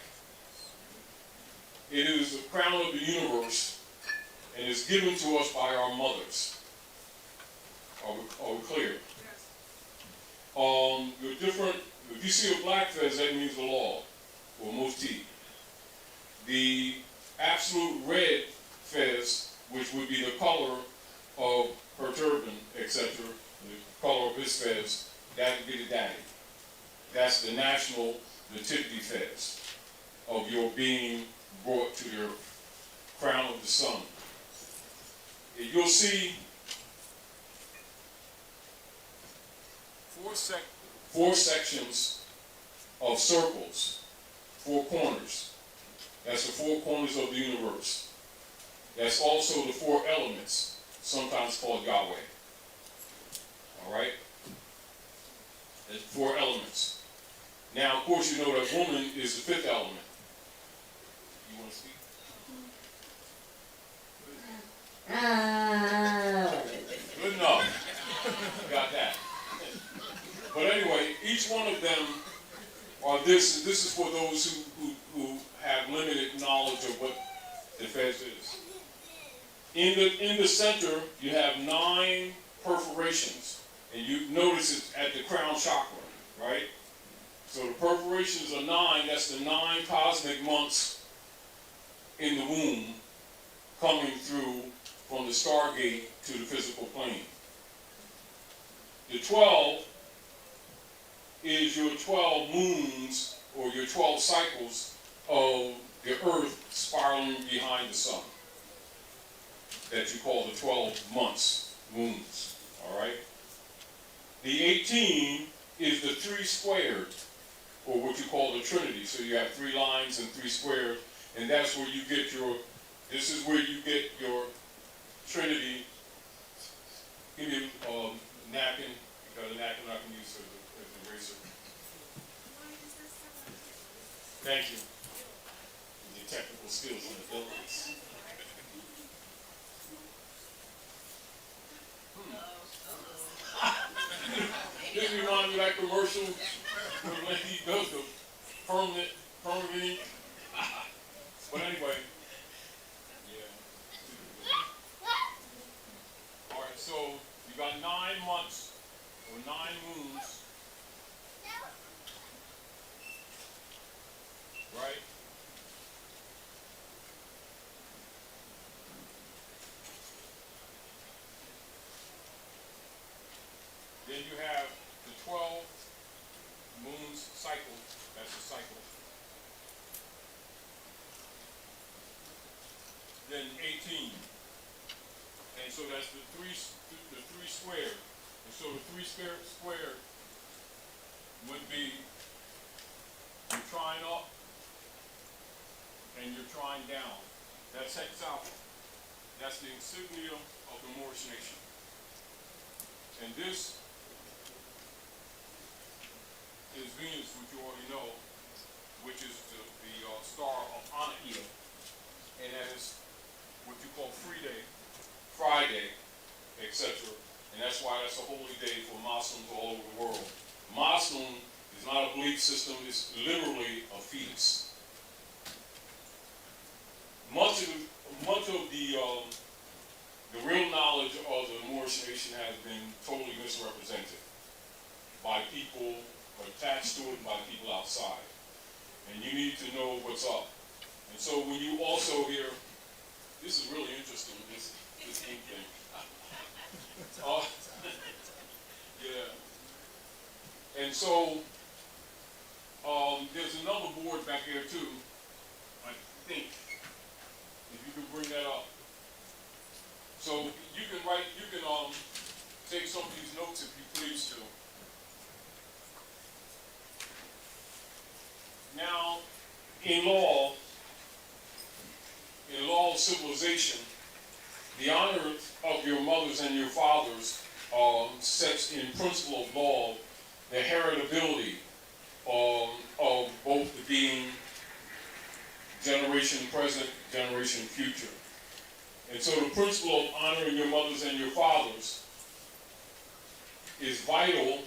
It is the crown of the universe, and is given to us by our mothers. Are we clear? The different, if you see a black fez, that means the law, or mufti. The absolute red fez, which would be the color of her turban, etc., the color of his fez, that would be the daddy. That's the national nativity fez of your being brought to the earth. Crown of the sun. You'll see four sections of circles, 4 corners. That's the 4 corners of the universe. That's also the 4 elements, sometimes called Yahweh. All right? There's 4 elements. Now, of course, you know that woman is the 5th element. You want to speak? Good enough. Got that. But anyway, each one of them are this, and this is for those who have limited knowledge of what the fez is. In the center, you have 9 perforations, and you notice it's at the crown chakra, right? So the perforations are 9. That's the 9 cosmic months in the womb coming through from the stargate to the physical plane. The 12 is your 12 moons, or your 12 cycles of the earth spiraling behind the sun, that you call the 12 months, moons, all right? The 18 is the 3 squared, or what you call the Trinity. So you have 3 lines and 3 squared, and that's where you get your, this is where you get your Trinity. Give me a napkin. You got a napkin I can use as an eraser. Thank you. Your technical skills and abilities. This reminds me of that commercial where the lady does the permanent. But anyway, yeah. All right, so you got 9 months or 9 moons, right? Then you have the 12 moons cycle. That's a cycle. Then 18. And so that's the three squared. And so the 3 squared would be you're trying up and you're trying down. That's Hex Alpha. That's the insignia of the Moorish nation. And this is Venus, which you already know, which is the star of Anakia, and that is what you call Free Day, Friday, etc. And that's why that's a holy day for Muslims all over the world. Muslim is not a belief system, it's literally a feast. Much of the real knowledge of the Moorish nation has been totally misrepresented by people attached to it and by people outside. And you need to know what's up. And so when you also hear, this is really interesting, this ink thing. Yeah. And so there's another board back here too, I think, if you can bring that up. So you can take some of these notes if you please to. Now, in law of civilization, the honor of your mothers and your fathers sets in principle of law the heritability of both the being generation present, generation future. And so the principle of honoring your mothers and your fathers is vital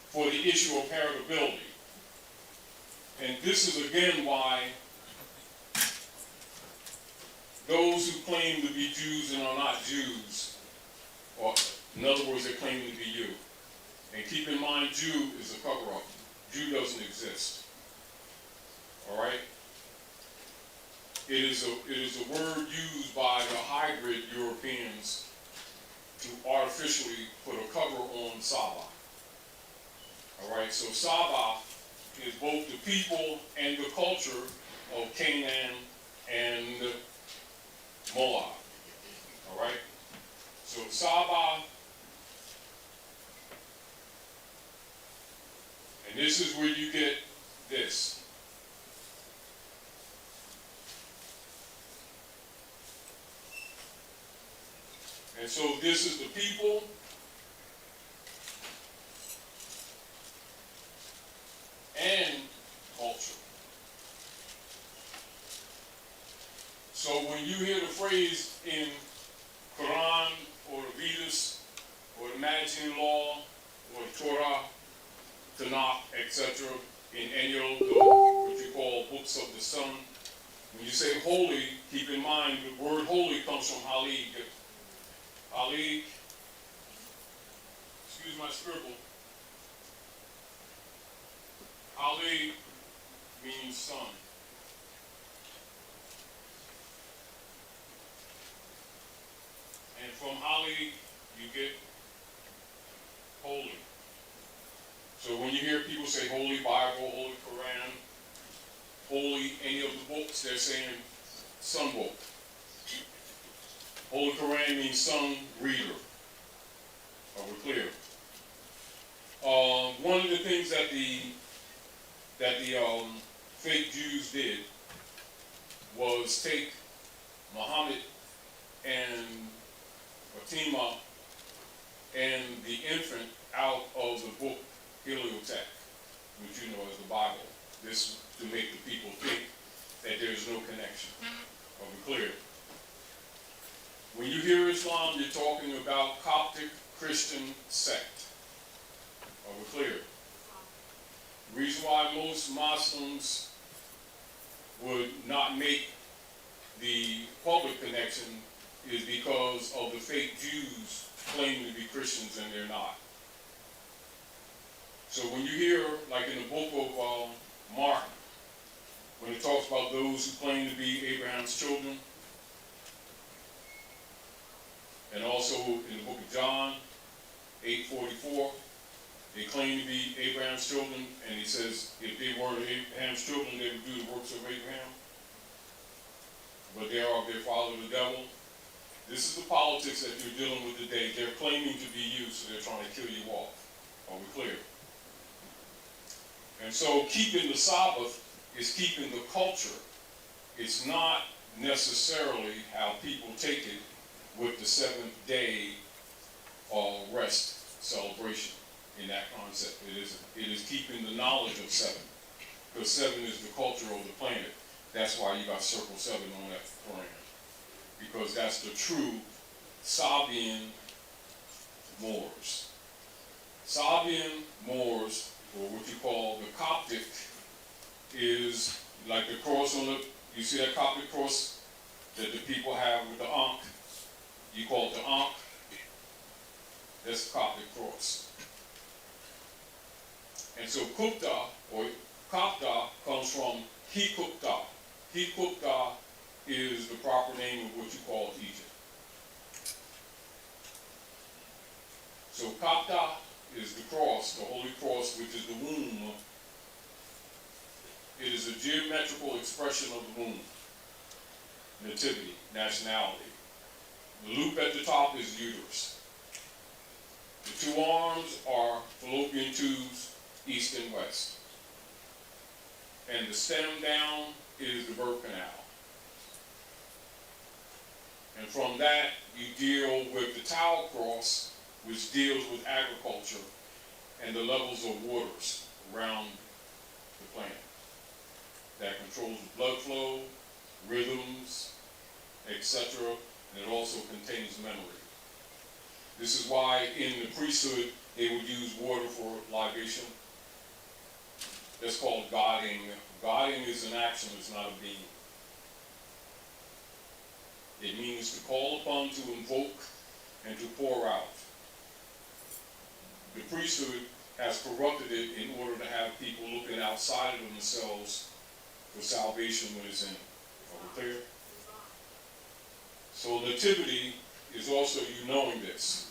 for the issue of heritability. And this is again why those who claim to be Jews and are not Jews, or in other words, they're claiming to be you. And keep in mind, Jew is a cover-up. Jew doesn't exist. All right? It is a word used by the hybrid Europeans to artificially put a cover on Saba. All right? So Saba is both the people and the culture of Canaan and Moab. All right? So Saba, and this is where you get this. And so this is the people. And culture. So when you hear the phrase in Quran or the Vedas or the Magic Law or the Torah, Tanakh, etc., in any of the what you call books of the sun, when you say holy, keep in mind the word holy comes from Halig. Halig, excuse my scribble. Ali means son. And from Ali, you get holy. So when you hear people say Holy Bible, Holy Quran, Holy any of the books, they're saying son book. Holy Quran means son reader. Are we clear? One of the things that the fake Jews did was take Muhammad and Fatima and the infant out of the book Heliotech, which you know as the Bible. This to make the people think that there's no connection. Are we clear? When you hear Islam, you're talking about Coptic Christian sect. Are we clear? The reason why most Muslims would not make the public connection is because of the fake Jews claiming to be Christians and they're not. So when you hear, like in the book of Mark, when it talks about those who claim to be Abraham's children, and also in the book of John, 8:44, they claim to be Abraham's children, and he says if they weren't Abraham's children, they would do the works of Abraham. But they are of their father, the devil. This is the politics that you're dealing with today. They're claiming to be you, so they're trying to kill you off. Are we clear? And so keeping the Sabbath is keeping the culture. It's not necessarily how people take it with the seventh day rest celebration in that concept. It is keeping the knowledge of seven, because seven is the culture of the planet. That's why you got circle 7 on that Quran, because that's the true Sabian Moors. Sabian Moors, or what you call the Coptic, is like the cross on the, you see that Coptic cross that the people have with the Ankh? You call it the Ankh? That's the Coptic cross. And so Kupta, or Kopta, comes from Hikupta. Hikupta is the proper name of what you call Egypt. So Kopta is the cross, the holy cross, which is the womb. It is a geometrical expression of the womb. Nativity, nationality. The loop at the top is uterus. The two arms are fallopian tubes, east and west. And the stem down is the birth canal. And from that, you deal with the towel cross, which deals with agriculture and the levels of waters around the planet. That controls the blood flow, rhythms, etc. And it also contains memory. This is why in the priesthood, they would use water for libation. That's called godding. Godding is an action, it's not a being. It means to call upon, to invoke, and to pour out. The priesthood has corrupted it in order to have people looking outside of themselves for salvation when it's in. Are we clear? So nativity is also you knowing this.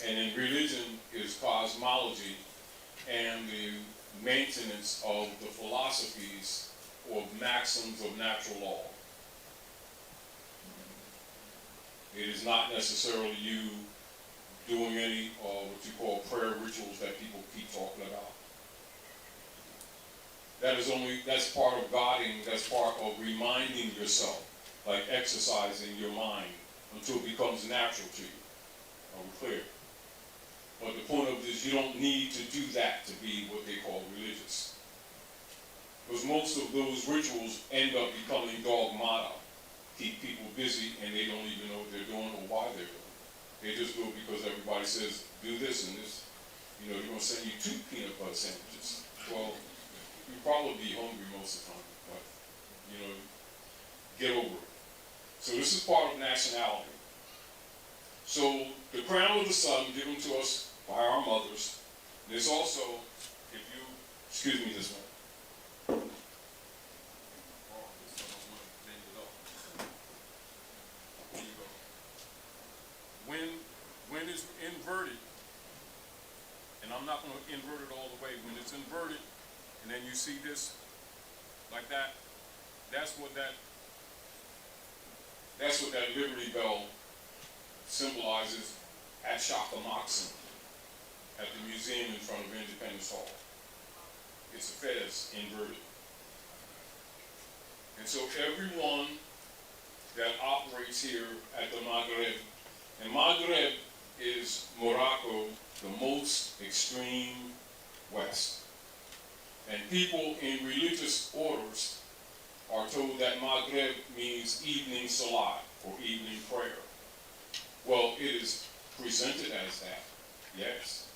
And in religion is cosmology and the maintenance of the philosophies or maxims of natural law. It is not necessarily you doing any what you call prayer rituals that people keep talking about. That's part of godding, that's part of reminding yourself, like exercising your mind until it becomes natural to you. Are we clear? But the point of this, you don't need to do that to be what they call religious. Because most of those rituals end up becoming dogmata. Keep people busy and they don't even know what they're doing or why they're doing it. They just do it because everybody says, do this and this. You know, they're going to send you 2 peanut butter sandwiches. Well, you'll probably be hungry most of the time, but, you know, get over it. So this is part of nationality. So the crown of the sun given to us by our mothers. There's also, if you, excuse me this one. When it's inverted, and I'm not going to invert it all the way, when it's inverted, and then you see this like that, that's what that Liberty Bell symbolizes at Shakamoxon, at the museum in front of Independence Hall. It's a fez inverted. And so everyone that operates here at the Maghreb, and Maghreb is Morocco, the most extreme west. And people in religious orders are told that Maghreb means evening salat, or evening prayer. Well, it is presented as that, yes.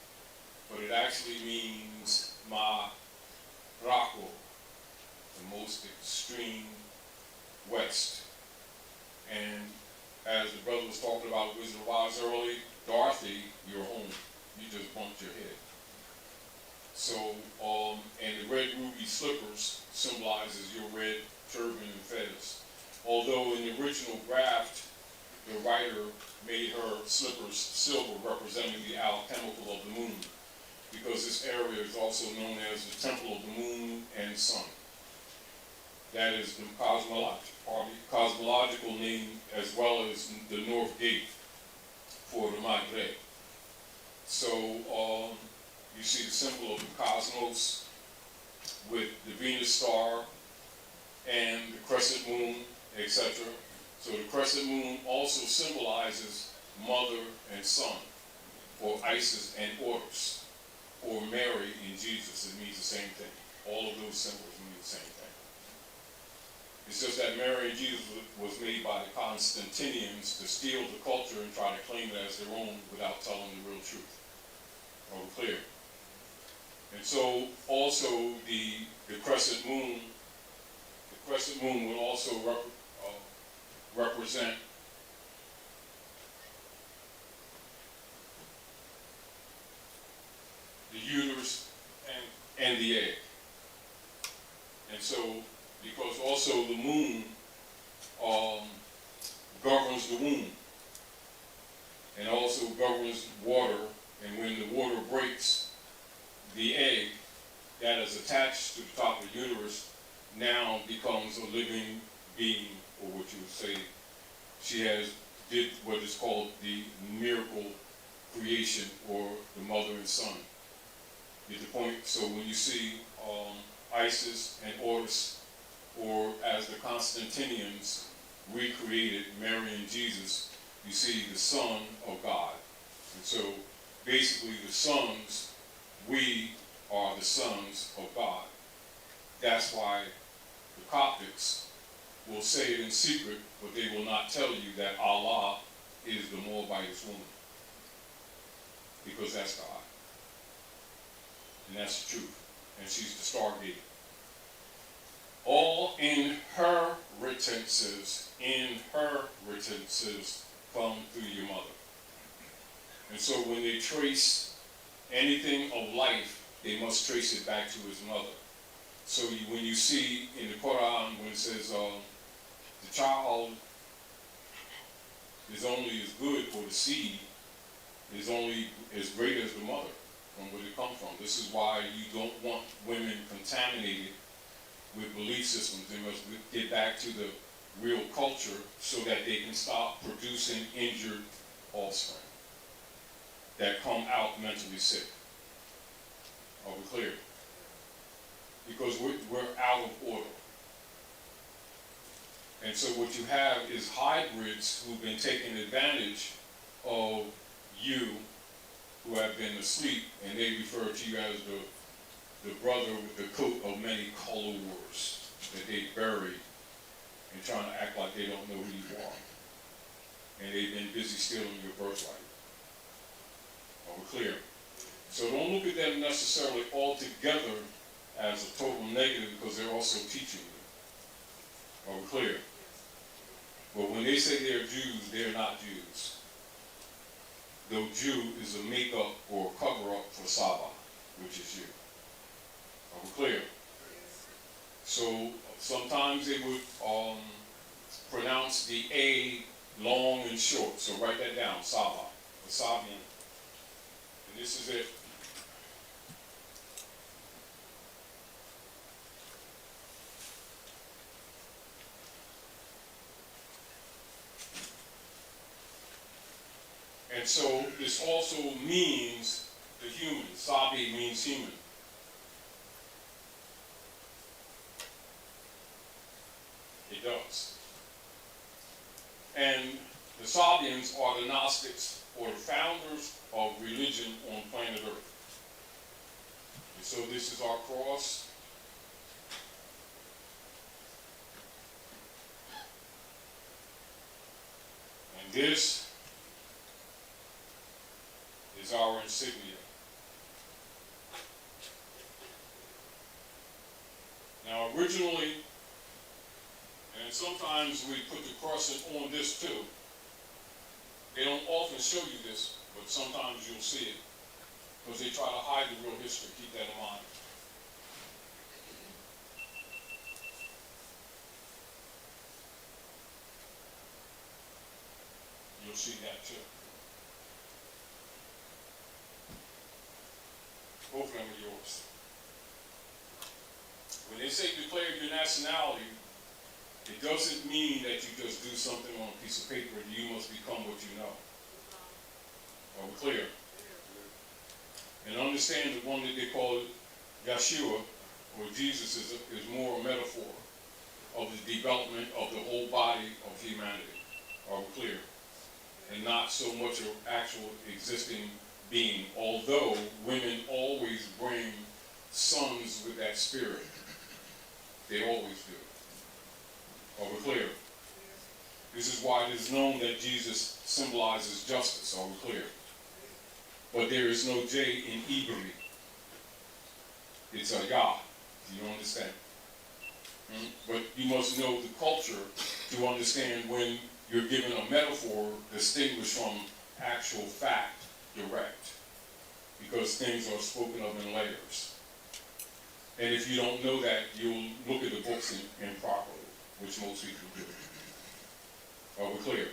But it actually means Morocco, the most extreme west. And as the brother was talking about Wizard of Oz early, Dorothy, you're home. You just bumped your head. So, and the red ruby slippers symbolizes your red turban and feathers. Although in the original draft, the writer made her slippers silver, representing the alchemical of the moon, because this area is also known as the temple of the moon and sun. That is the cosmological name, as well as the North Gate for the Maghreb. So you see the symbol of the cosmos with the Venus star and the crescent moon, etc. So the crescent moon also symbolizes mother and son, or Isis and Horus, or Mary and Jesus. It means the same thing. All of those symbols mean the same thing. It's just that Mary and Jesus was made by the Constantinians to steal the culture and try to claim it as their own without telling the real truth. Are we clear? And so also the crescent moon will also represent the uterus and the egg. And so, because also the moon governs the womb and also governs water, and when the water breaks, the egg that is attached to the top of the uterus now becomes a living being, or what you would say, she did what is called the miracle creation, or the mother and son. Get the point? So when you see Isis and Horus, or as the Constantinians recreated Mary and Jesus, you see the Son of God. And so basically the sons, we are the sons of God. That's why the Coptics will say it in secret, but they will not tell you that Allah is the Moabitess woman, because that's God. And that's the truth. And she's the stargate. All inheritances come through your mother. And so when they trace anything of life, they must trace it back to his mother. So when you see in the Quran, when it says the child is only as good, or the seed is only as great as the mother, from where they come from. This is why you don't want women contaminated with belief systems. They must get back to the real culture so that they can stop producing injured offspring that come out mentally sick. Are we clear? Because we're out of order. And so what you have is hybrids who've been taking advantage of you, who have been asleep, and they refer to you as the brother with the coat of many colors that they buried and trying to act like they don't know who you are. And they've been busy stealing your birthright. Are we clear? So don't look at them necessarily altogether as a total negative, because they're also teaching you. Are we clear? But when they say they're Jews, they're not Jews. Though Jew is a makeup or a cover-up for Saba, which is you. Are we clear? So sometimes they would pronounce the A long and short. So write that down, Saba, the Sabian. And this is it. And so this also means the human. Sabi means human. It does. And the Sabians are the Gnostics, or the founders of religion on planet Earth. And so this is our cross. And this is our insignia. Now originally, and sometimes we put the crescent on this too. They don't often show you this, but sometimes you'll see it, because they try to hide the real history. Keep that in mind. You'll see that too. Both of them are yours. When they say declare your nationality, it doesn't mean that you just do something on a piece of paper. You must become what you know. Are we clear? And understand that one that they call Yeshua, or Jesus, is more a metaphor of the development of the whole body of humanity. Are we clear? and not so much an actual existing being, although women always bring sons with that spirit. They always do. Are we clear? This is why it is known that Jesus symbolizes justice. Are we clear? But there is no J in Iberi. It's a Yah. Do you understand? But you must know the culture to understand when you're given a metaphor distinguished from actual fact direct. Because things are spoken of in layers. And if you don't know that, you'll look at the books improperly, which most people do. Are we clear?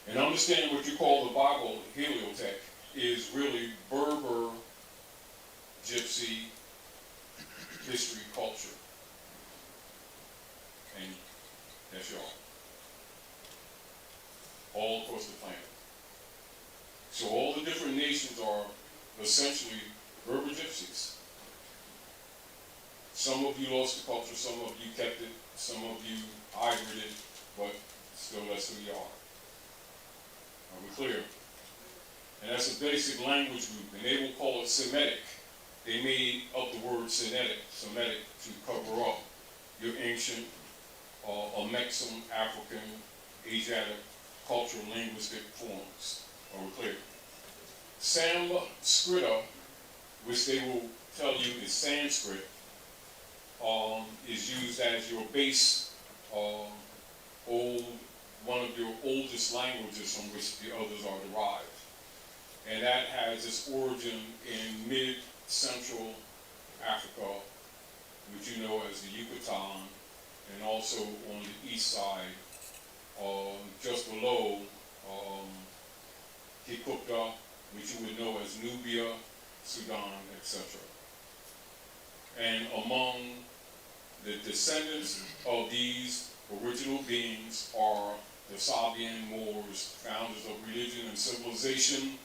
And understand what you call the Bible Heliotech is really Berber gypsy history culture. And that's y'all. All across the planet. So all the different nations are essentially Berber gypsies. Some of you lost the culture, some of you kept it, some of you hybridded it, but still that's who you are. Are we clear? And that's a basic language group, and they will call it Semitic. They made up the word Semitic to cover up your ancient, Mexican, African, Asiatic, cultural, linguistic forms. Are we clear? Samskrita, which they will tell you is Sanskrit, is used as your base, one of your oldest languages from which the others are derived. And that has its origin in mid-central Africa, which you know as the Yucatan, and also on the east side, just below Kikupta, which you would know as Nubia, Sudan, etc. And among the descendants of these original beings are the Sabian Moors, founders of religion and civilization,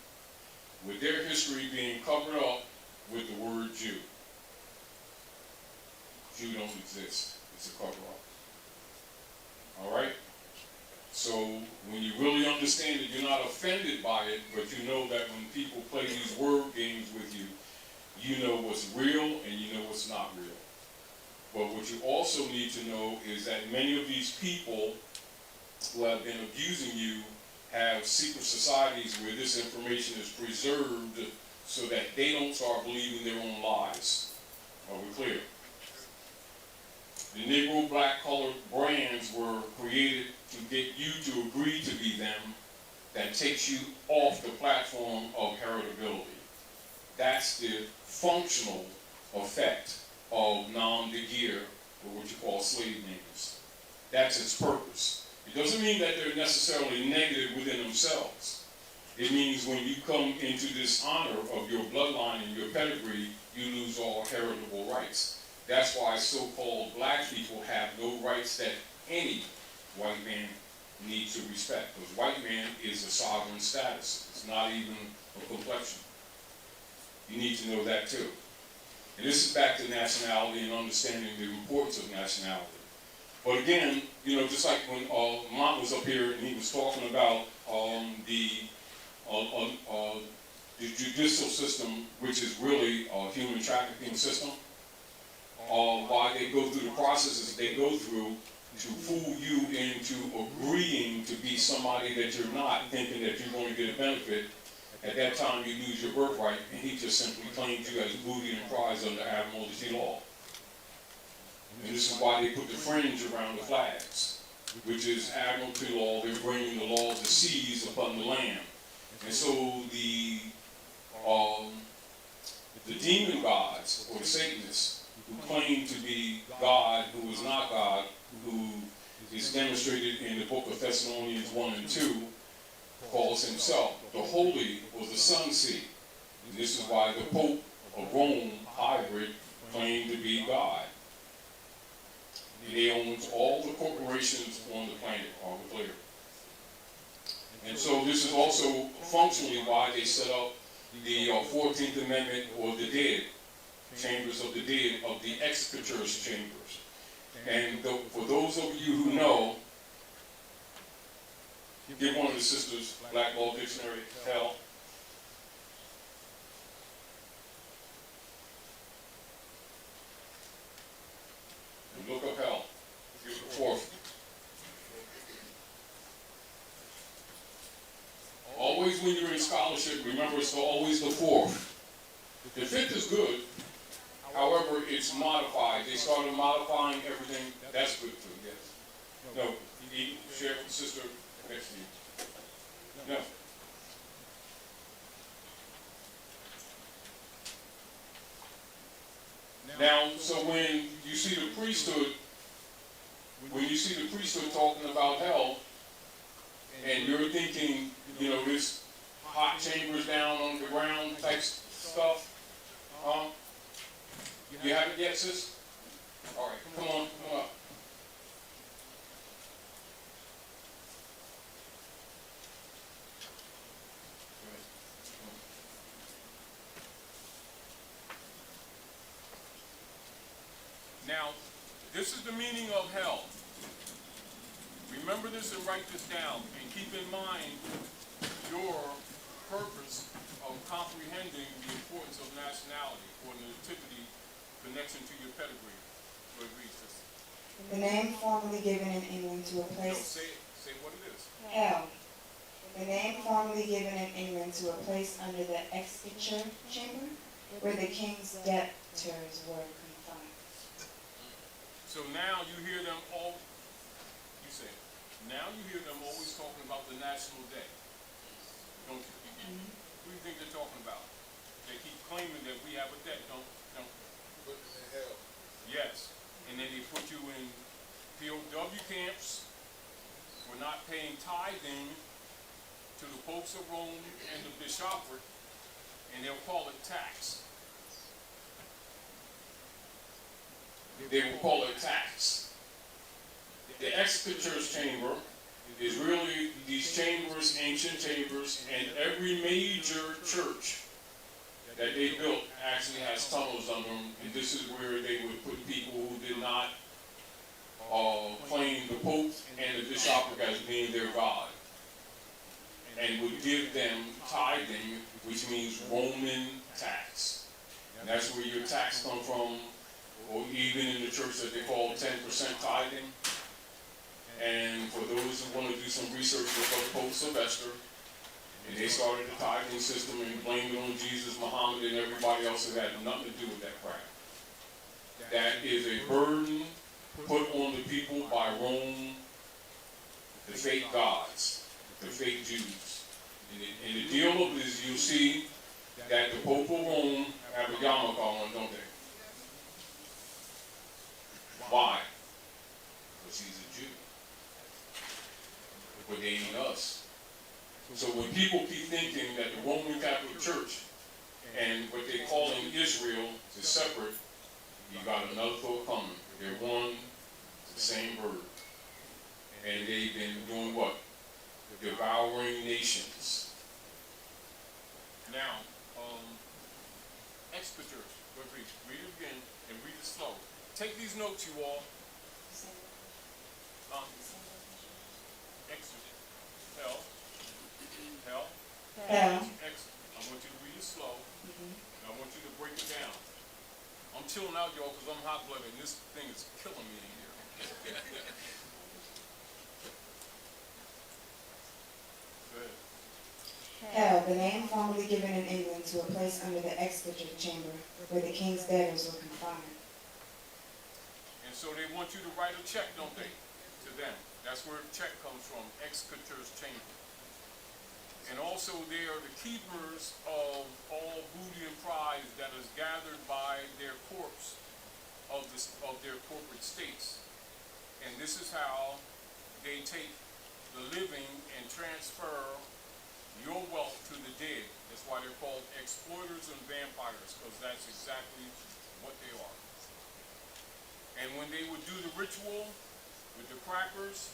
with their history being covered up with the word Jew. Jew don't exist. It's a cover-up. All right? So when you really understand it, you're not offended by it, but you know that when people play these word games with you, you know what's real and you know what's not real. But what you also need to know is that many of these people who have been abusing you have secret societies where this information is preserved so that they don't start believing their own lies. Are we clear? The Negro black colored brands were created to get you to agree to be them. That takes you off the platform of heritability. That's the functional effect of nom de guerre, or what you call slave names. That's its purpose. It doesn't mean that they're necessarily negative within themselves. It means when you come into this honor of your bloodline and your pedigree, you lose all heritable rights. That's why so-called black people have no rights that any white man needs to respect. Because white man is a sovereign status. It's not even a complexion. You need to know that too. And this is back to nationality and understanding the importance of nationality. But again, you know, just like when Lamont was up here and he was talking about the judicial system, which is really a human trafficking system, why they go through the processes they go through to fool you into agreeing to be somebody that you're not, thinking that you're going to get a benefit. At that time, you lose your birthright, and he just simply claims you as booty and prize under admiralty law. And this is why they put the fringe around the flags, which is admiralty law. They're bringing the law of the seas upon the land. And so the demon gods, or the Satanists, who claim to be God, who is not God, who is demonstrated in the book of Thessalonians 1 and 2, calls himself the Holy or the Sun Seed. And this is why the Pope of Rome, hybrid, claimed to be God. And he owns all the corporations on the planet, are we clear? And so this is also functionally why they set up the 14th Amendment, or the dead, chambers of the dead, of the executors' chambers. And for those of you who know, Give one of the sisters Black Law Dictionary, hell. And look up hell. Give it the fourth. Always when you're in scholarship, remember it's always the fourth. The fifth is good. However, it's modified. They started modifying everything. That's good too, yes. No, share with sister next to you. No. Now, so when you see the priesthood, talking about hell, and you're thinking, you know, this hot chambers down on the ground type stuff, you haven't yet, sis? All right, come on up. Now, this is the meaning of hell. Remember this and write this down, and keep in mind your purpose of comprehending the importance of nationality or nativity connection to your pedigree. Go ahead, read this. The name formerly given in England to a place. No, say what it is. Hell. The name formerly given in England to a place under the exchequer chamber, where the king's debtors were confined. So now you hear them all. You say, now you hear them always talking about the national debt, don't you? Mm-hmm. What do you think they're talking about? They keep claiming that we have a debt, don't? Put them in hell. Yes, and then they put you in POW camps for not paying tithing to the popes of Rome and the bishopric, and they'll call it tax. They will call it tax. The exchequer's chamber is really these chambers, ancient chambers, and every major church that they built actually has tunnels under them, and this is where they would put people who did not claim the Pope and the bishopric as being their God, and would give them tithing, which means Roman tax. And that's where your tax comes from, or even in the church that they call 10% tithing. And for those who want to do some research, look up Pope Sylvester. And they started the tithing system and blamed it on Jesus, Muhammad, and everybody else that had nothing to do with that crap. That is a burden put on the people by Rome, the fake gods, the fake Jews. And the deal of it is you'll see that the Pope of Rome have a yarmulke on, don't they? Why? Because he's a Jew. But they ain't us. So when people keep thinking that the Roman Catholic Church and what they call in Israel is separate, you got another thought coming. They're one, the same bird. And they've been doing what? Devouring nations. Now, exchequers. Read it again and read it slow. Take these notes, you all. Hell. Hell. Hell. I want you to read it slow. And I want you to break it down. I'm chilling out, y'all, because I'm hot-blooded, and this thing is killing me in here. Go ahead. Hell, the name formerly given in England to a place under the exchequer chamber, where the king's debtors were confined. And so they want you to write a check, don't they, to them. That's where the check comes from, exchequer's chamber. And also they are the keepers of all booty and prize that is gathered by their corpse of their corporate states. And this is how they take the living and transfer your wealth to the dead. That's why they're called exploiters and vampires, because that's exactly what they are. And when they would do the ritual with the crackers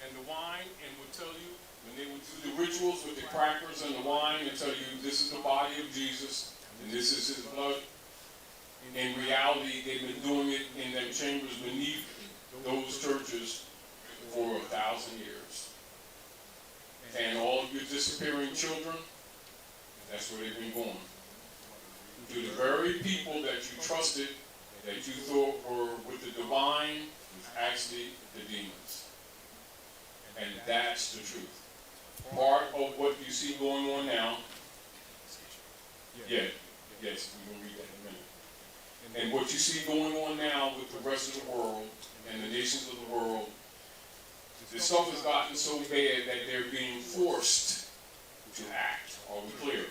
and the wine, and would tell you, when they would do the rituals with the crackers and the wine and tell you this is the body of Jesus and this is his blood, in reality they've been doing it in their chambers beneath those churches for 1,000 years. And all of your disappearing children, that's where they've been going. To the very people that you trusted, that you thought were with the divine, was actually the demons. And that's the truth. Part of what you see going on now, yes, we're going to read that in a minute. And what you see going on now with the rest of the world and the nations of the world, this stuff has gotten so bad that they're being forced to act. Are we clear?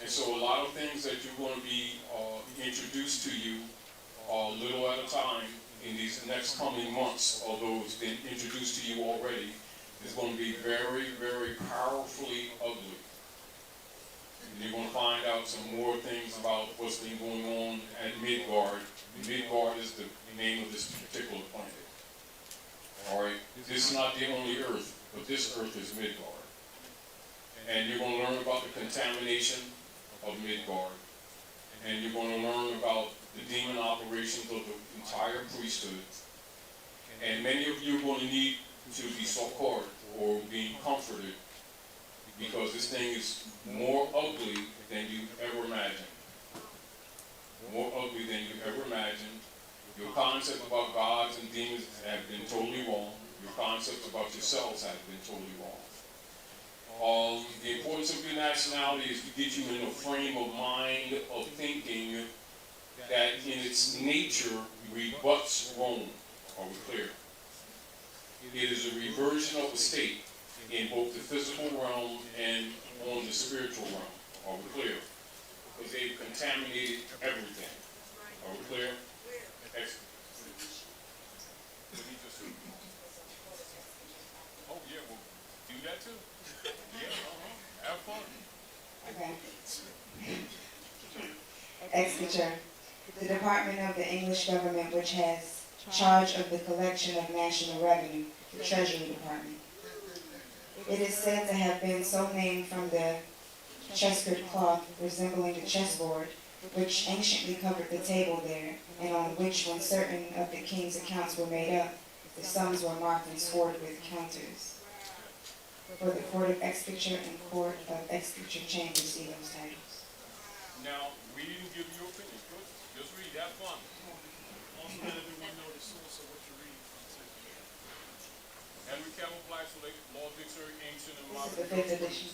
And so a lot of things that you're going to be introduced to you little at a time in these next coming months, although it's been introduced to you already, is going to be very, very powerfully ugly. And you're going to find out some more things about what's been going on at Midgard. Midgard is the name of this particular planet. All right, this is not the only Earth, but this Earth is Midgard. And you're going to learn about the contamination of Midgard. And you're going to learn about the demon operations of the entire priesthood. And many of you are going to need to be supported or being comforted, because this thing is more ugly than you ever imagined. More ugly than you ever imagined. Your concept about gods and demons have been totally wrong. Your concepts about yourselves have been totally wrong. The importance of your nationality is to get you in a frame of mind of thinking that in its nature rebuts Rome. Are we clear? It is a reversion of a state in both the physical realm and on the spiritual realm. Are we clear? Because they've contaminated everything. Are we clear? Excellent. Oh yeah, well, do that too. Yeah, have fun. Okay. Executor. The Department of the English Government, which has charge of the collection of national revenue, the Treasury Department. It is said to have been so named from the checkered cloth resembling the chessboard, which anciently covered the table there, and on which, when certain of the king's accounts were made up, the sums were marked and scored with counters. For the Court of Exchequer and Court of Exchequer Chamber, see those titles. Now, we didn't give you opinion. Good. Just read that fun. Also, let everyone know the source of what you're reading from too. Henry Cavill Black's Law Dictionary, Ancient and Modern. This is the 5th edition.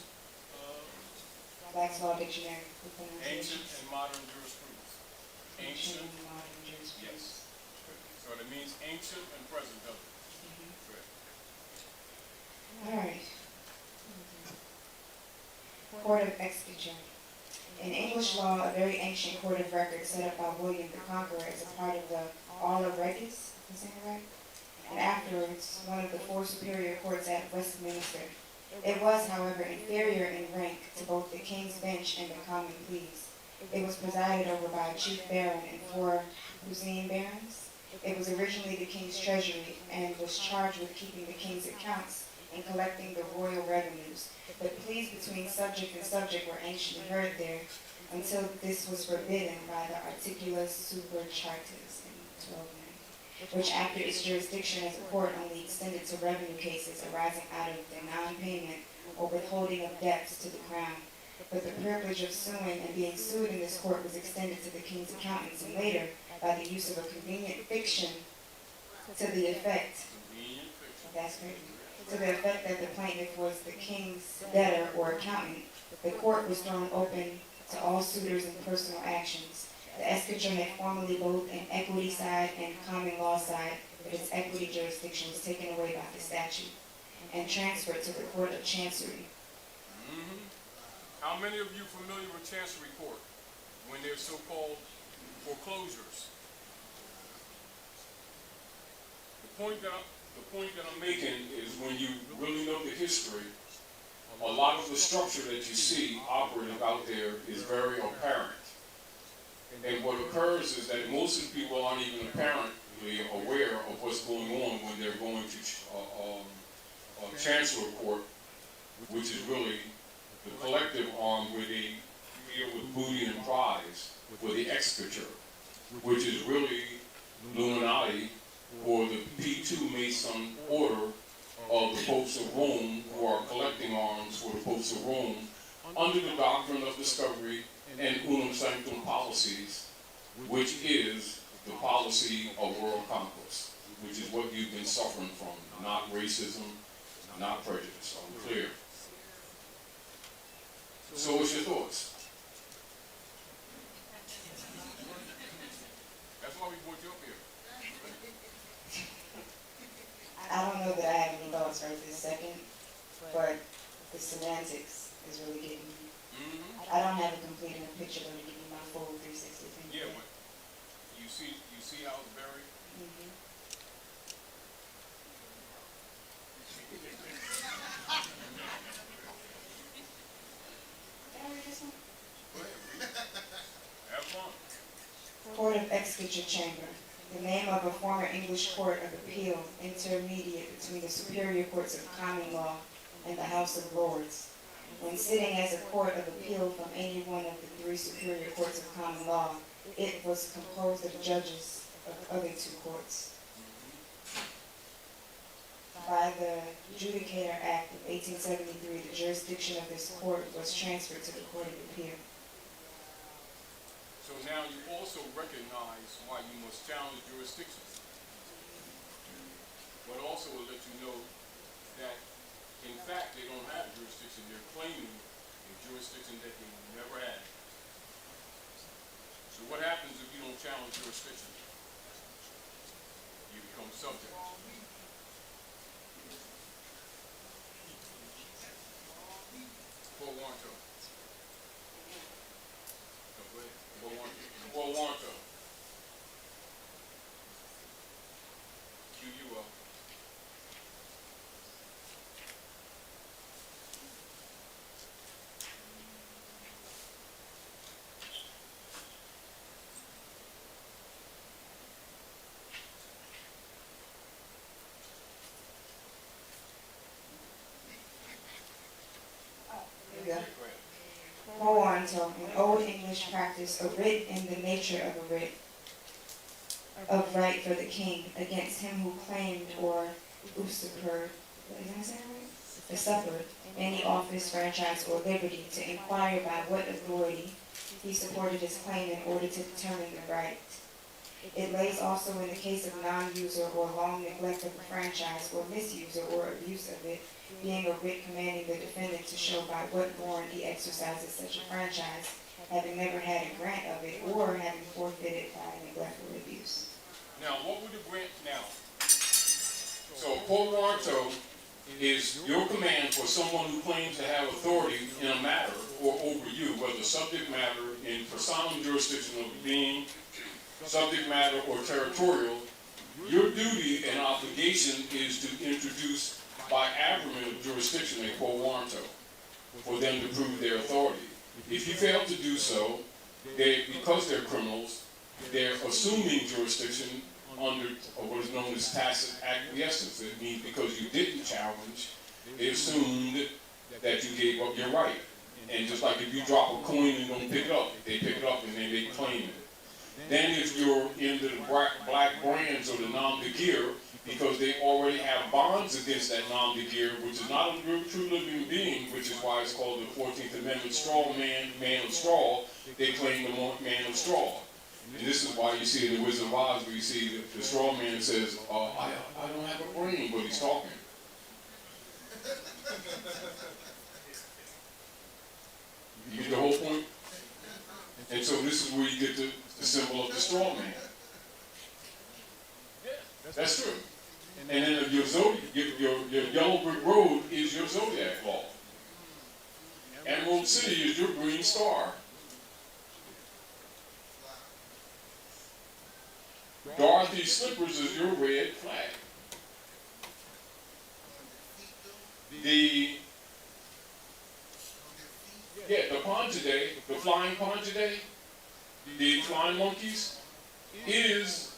Black's Law Dictionary. Ancient and Modern Jurisprudence. Ancient and Modern Jurisprudence. Yes. So that means ancient and present, doesn't it? All right. Court of Exchequer. In English law, a very ancient court of record set up by William the Conqueror as a part of the Aula Regis, am I saying it right? And afterwards, one of the 4 superior courts at Westminster. It was, however, inferior in rank to both the King's Bench and the Common Pleas. It was presided over by a chief baron and 4 Hussine barons. It was originally the King's treasury and was charged with keeping the King's accounts and collecting the royal revenues. But pleas between subject and subject were anciently heard there, until this was forbidden by the Articulus Super Chartis in 1290, which after its jurisdiction as a court only extended to revenue cases arising out of the non-payment or withholding of debts to the crown. But the privilege of suing and being sued in this court was extended to the king's accountants, and later, by the use of a convenient fiction to the effect, to the effect that the plaintiff was the king's debtor or accountant, the court was thrown open to all suitors in personal actions. The exchequer had formerly both an equity side and common law side, but its equity jurisdiction was taken away by the statute and transferred to the Court of Chancery. How many of you familiar with Chancery Court when there's so-called foreclosures? The point that I'm making is when you really know the history, a lot of the structure that you see operating out there is very apparent. And what occurs is that most of the people aren't even apparently aware of what's going on when they're going to Chancellor Court, which is really the collective arm where they deal with booty and prize for the exchequer, which is really Illuminati or the P2 Mason order of the popes of Rome who are collecting arms for the popes of Rome under the doctrine of discovery and unum sanctum policies, which is the policy of world conquest, which is what you've been suffering from, not racism, not prejudice. Are we clear? So what's your thoughts? That's why we brought you up here. I don't know that I have any thoughts right this second, but the semantics is really getting me. I don't have a complete enough picture though to give you my full 360 opinion. Yeah, but you see how it's buried? Can I read this one? Go ahead, read it. Have fun. Court of Exchequer Chamber. The name of a former English court of appeal, intermediate between the superior courts of common law and the House of Lords. When sitting as a court of appeal from any one of the three superior courts of common law, it was composed of judges of other two courts. By the Judicature Act of 1873, the jurisdiction of this court was transferred to the Court of Appeal. So now you also recognize why you must challenge jurisdiction. But also will let you know that, in fact, they don't have jurisdiction. They're claiming a jurisdiction that they never had. So what happens if you don't challenge jurisdiction? You become subject. Warranto. Warranto. Cue you up. Warranto, an Old English practice, a writ in the nature of a writ of right for the king against him who claimed or usurped, usurped any office, franchise, or liberty, to inquire by what authority he supported his claim in order to determine the right. It lays also in the case of non-user or long neglect of a franchise or misuse or abuse of it, being a writ commanding the defendant to show by what warrant he exercises such a franchise, having never had a grant of it or having forfeited by neglect or abuse. Now, what would the grant now? So, quo warranto is your command for someone who claims to have authority in a matter or over you, whether subject matter in personam jurisdiction of being, subject matter or territorial. Your duty and obligation is to introduce by agreement of jurisdiction a quo warranto for them to prove their authority. If you fail to do so, because they're criminals, they're assuming jurisdiction under what is known as tacit acquiescence. It means because you didn't challenge, they assumed that you gave up your right. And just like if you drop a coin and don't pick it up, they pick it up and then they claim it. Then if you're in the black brands or the nom de guerre, because they already have bonds against that nom de guerre, which is not a true living being, which is why it's called the 14th Amendment straw man, man of straw, they claim the man of straw. And this is why you see in the Wizard of Oz where you see the straw man says, I don't have a brain, but he's talking. You get the whole point? And so this is where you get the symbol of the straw man. That's true. And then your yellow brick road is your zodiac law. Emerald City is your green star. Dorothy's slippers is your red flag. The Pongidae, the flying Pongidae, the flying monkeys, is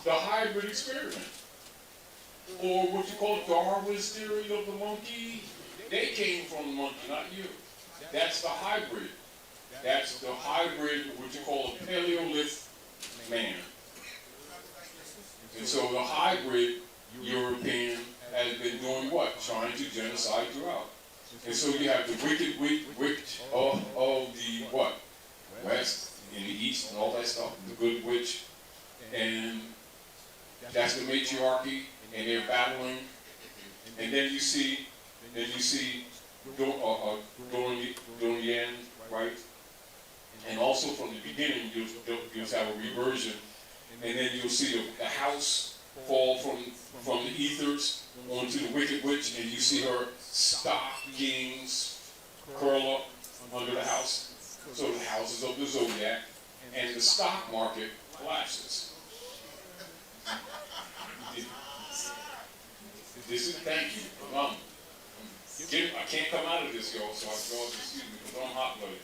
the hybrid experiment. Or what you call Darwin's theory of the monkey. They came from the monkey, not you. That's the hybrid. That's the hybrid, what you call a Paleolith man. And so the hybrid European has been doing what? Trying to genocide throughout. And so you have the wicked witch of the what? West and the East and all that stuff, the good witch. And that's the matriarchy, and they're battling. And then you see during the end, right? And also from the beginning, you'll have a reversion. And then you'll see the house fall from the ethers onto the wicked witch, and you see her stockings curl up under the house. So the houses of the zodiac, and the stock market collapses. This is, thank you. I can't come out of this, y'all, so y'all excuse me, because I'm hot-blooded.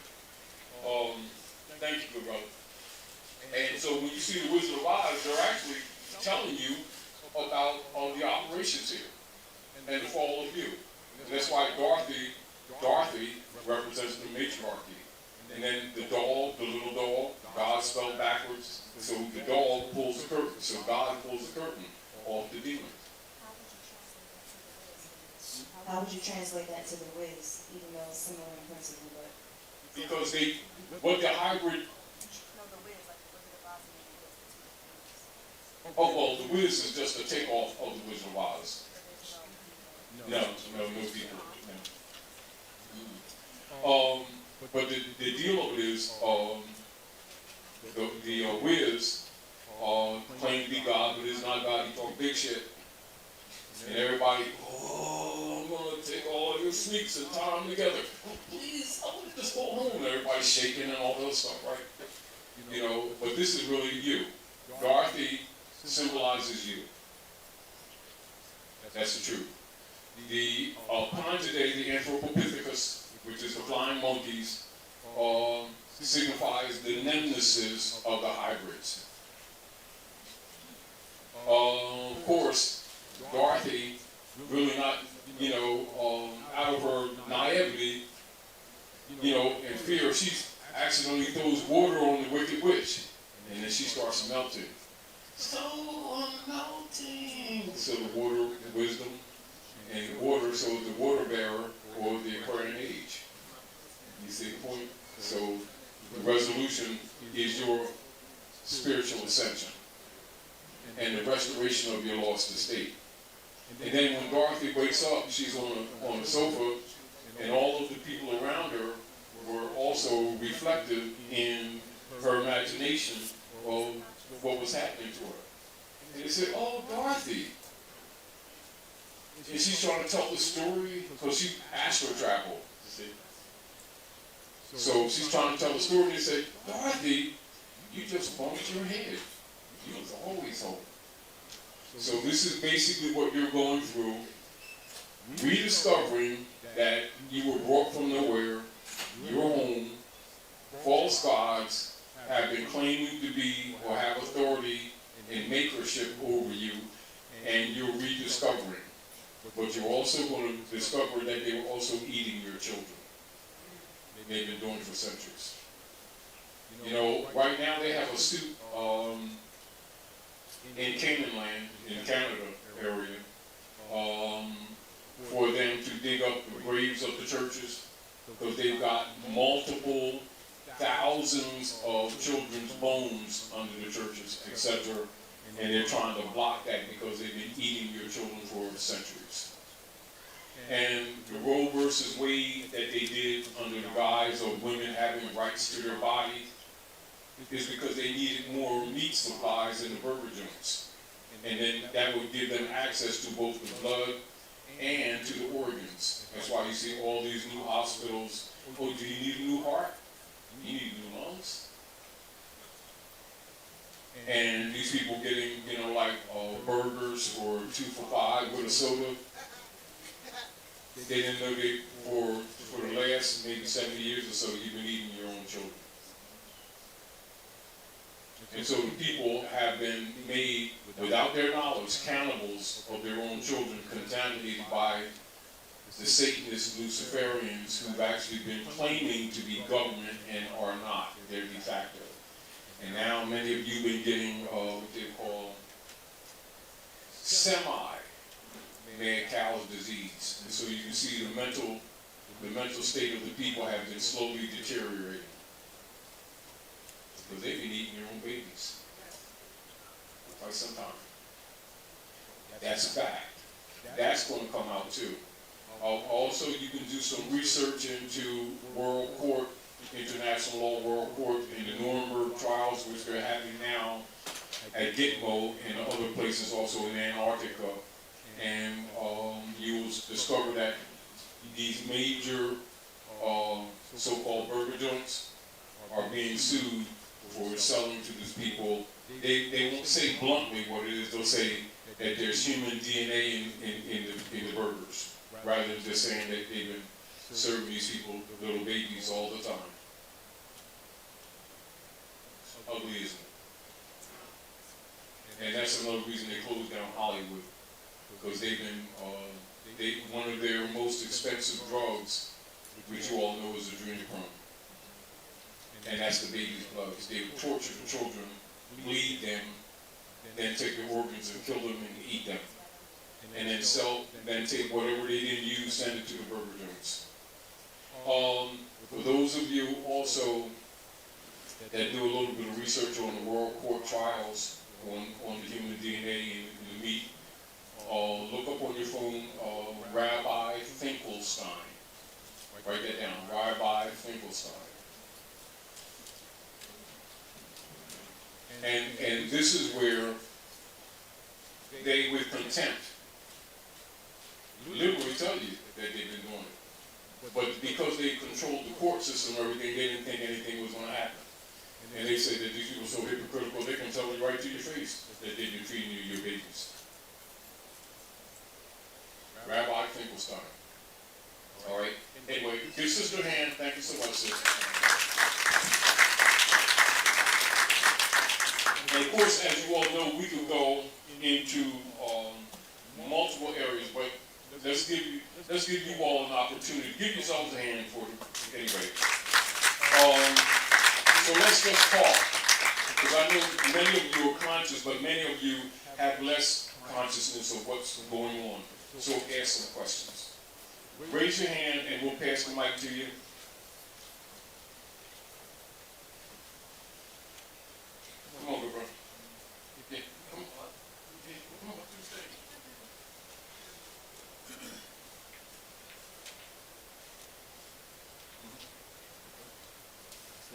Thank you, good brother. And so when you see the Wizard of Oz, they're actually telling you about the operations here and the fall of you. And that's why Dorothy represents the matriarchy. And then the doll, the little doll, God spelled backwards. So the doll pulls the curtain. So God pulls the curtain off the demon. How would you translate that to the Wiz, even though it's similar in principle, but? Because what the hybrid. Oh, well, the Wiz is just a takeoff of the Wizard of Oz. No people. No. But the deal of it is, the Wiz claims to be God, but is not God. He talk big shit. And everybody, I'm going to take all your sneaks and tie them together. Oh, please, I want to just go home. And everybody's shaking and all that stuff, right? You know, but this is really you. Dorothy symbolizes you. That's the truth. The Pontidae, the Anthropopithecus, which is the flying monkeys, signifies the nemesis of the hybrids. Of course, Dorothy, really not, out of her naivety, and fear, she accidentally throws water on the wicked witch, and then she starts melting. So I'm melting. So the water, wisdom, and water, so the water bearer or the Aquarian age. You see the point? So the resolution is your spiritual ascension and the restoration of your lost estate. And then when Dorothy wakes up, she's on the sofa, and all of the people around her were also reflected in her imagination of what was happening to her. And they said, "Oh, Dorothy." And she's trying to tell the story, because she astral traveled. So she's trying to tell the story, and they say, "Dorothy, you just bumped your head. You was always home." So this is basically what you're going through, rediscovering that you were brought from nowhere, you're home, false gods have been claiming to be or have authority and makership over you, and you're rediscovering. But you're also going to discover that they were also eating your children. They've been doing it for centuries. Right now they have a suit in Canaan land, in Canada area, for them to dig up the graves of the churches, because they've got multiple thousands of children's bones under the churches, etc. And they're trying to block that because they've been eating your children for centuries. And the Roe versus Wade that they did under the guise of women having rights to their body is because they needed more meat supplies in the burger joints. And then that would give them access to both the blood and to the organs. That's why you see all these new hospitals. Oh, do you need a new heart? You need new lungs. And these people getting, burgers for 2 for $5 with a soda. They didn't know for the last maybe 70 years or so, you've been eating your own children. And so the people have been made, without their knowledge, cannibals of their own children, contaminated by the Satanists, Luciferians, who've actually been claiming to be government and are not. They're de facto. And now many of you have been getting what they call mad cow's disease. And so you can see the mental state of the people have been slowly deteriorating. Because they've been eating their own babies for quite some time. That's a fact. That's going to come out too. Also, you can do some research into World Court, International Law World Court, in the Nuremberg trials, which they're having now at Gitmo and other places also in Antarctica. And you will discover that these major so-called burger joints are being sued for selling to these people. They won't say bluntly what it is. They'll say that there's human DNA in the burgers, rather than just saying that they've been serving these people little babies all the time. It's ugly, isn't it? And that's another reason they closed down Hollywood, because they've been one of their most expensive drugs, which you all know is adrenochrome, and that's the baby's blood. They would torture the children, bleed them, then take their organs and kill them and eat them, and then take whatever they didn't use, send it to the burger joints. For those of you also that do a little bit of research on the World Court trials on the human DNA and the meat, look up on your phone Rabbi Finkelstein. Write that down, Rabbi Finkelstein. And this is where they, with contempt, literally tell you that they've been doing it. But because they controlled the court system and everything, they didn't think anything was going to happen. And they say that these people are so hypocritical, they can tell you right to your face that they've been feeding you your babies. Rabbi Finkelstein. All right. Anyway, give Sister a hand. Thank you so much, sister. And of course, as you all know, we could go into multiple areas, but let's give you all an opportunity. Give yourselves a hand for it anyway. So let's just talk, because I know many of you are conscious, but many of you have less consciousness of what's going on. So ask some questions. Raise your hand and we'll pass the mic to you. Come on, good brother. Yeah, come on. Yeah, come on up to the stage.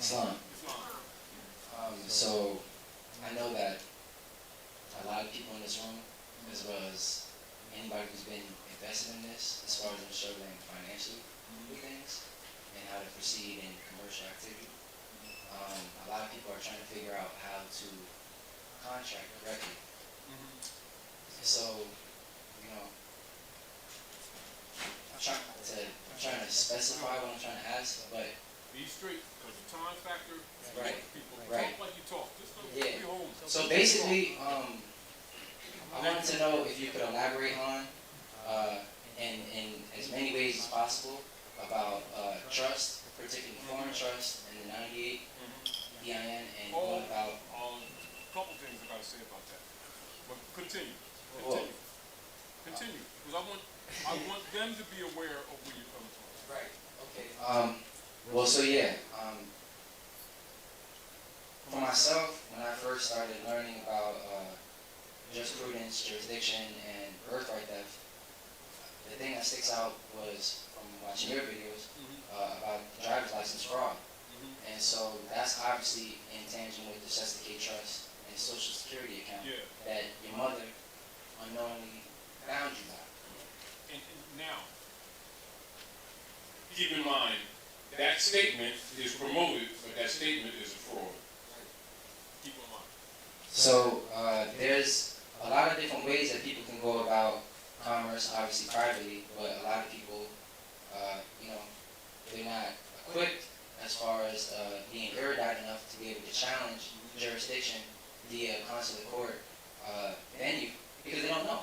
Islam. So I know that a lot of people in this room, as well as anybody who's been invested in this, as far as they're struggling financially with things and how to proceed in commercial activity, a lot of people are trying to figure out how to contract correctly. So, you know, I'm trying to specify what I'm trying to ask, but be straight, because the time factor, right, people right. talk like you talk. Just don't Yeah. be home. So basically, I wanted to know if you could elaborate on, in as many ways as possible, about trust, particularly foreign trust, and the 98 EIN, and what about... A couple things I got to say about that. But continue. Well, Continue. Because I want them to be aware of where you're coming from. right, okay. Well, so yeah, for myself, when I first started learning about jurisprudence, jurisdiction, and birthright theft, the thing that sticks out was from watching your videos about driver's license fraud. And so that's obviously in tangent with the Chesapeake Trust and Social Security account that your mother unknowingly found you by. And now, keep in mind, that statement is promoted, but that statement is a fraud. Keep in mind. So there's a lot of different ways that people can go about commerce, obviously privately, but a lot of people, you know, they're not equipped as far as being erudite enough to be able to challenge jurisdiction via consular court venue, because they don't know.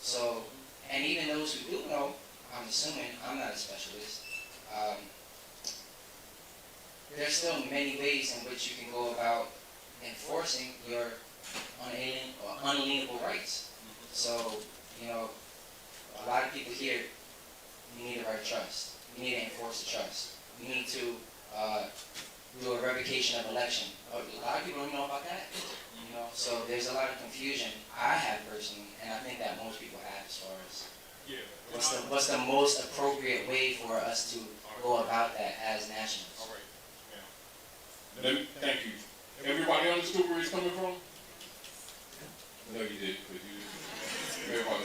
So, and even those who do know, I'm assuming, I'm not a specialist, there's still many ways in which you can go about enforcing your unalienable rights. So, you know, a lot of people here, we need the right trust. We need to enforce the trust. We need to do a revocation of election. A lot of people don't know about that. You know, so there's a lot of confusion I have personally, and I think that most people have as far as what's the most appropriate way for us to go about that as nationals. All right. Yeah. Thank you. Everybody understood where he's coming from? No, you did, because you didn't. Everybody.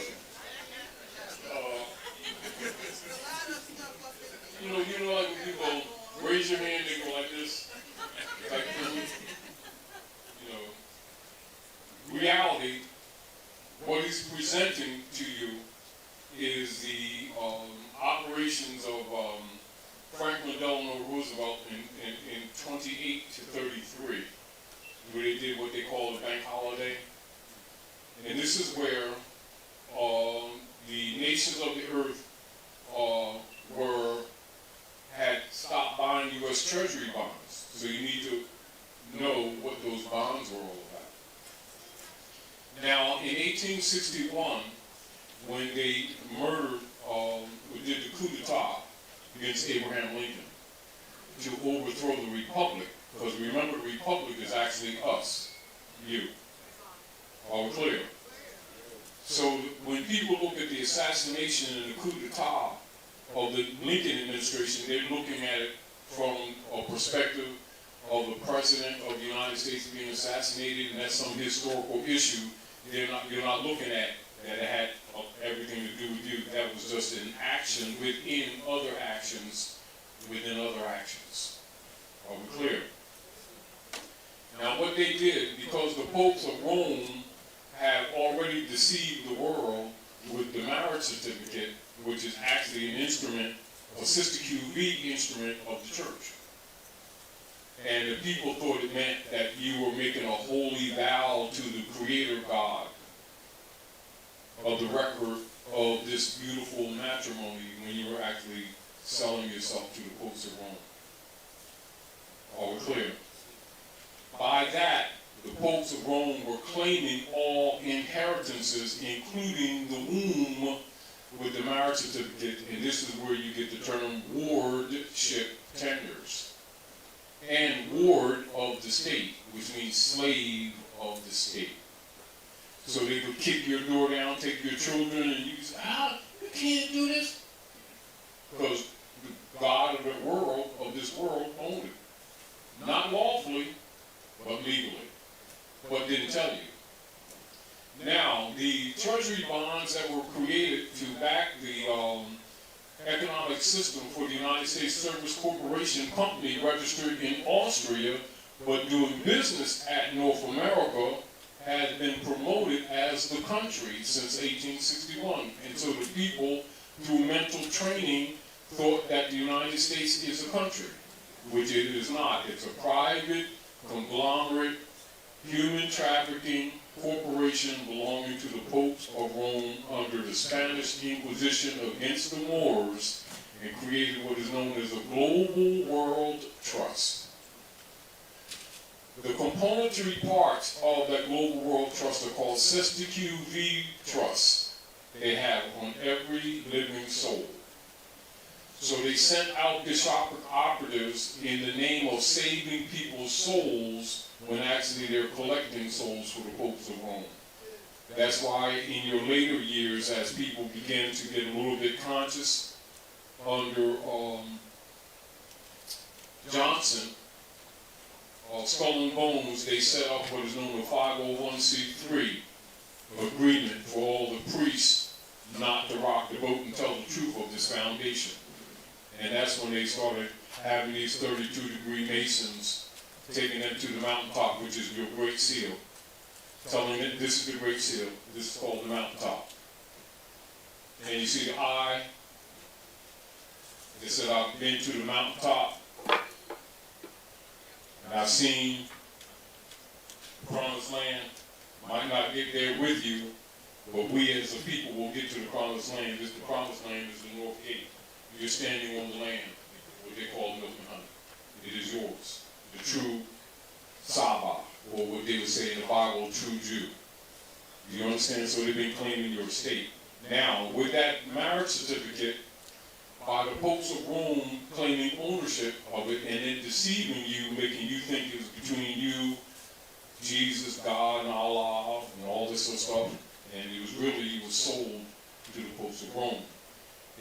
You know, like when people raise your hand, they go like this. Like, you know, reality, what he's presenting to you is the operations of Franklin Delano Roosevelt in 28 to 33, where they did what they call a bank holiday. And this is where the nations of the earth had stopped buying U.S. Treasury bonds. So you need to know what those bonds were all about. Now, in 1861, when they did the coup d'etat against Abraham Lincoln to overthrow the republic, because remember, the republic is actually us, you. Are we clear? So when people look at the assassination and the coup d'etat of the Lincoln administration, they're looking at it from a perspective of the president of the United States being assassinated, and that's some historical issue. You're not looking at that it had everything to do with you. That was just an action within other actions, within other actions. Are we clear? Now what they did, because the popes of Rome have already deceived the world with the marriage certificate, which is actually an instrument, a Sister QV instrument of the church. And the people thought it meant that you were making a holy vow to the Creator God of the record of this beautiful matrimony when you were actually selling yourself to the popes of Rome. Are we clear? By that, the popes of Rome were claiming all inheritances, including the womb, with the marriage certificate, and this is where you get the term wardship tenders. And ward of the state, which means slave of the state. So they would kick your door down, take your children, and you say, you can't do this. Because the God of the world, of this world, owned it. Not lawfully, but legally. But didn't tell you. Now, the treasury bonds that were created to back the economic system for the United States Service Corporation Company registered in Austria, but doing business at North America, has been promoted as the country since 1861. And so the people, through mental training, thought that the United States is a country, which it is not. It's a private, conglomerate, human trafficking corporation belonging to the popes of Rome under the Spanish Inquisition against the Moors, and created what is known as a Global World Trust. The componentary parts of that Global World Trust are called SESTQ-V trusts. They have on every living soul. So they sent out bishopric operatives in the name of saving people's souls when actually they're collecting souls for the popes of Rome. That's why in your later years, as people begin to get a little bit conscious under Johnson, Skull and Bones, they set up what is known as a 501c3 agreement for all the priests not to rock the boat and tell the truth of this foundation. And that's when they started having these 32-degree Masons, taking them to the mountaintop, which is your Great Seal, telling them this is the Great Seal, this is called the mountaintop. And you see the eye, they said, I've been to the mountaintop, and I've seen the promised land. Might not get there with you, but we as a people will get to the promised land. The promised land is the North Gate. You're standing on the land, what they call milk and honey. It is yours. The true Saba, or what they would say in the Bible, true Jew. You understand? So they've been claiming your estate. Now, with that marriage certificate, by the popes of Rome claiming ownership of it and then deceiving you, making you think it was between you, Jesus, God, and Allah, and all this sort of stuff, and it was sold to the popes of Rome.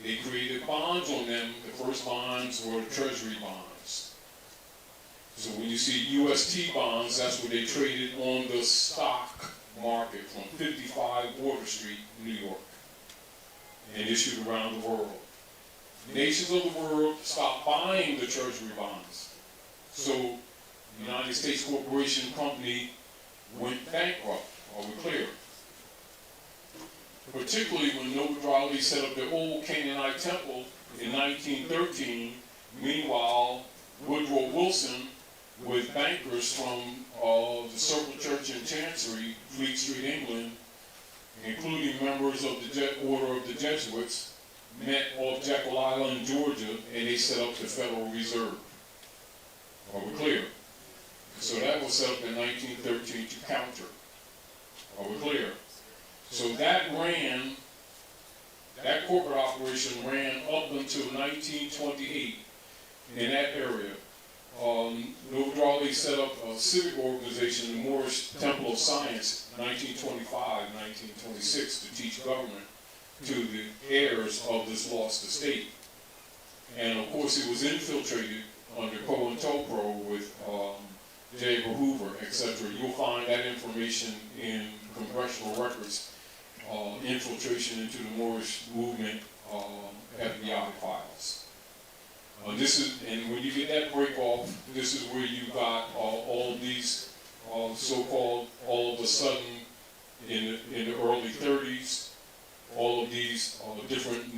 They created bonds on them. The first bonds were treasury bonds. So when you see UST bonds, that's what they traded on the stock market from 55 Water Street, New York, and issued around the world. Nations of the world stopped buying the treasury bonds. So the United States Corporation Company went bankrupt. Are we clear? Particularly when Noble Raleigh set up the old Canaanite temple in 1913. Meanwhile, Woodrow Wilson, with bankers from the Circle Church and Chancery, Fleet Street, England, including members of the Order of the Jesuits, met off Jekyll Island, Georgia, and they set up the Federal Reserve. Are we clear? So that was set up in 1913 to counter. Are we clear? So that corporate operation ran up until 1928 in that area. Noble Raleigh set up a civic organization, the Moorish Temple of Science, 1925, 1926, to teach government to the heirs of this lost estate. And of course it was infiltrated under COINTELPRO with J. Edgar Hoover, etc. You'll find that information in congressional records, infiltration into the Moorish movement, FBI files. And when you get that break off, this is where you got all these so-called, all of a sudden, in the early 30s, all of these different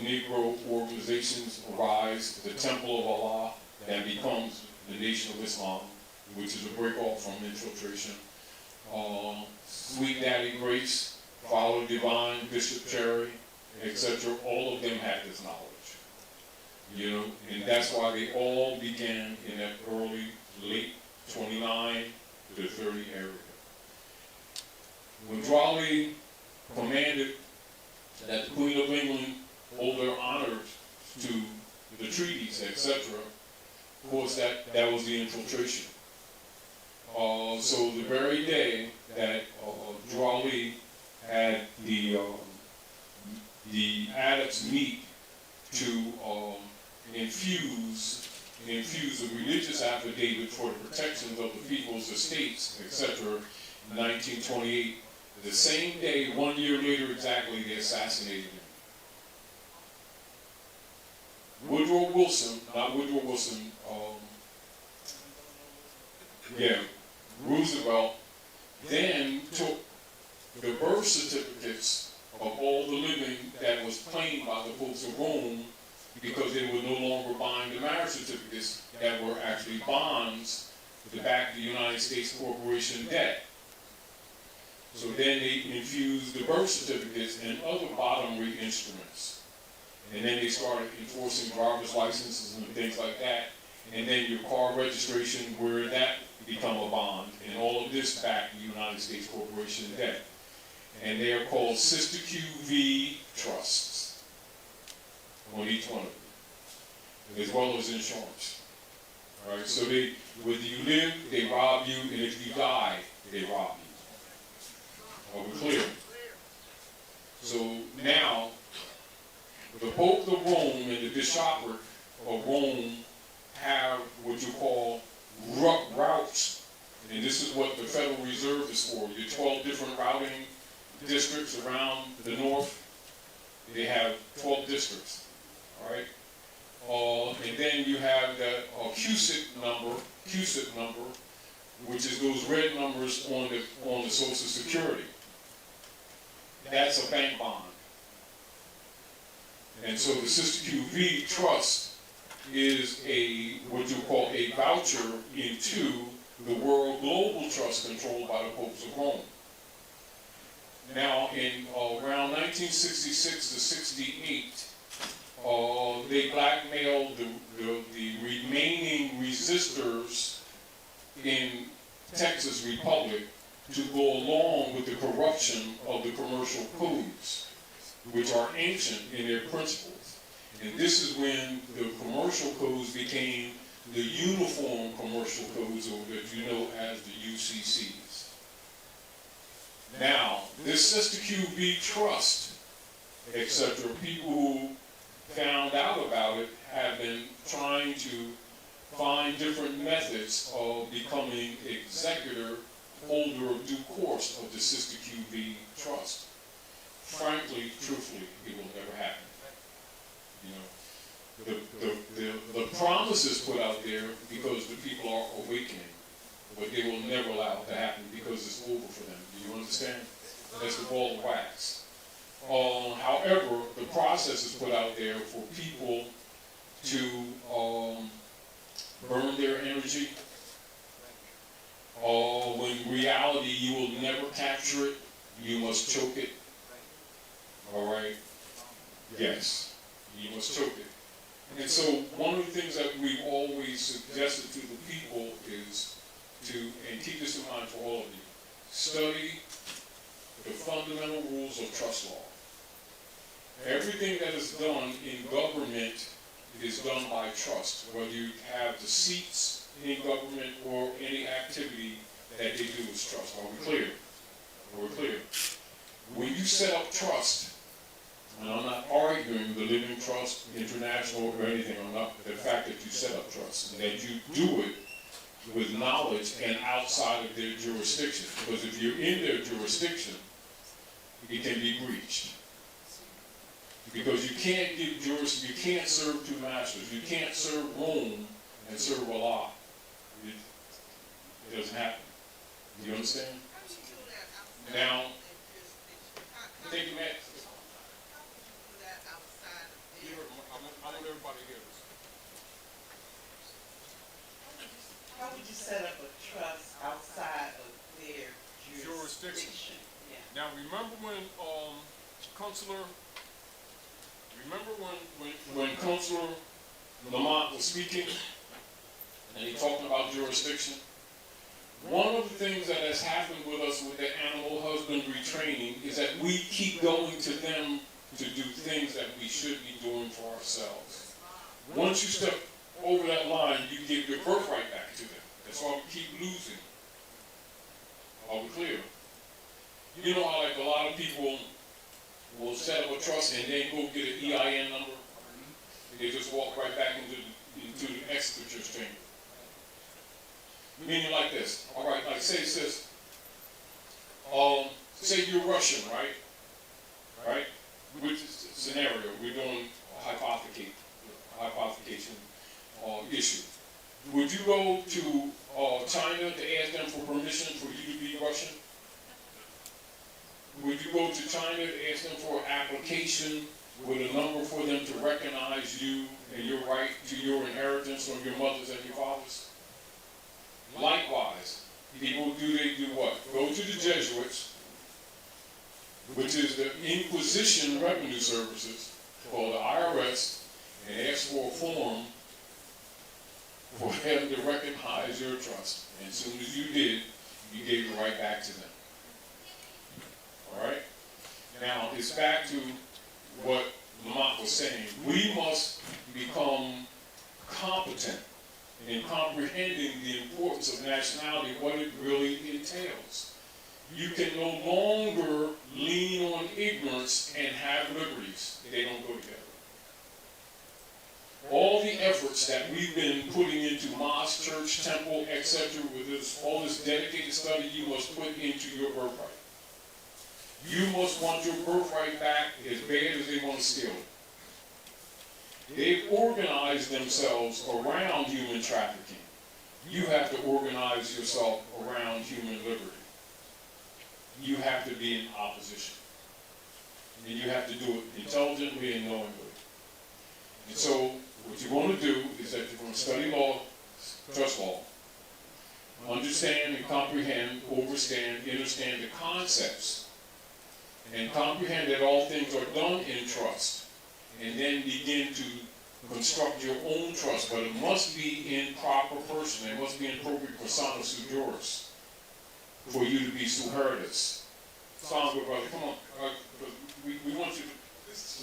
Negro organizations arise, the Temple of Allah, that becomes the Nation of Islam, which is a break off from infiltration. Sweet Daddy Grace, Father Divine, Bishop Cherry, etc. All of them had this knowledge. You know, and that's why they all began in that early, late 29 to 30 area. When Raleigh commanded that the Queen of England hold their honors to the treaties, etc., of course that was the infiltration. So the very day that Raleigh had the adepts meet to infuse a religious affidavit for the protections of the people's estates, etc., in 1928, the same day, 1 year later exactly, they assassinated him. Woodrow Wilson, Roosevelt then took the birth certificates of all the living that was claimed by the folks of Rome, because they were no longer buying the marriage certificates that were actually bonds to back the United States corporation debt. So then they infused the birth certificates and other bottomry instruments. And then they started enforcing driver's licenses and things like that. And then your car registration, where that become a bond. And all of this backed the United States corporation debt. And they are called Sister QV trusts on each one of them, as well as insurance. All right, so whether you live, they rob you, and if you die, they rob you. Are we clear? So now, the Pope of Rome and the Bishopric of Rome have what you call routes, and this is what the Federal Reserve is for. Your 12 different routing districts around the north, they have 12 districts, all right? And then you have that CUSIP number, which is those red numbers on the Social Security. That's a bank bond. And so the Sister QV Trust is what you call a voucher into the World Global Trust controlled by the Popes of Rome. Now, in around 1966 to 68, they blackmailed the remaining resistors in Texas Republic to go along with the corruption of the commercial codes. which are ancient in their principles. And this is when the commercial codes became the uniform commercial codes, or that you know as the UCCs. Now, this Sister QB trust, etc., people who found out about it have been trying to find different methods of becoming executor, holder of due course of the Sister QB trust. Frankly, truthfully, it will never happen. You know, the promises put out there because the people are awakening, but they will never allow it to happen because it's over for them. Do you understand? That's the ball of wax. However, the process is put out there for people to burn their energy. When reality, you will never capture it. You must choke it. All right? Yes, you must choke it. And so one of the things that we've always suggested to the people is to, and keep this in mind for all of you, study the fundamental rules of trust law. Everything that is done in government is done by trust, whether you have the seats in government or any activity that they do is trust. Are we clear? Are we clear? When you set up trust, and I'm not arguing the Living Trust International or anything, I'm not, the fact that you set up trust, and that you do it with knowledge and outside of their jurisdiction. Because if you're in their jurisdiction, it can be breached. Because you can't give you can't serve two masters. You can't serve Rome and serve Allah. It doesn't happen. Do you understand? Now, thank you, Matt. I want everybody to hear this. How would you set up a trust outside of their jurisdiction? Yeah. Now remember when when Counselor Lamont was speaking and he talked about jurisdiction? One of the things that has happened with us with the animal husbandry training is that we keep going to them to do things that we should be doing for ourselves. Once you step over that line, you give your birthright back to them. That's why we keep losing. Are we clear? You know how like a lot of people will set up a trust and then go get an EIN number? They just walk right back into the executor's chamber. Meaning like this. All right, like say sis, say you're Russian, right? Right? Which is a scenario, we're doing a hypothecation issue. Would you go to China to ask them for permission for you to be Russian? Would you go to China to ask them for an application with a number for them to recognize you and your right to your inheritance from your mothers and your fathers? Likewise, people they do what? Go to the Jesuits, which is the Inquisition Revenue Services, called the IRS, and ask for a form for them to recognize your trust. And as soon as you did, you gave it right back to them. All right? Now, it's back to what Lamont was saying. We must become competent in comprehending the importance of nationality, what it really entails. You can no longer lean on ignorance and have liberties. They don't go together. All the efforts that we've been putting into mosque, church, temple, etc., with all this dedicated study, you must put into your birthright. You must want your birthright back as bad as they want to steal it. They've organized themselves around human trafficking. You have to organize yourself around human liberty. You have to be in opposition. And you have to do it intelligently and knowingly. And so, what you want to do is that you're going to study law, trust law, understand and comprehend, understand the concepts, and comprehend that all things are done in trust. And then begin to construct your own trust, but it must be in proper person. It must be in appropriate persona su juris for you to be suherdis. Sounds good, brother. Come on. We want you to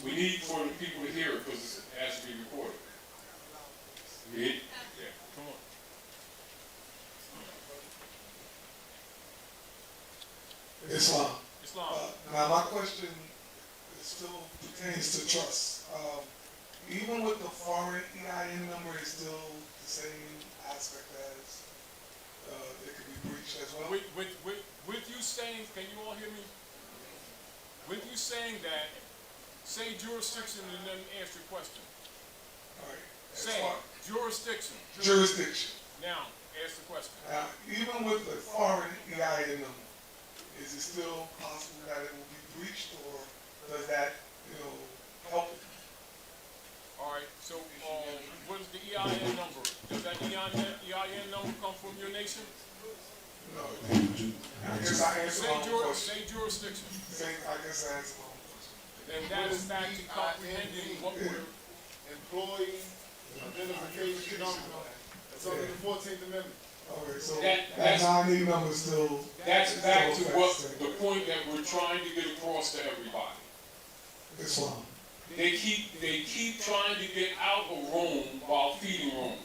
We need for the people to hear it because it has to be recorded. Yeah, come on. Islam. Islam. Now my question still pertains to trust. Even with the foreign EIN number, is still the same aspect as it could be breached as well? With you saying, can you all hear me? With you saying that, say jurisdiction and then ask your question. All right. Say jurisdiction. Jurisdiction. Now, ask the question. Now, even with the foreign EIN number, is it still possible that it will be breached, or does that, help it? All right, so what is the EIN number? Does that EIN number come from your nation? No. I guess I answered my own question. Say jurisdiction. I guess I answered my own question. And that is actually comprehending what we're... Employee identification number. That's under the 14th Amendment. Okay, so that 9E number is still... That's back to the point that we're trying to get across to everybody. Islam. They keep trying to get out of Rome while feeding Rome.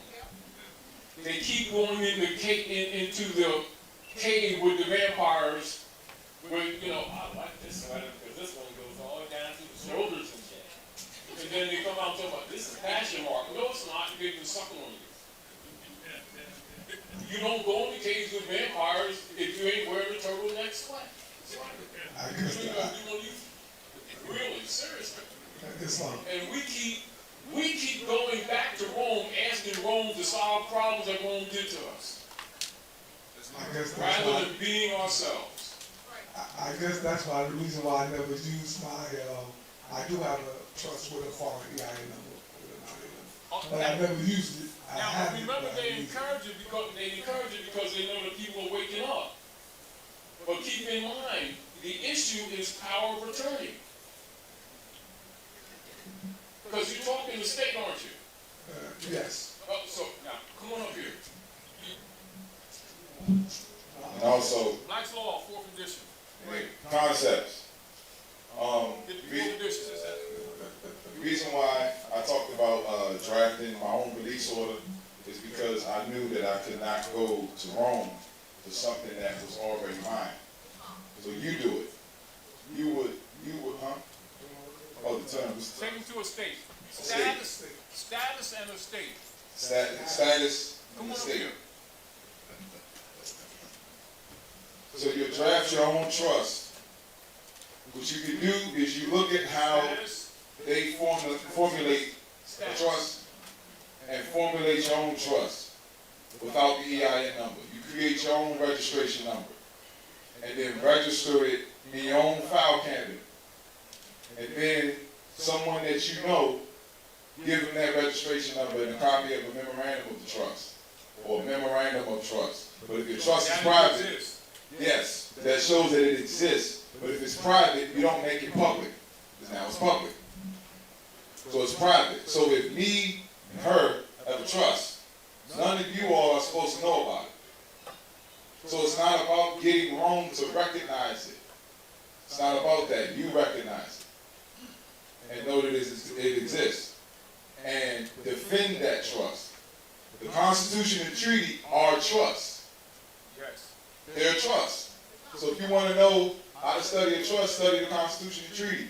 They keep going into the cave with the vampires. Where I like this sweater because this one goes all the way down to the shoulders and shit. And then they come out and talk about this is passion mark. No, it's not. They've been sucking on you. You don't go in the caves with vampires if you ain't wearing a turtleneck sweat. Really, seriously. And we keep going back to Rome, asking Rome to solve problems that Rome did to us, rather than being ourselves. I guess that's why the reason why I never used my. I do have a trust with a foreign EIN number, but I never used it. Now, remember, they encourage it because they know that people are waking up. But keep in mind, the issue is power of attorney. Because you're talking the state, aren't you? Yes. So, now, come on up here. And also, Black's Law, 4th edition. Concepts. Get the 4th edition. The reason why I talked about drafting my own release order is because I knew that I could not go to Rome for something that was already mine. So you do it. You would, huh? Oh, the term. Take them to a state. Status and a state. Status and a state. So you draft your own trust. What you can do is you look at how they formulate a trust and formulate your own trust without the EIN number. You create your own registration number and then register it in your own file cabinet. And then someone that you know, give them that registration number and a copy of a memorandum of the trust or a memorandum of trust. But if your trust is private, yes, that shows that it exists. But if it's private, you don't make it public. Because now it's public. So it's private. So if me and her have a trust, none of you all are supposed to know about it. So it's not about getting Rome to recognize it. It's not about that. You recognize it and know that it exists. And defend that trust. The Constitution and Treaty are trust. Yes. They're trust. So if you want to know how to study a trust, study the Constitution and Treaty.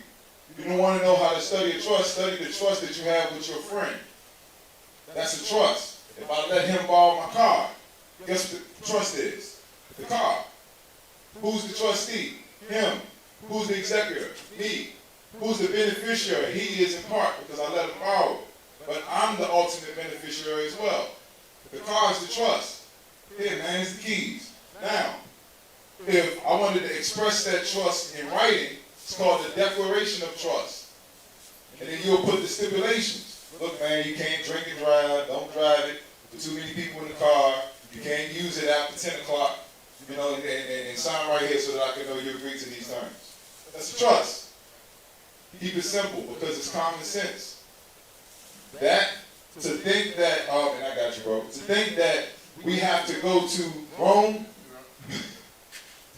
If you don't want to know how to study a trust, study the trust that you have with your friend. That's a trust. If I let him borrow my car, guess what the trust is? The car. Who's the trustee? Him. Who's the executor? Me. Who's the beneficiary? He is in part because I let him borrow. But I'm the ultimate beneficiary as well. The car is the trust. Here, man, here's the keys. Now, if I wanted to express that trust in writing, it's called the Declaration of Trust. And then you'll put the stipulations. Look, man, you can't drink and drive. Don't drive it with too many people in the car. You can't use it after 10 o'clock. You know, and sign right here so that I can know you agree to these terms. That's a trust. Keep it simple because it's common sense. That, to think that, and I got you, bro, to think that we have to go to Rome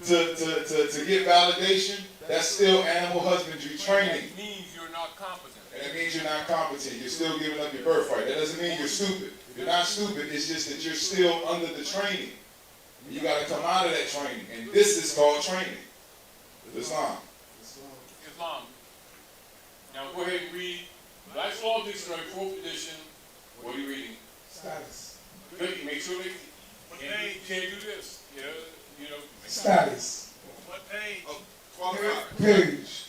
to get validation, That's still animal husbandry training. That means you're not competent. And that means you're not competent. You're still giving up your birthright. That doesn't mean you're stupid. You're not stupid. It's just that you're still under the training. You got to come out of that training. And this is called training. Islam. Islam. Now go ahead and read Black's Law Dictionary, 4th edition. What are you reading? Status. Good. Make sure they can't do this. Yeah, you know. Status. What page? Page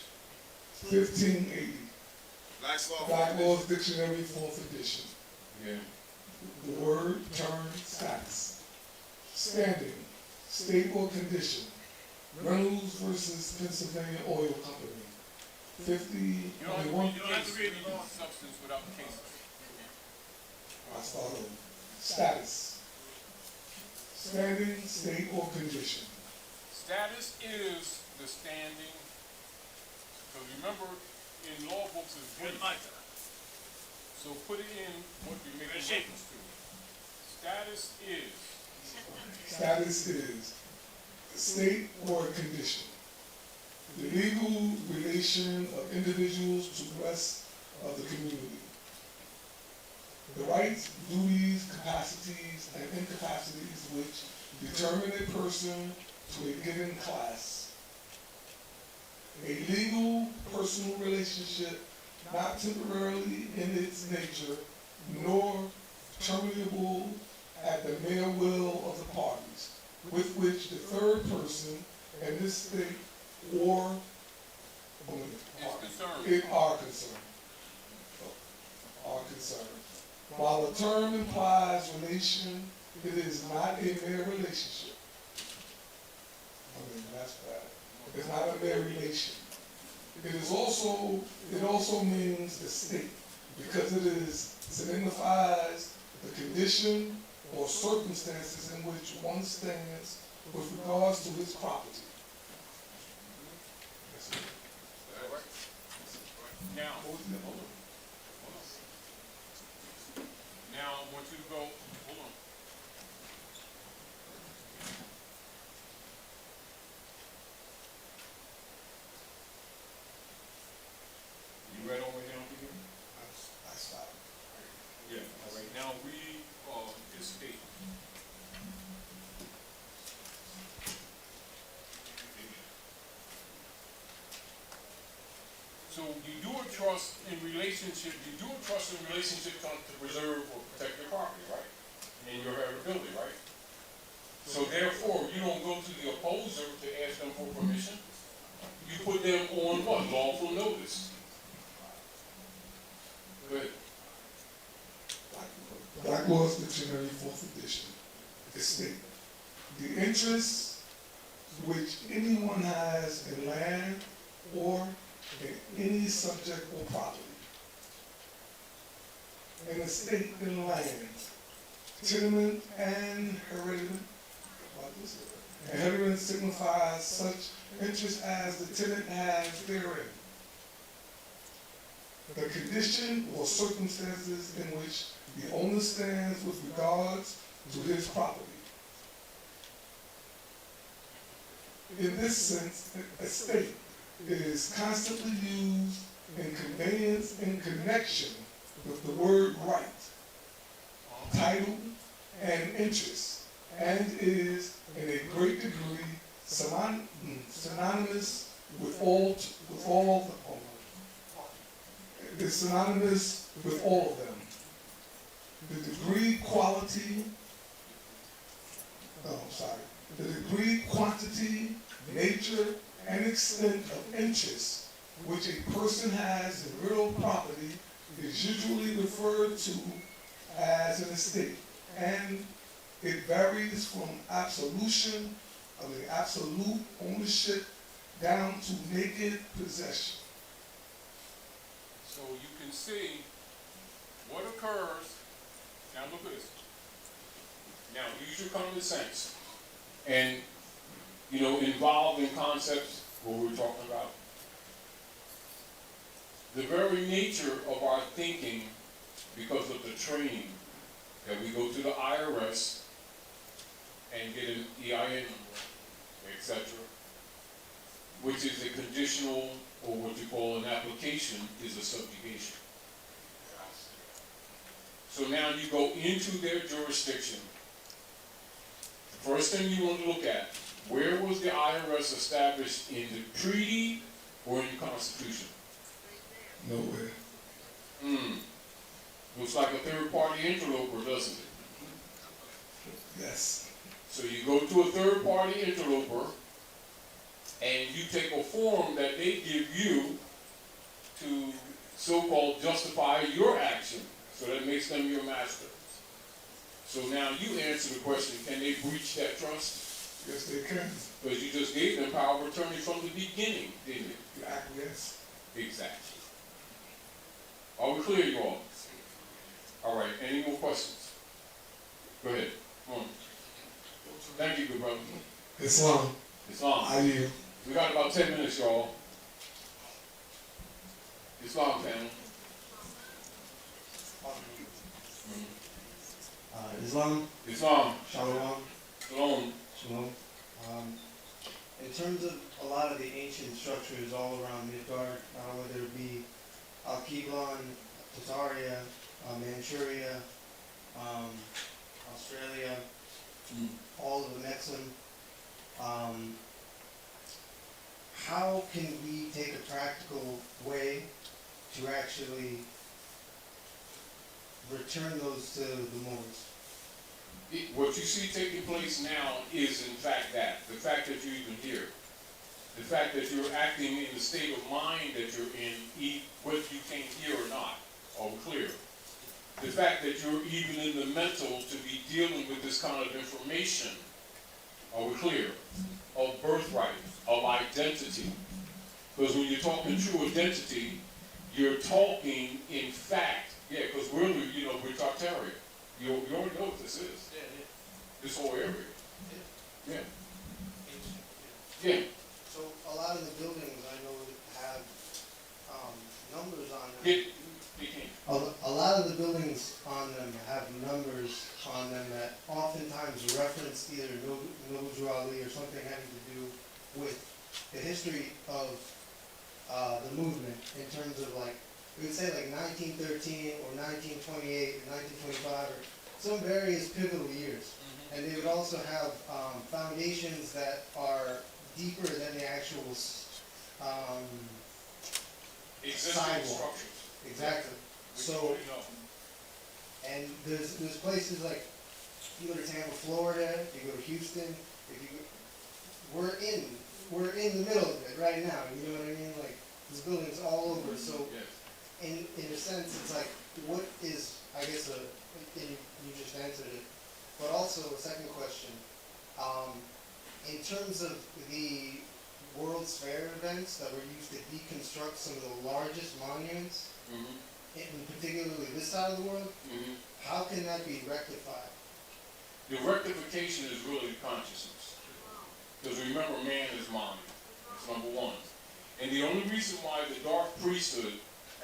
1580. Black's Law. Black Law's Dictionary, 4th edition. Yeah. The word, term, status. Standing, state or condition. Reynolds versus Pennsylvania Oil Company. 50, You don't have to read the law substance without the cases. I start over. Status. Standing, state or condition. Status is the standing. So remember, in law books is brief. So put it in what you make reference to. Status is. Status is state or condition. The legal relation of individuals to the rest of the community. The rights, duties, capacities, and incapacities which determine a person to a given class. A legal personal relationship not temporarily in its nature, nor terminable at the mere will of the parties, with which the third person in this state or are concerned. While the term implies relation, it is not a mere relationship. That's bad. It's not a mere relation. It also means the state, because it signifies the condition or circumstances in which one stands with regards to his property. Now, I want you to go, hold on. You read all the way down to here? I stopped. Yeah. All right, now read estate. So you do a trust in relationship to preserve or protect your property, right? And your heritability, right? So therefore, you don't go to the opposer to ask them for permission. You put them on what? Lawful notice. Go ahead. Black Law's Dictionary, 4th edition. Estate. The interest which anyone has in land or in any subject or property. An estate in land, tenement and inheritance. Inheritance signifies such interest as the tenant has therein. The condition or circumstances in which the owner stands with regards to his property. In this sense, estate is constantly used in conveyance in connection with the word right, title, and interest, and is in a great degree synonymous with all of them. The degree, quantity, nature, and extent of interest which a person has in real property is usually referred to as an estate, and it varies from absolute ownership down to naked possession. So you can see what occurs. Now look at this. Now use your common sense and involved in concepts what we're talking about. The very nature of our thinking, because of the training that we go to the IRS and get an EIN number, etc. which is a conditional, or what you call an application, is a subjugation. So now you go into their jurisdiction. The first thing you want to look at, where was the IRS established, in the treaty or in the Constitution? Nowhere. Looks like a third-party interloper, doesn't it? Yes. So you go to a third-party interloper, and you take a form that they give you to so-called justify your action. So that makes them your master. So now you answer the question, can they breach that trust? Yes, they can. Because you just gave them power of attorney from the beginning, didn't you? You acquiesce. Exactly. Are we clear, you all? All right, any more questions? Go ahead, come on. Thank you, good brother. Islam. Islam. I yield. We got about 10 minutes, y'all. Islam family. Islam. Islam. Shalom. Shalom. Shalom. In terms of a lot of the ancient structures all around Midgard, whether it be Al-Qiblan, Tataria, Manchuria, Australia, all of the Nexum, how can we take a practical way to actually return those to the Moors? What you see taking place now is in fact that. The fact that you're even here. The fact that you're acting in the state of mind that you're in, whether you came here or not. Are we clear? The fact that you're even in the mental to be dealing with this kind of information. Are we clear? Of birthright, of identity. Because when you're talking true identity, you're talking in fact. Yeah, because we're Tartaria. You already know what this is. This whole area. Yeah. Yeah. So a lot of the buildings I know have numbers on them. A lot of the buildings on them have numbers on them that oftentimes reference either Nobu Ali or something having to do with the history of the movement in terms of like, we would say like 1913 or 1928 or 1925 or some various pivotal years. And they would also have foundations that are deeper than the actual sidewalk. Exactly. So, and there's places like, you go to Tampa, Florida, you go to Houston, we're in the middle of it right now, you know what I mean? Like, there's buildings all over, so in a sense, it's like, what is, I guess, you just answered it, but also a second question, in terms of the World's Fair events that were used to deconstruct some of the largest monuments, in particularly this side of the world, how can that be rectified? The rectification is really consciousness. Because remember, man is mind. That's number one. And the only reason why the dark priesthood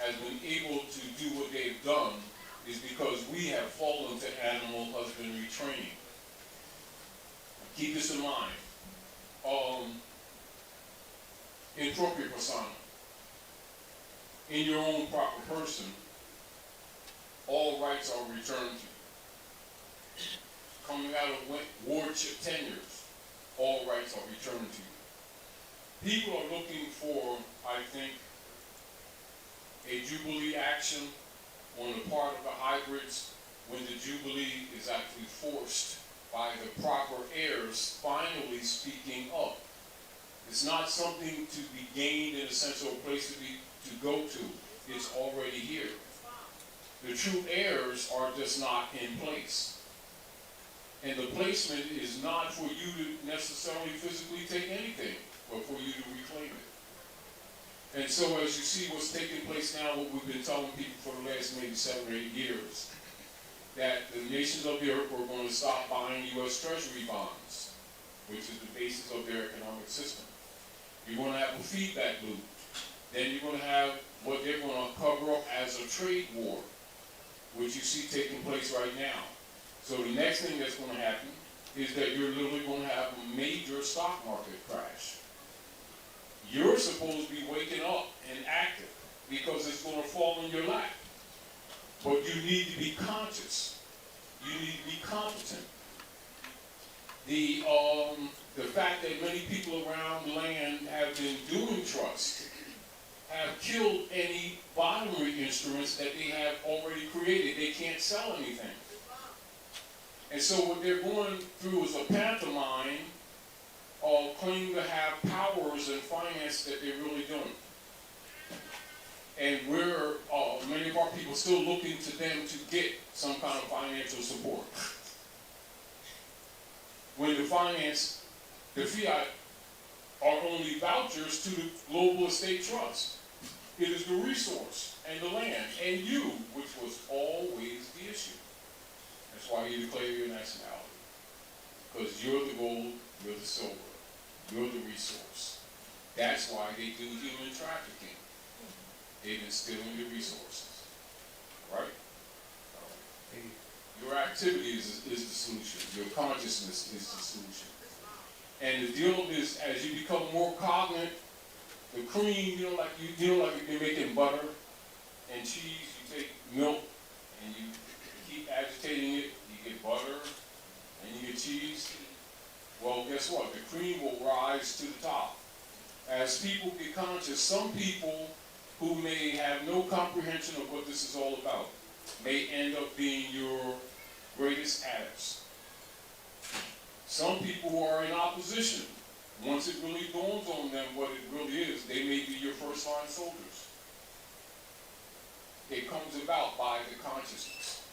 has been able to do what they've done is because we have fallen to animal husbandry training. Keep this in mind. In propria persona, in your own proper person, all rights are returned to you. Coming out of wardship tenures, all rights are returned to you. People are looking for, I think, a jubilee action on the part of the hybrids when the jubilee is actually forced by the proper heirs finally speaking up. It's not something to be gained in a sense, or a place to go to. It's already here. The true heirs are just not in place. And the placement is not for you to necessarily physically take anything, but for you to reclaim it. And so as you see what's taking place now, what we've been telling people for the last maybe 7 or 8 years, that the nations of the earth were going to stop buying U.S. Treasury bonds, which is the basis of their economic system. You're going to have a feedback loop. Then you're going to have what they're going to cover up as a trade war, which you see taking place right now. So the next thing that's going to happen is that you're literally going to have a major stock market crash. You're supposed to be waking up and active because it's going to fall in your lap. But you need to be conscious. You need to be competent. The fact that many people around the land have been doing trust have killed any binary instruments that they have already created. They can't sell anything. And so what they're going through is a pantomime claiming to have powers and finance that they really don't. And we're, many of our people still looking to them to get some kind of financial support. When the finance, the fiat, are only vouchers to the global estate trust. It is the resource and the land and you, which was always the issue. That's why you declare your nationality. Because you're the gold, you're the silver, you're the resource. That's why they do human trafficking. They've been stealing the resources. Right? Your activity is the solution. Your consciousness is the solution. And the deal is, as you become more cognate, the cream, like you're making butter and cheese, you take milk and you keep agitating it, you get butter and you get cheese. Well, guess what? The cream will rise to the top. As people get conscious, some people who may have no comprehension of what this is all about may end up being your greatest addicts. Some people who are in opposition, once it really dawns on them what it really is, they may be your first line soldiers. It comes about by the consciousness.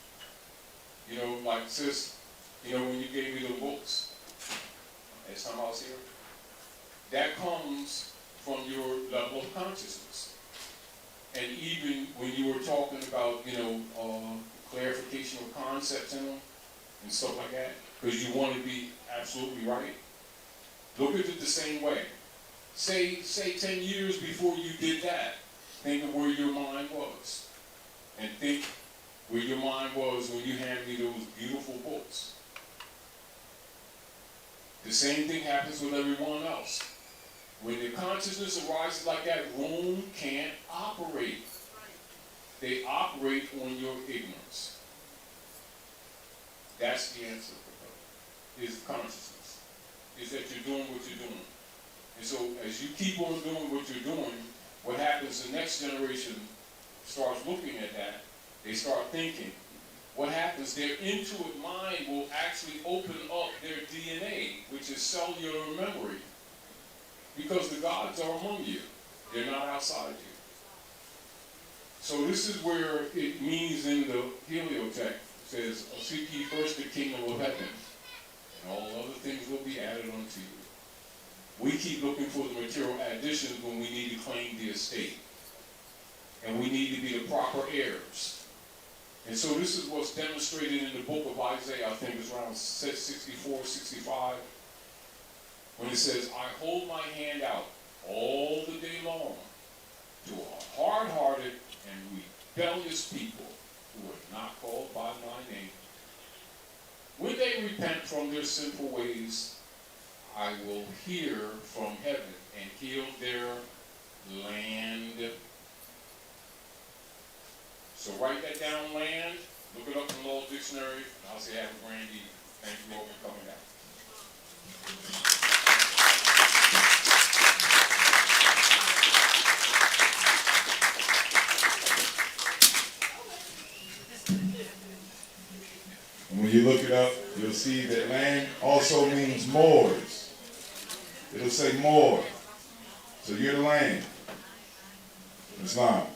Like sis, when you gave me the books, last time I was here, that comes from your level of consciousness. And even when you were talking about, clarification of concepts in them and stuff like that, because you want to be absolutely right, look at it the same way. Say 10 years before you did that, think of where your mind was. And think where your mind was when you handed me those beautiful books. The same thing happens with everyone else. When the consciousness arises like that, Rome can't operate. They operate on your ignorance. That's the answer, is consciousness. Is that you're doing what you're doing. And so as you keep on doing what you're doing, what happens, the next generation starts looking at that, they start thinking. What happens, their intuitive mind will actually open up their DNA, which is cellular memory. Because the gods are among you. They're not outside you. So this is where it means in the Heliotech, it says, seek ye first the kingdom of heaven, and all other things will be added unto you. We keep looking for the material additions when we need to claim the estate. And we need to be the proper heirs. And so this is what's demonstrated in the book of Isaiah, I think it's around 64, 65, when it says, I hold my hand out all the day long to a hard-hearted and rebellious people who are not called by my name. When they repent from their sinful ways, I will hear from heaven and heal their land. So write that down, land. Look it up in the Law Dictionary, and I'll say have a grand evening. Thank you all for coming out. When you look it up, you'll see that land also means moors. It'll say moor. So you're the land. Islam.